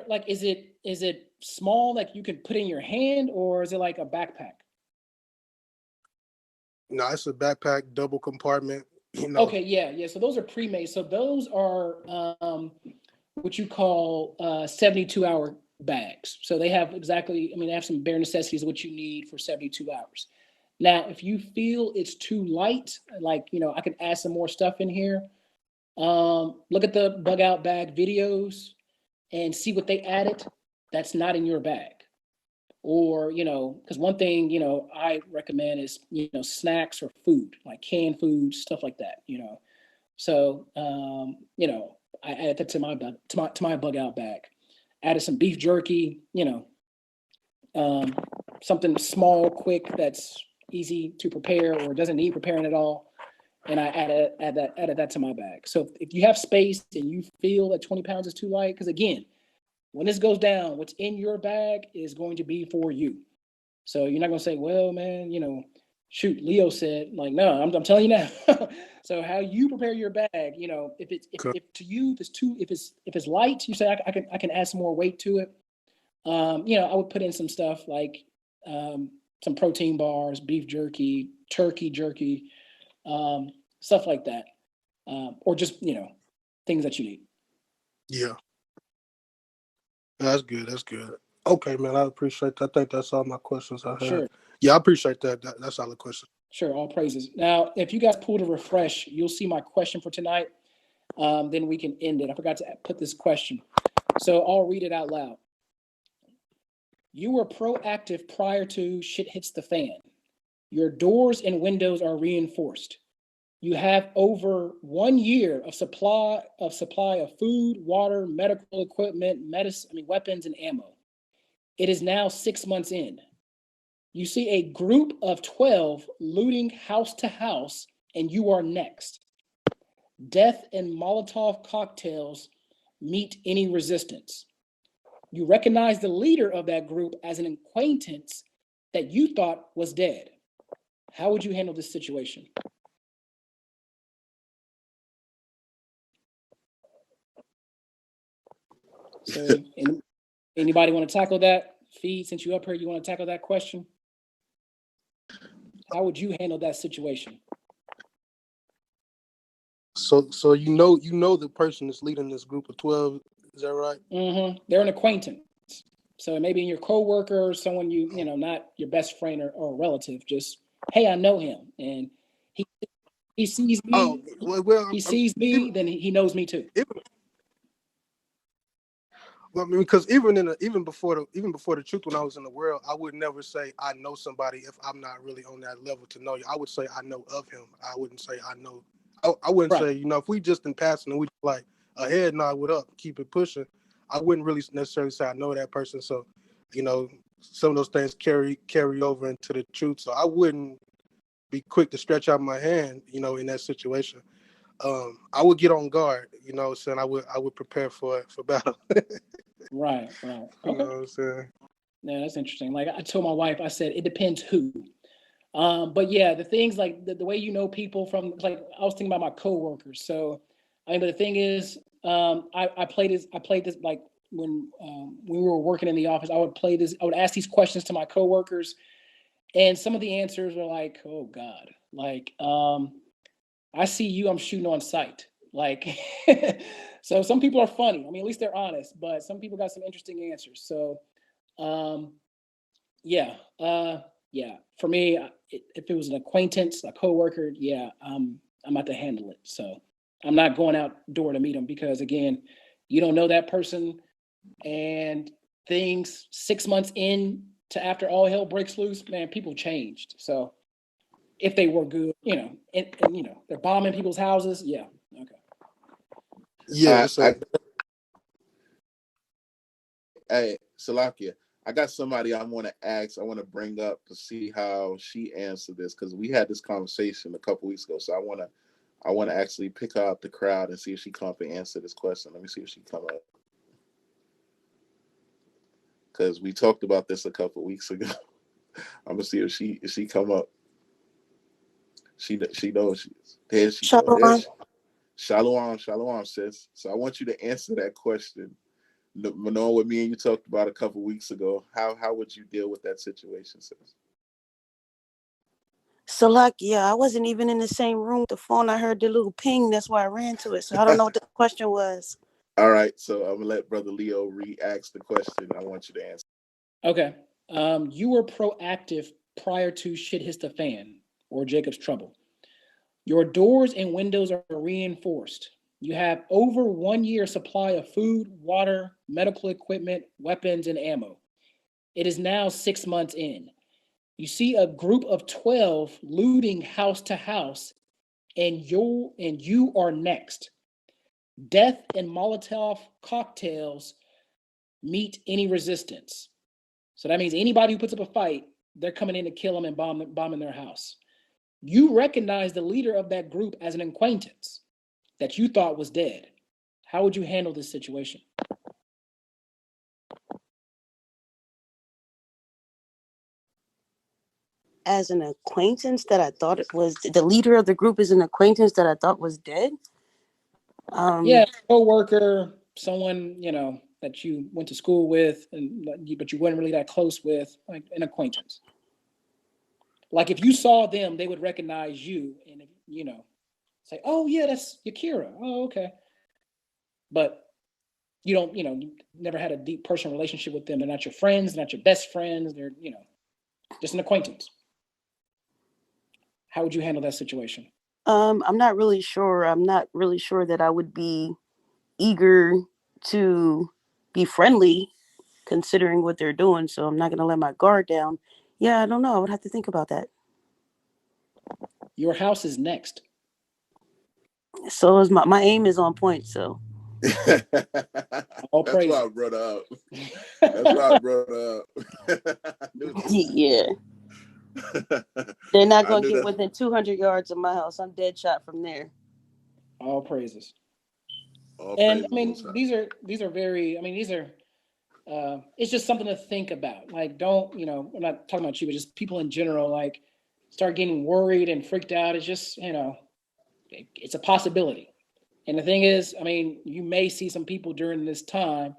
like, is it small, like you can put in your hand, or is it like a backpack? No, it's a backpack, double compartment. Okay, yeah. So those are pre-made. So those are what you call 72-hour bags. So they have they have some bare necessities of what you need for 72 hours. Now, if you feel it's too light, like I can add some more stuff in here. Look at the bug out bag videos and see what they added that's not in your bag. Or, because one thing, I recommend is, snacks or food, like canned food, stuff like that, So, I added that to my bug out bag. Added some beef jerky, something small, quick, that's easy to prepare or doesn't need preparing at all. And I added that to my bag. So if you have space and you feel that 20 pounds is too light, because again, when this goes down, what's in your bag is going to be for you. So you're not going to say, well, man, shoot, Leo said, like, no, I'm telling you now. So how you prepare your bag, if to you, if it's light, you say I can add some more weight to it. I would put in some stuff like some protein bars, beef jerky, turkey jerky, stuff like that. Or just, things that you need. Yeah. That's good. That's good. Okay, man. I appreciate that. I think that's all my questions I have. Sure. Yeah, I appreciate that. That's all the questions. Sure. All praises. Now, if you guys pull to refresh, you'll see my question for tonight. Then we can end it. I forgot to put this question. So I'll read it out loud. You were proactive prior to shit hits the fan. Your doors and windows are reinforced. You have over 1 year of supply of food, water, medical equipment, weapons, and ammo. It is now 6 months in. You see a group of 12 looting house to house, and you are next. Death and Molotov cocktails meet any resistance. You recognize the leader of that group as an acquaintance that you thought was dead. How would you handle this situation? So, anybody want to tackle that? Feed, since you're up here, you want to tackle that question? How would you handle that situation? So you know the person that's leading this group of 12. Is that right? Mm-hmm. They're an acquaintance. So maybe your coworker or someone you know, not your best friend or relative. Just, hey, I know him, and he sees me. Oh well, he sees me, then he knows me too. Well, I mean, because even before the truth, when I was in the world, I would never say I know somebody if I'm not really on that level to know you. I would say I know of him. I wouldn't say I know. I wouldn't say, you know, if we just in passing and we like a head nod, what up, keep it pushing. I wouldn't really necessarily say I know that person. So, you know, some of those things carry over into the truth. So I wouldn't be quick to stretch out my hand, you know, in that situation. I would get on guard, you know, saying I would prepare for battle. Right. You Okay. know what I'm saying? Yeah, that's interesting. Like I told my wife, I said it depends who. But yeah, the things like the way you know people from, like I was thinking about my coworkers. So I mean, but the thing is, I played this like when we were working in the office. I would ask these questions to my coworkers, and some of the answers were like, oh God, like I see you, I'm shooting on sight. Like, so some people are funny. I mean, at least they're honest, but some people got some interesting answers. So, um, yeah, yeah. For me, if it was an acquaintance, a coworker, yeah, I'm about to handle it. So I'm not going out door to meet them because again, you don't know that person, and things 6 months in to after all hell breaks loose, man, people changed. So if they were good, you know, and you know, they're bombing people's houses. Yeah. Okay. Yeah. Hey, Salakia, I got somebody I want to ask, I want to bring up to see how she answered this because we had this conversation a couple weeks ago. So I want to actually pick her out the crowd and see if she come up and answer this question. Let me see if she come up because we talked about this a couple weeks ago. I'm gonna see if she come up. She knows she is. There she goes. There she. Shalom, sis. So I want you to answer that question. Knowing what me and you talked about a couple weeks ago, how would you deal with that situation, sis? So like, yeah, I wasn't even in the same room with the phone. I heard the little ping. That's why I ran to it. So I don't know what the question was. All right, so I'm gonna let Brother Leo re-ask the question. I want you to answer. Okay. You were proactive prior to shit hits the fan or Jacob's trouble. Your doors and windows are reinforced. You have over 1 year supply of food, water, medical equipment, weapons, and ammo. It is now 6 months in. You see a group of 12 looting house to house, and you are next. Death and Molotov cocktails meet any resistance. So that means anybody who puts up a fight, they're coming in to kill them and bombing their house. You recognize the leader of that group as an acquaintance that you thought was dead. How would you handle this situation? As an acquaintance that I thought it was, the leader of the group is an acquaintance that I thought was dead. Yeah, coworker, someone you know that you went to school with, but you weren't really that close with, like an acquaintance. Like if you saw them, they would recognize you, and you know, say, "Oh yeah, that's Yakira." Oh okay, but you don't, you know, you never had a deep personal relationship with them. They're not your friends, they're not your best friends. They're, you know, just an acquaintance. How would you handle that situation? I'm not really sure. I'm not really sure that I would be eager to be friendly considering what they're doing. So I'm not going to let my guard down. Yeah, I don't know. I would have to think about that. Your house is next. So is my aim is on point. So That's praise. why I brought her up. That's why I brought her up. yeah. They're not I going to knew get that. within 200 yards of my house. I'm dead shot from there. All praises. All And I praises Most mean, High. these are very. I mean, these are. It's just something to think about. Like, don't I'm not talking about you, but just people in general. Like, start getting worried and freaked out. It's just it's a possibility. And the thing is, I mean, you may see some people during this time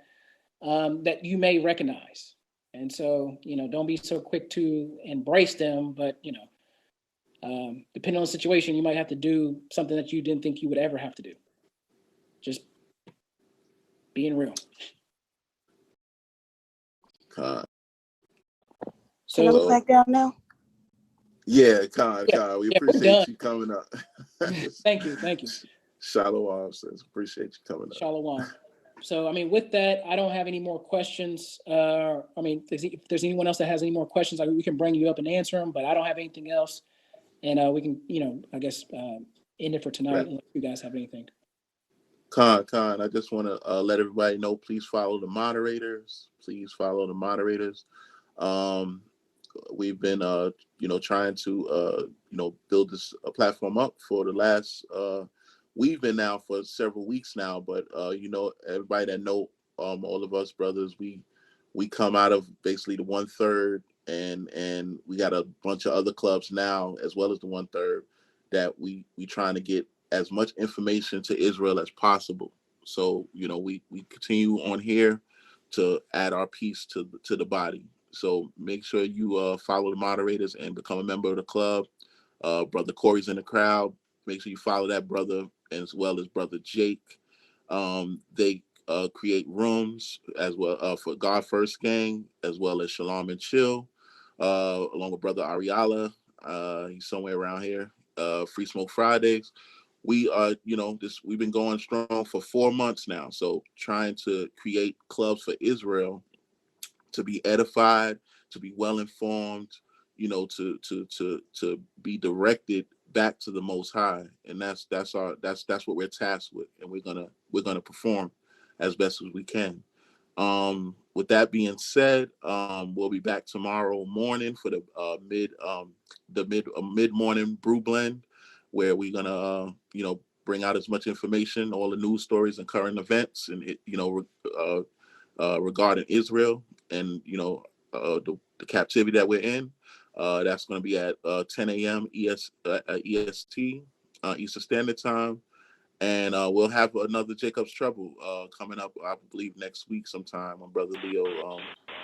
that you may recognize. And so, don't be so quick to embrace them. But, depending on the situation, you might have to do something that you didn't think you would ever have to do. Just being real. Con. Can I So, look back down now? Yeah, Con, yeah, Con. We yeah, we're done. appreciate you coming up. Thank you. Thank you. Shalom says, appreciate you coming up. Shalom. So, I mean, with that, I don't have any more questions. I mean, if there's anyone else that has any more questions, we can bring you up and answer them, but I don't have anything else. And we can, I guess, end it for tonight Right. unless you guys have anything. Con, I just want to let everybody know, please follow the moderators. Please follow the moderators. We've been, trying to, build this platform up for the last, we've been now for several weeks now, but, everybody that know, all of us brothers, we come out of basically the 1/3 and we got a bunch of other clubs now, as well as the 1/3 that we trying to get as much information to Israel as possible. So, we continue on here to add our piece to the body. So make sure you follow the moderators and become a member of the club. Brother Corey's in the crowd. Make sure you follow that brother, as well as Brother Jake. They create rooms as well for God First Gang, as well as Shalom and Chill, along with Brother Ariala. He's somewhere around here. Free Smoke Fridays. We are, we've been going strong for 4 months now. So trying to create clubs for Israel to be edified, to be well informed, to be directed back to the Most High, and that's what we're tasked with, and we're gonna perform as best as we can. With that being said, we'll be back tomorrow morning for the mid morning brew blend, where we're gonna bring out as much information, all the news stories and current events, and regarding Israel and the captivity that we're in. That's going to be at 10 a.m. EST, Eastern Standard Time. And we'll have another Jacob's Trouble coming up, I believe, next week sometime when Brother Leo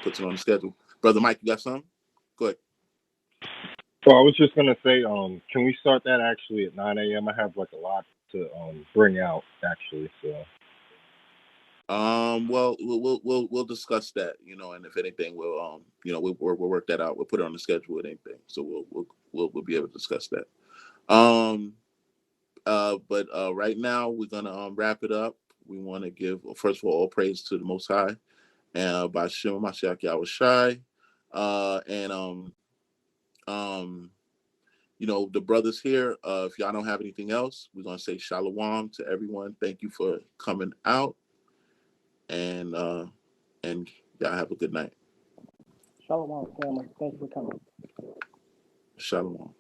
puts it on the schedule. Brother Mike, you got something? Go ahead. Well, I was just gonna say, can we start that actually at 9 a.m.? I have like a lot to bring out actually. So. Well, we'll discuss that, and if anything, we'll work that out. We'll put it on the schedule with anything, so we'll be able to discuss that. But right now we're gonna wrap it up. We want to give first of all praise to the Most High, and by Shem Mashiach Yahushai, and the brothers here. If y'all don't have anything else, we're gonna say shalom to everyone. Thank you for coming out, and y'all have a good night. Shalom, family. Thank you for coming. Shalom.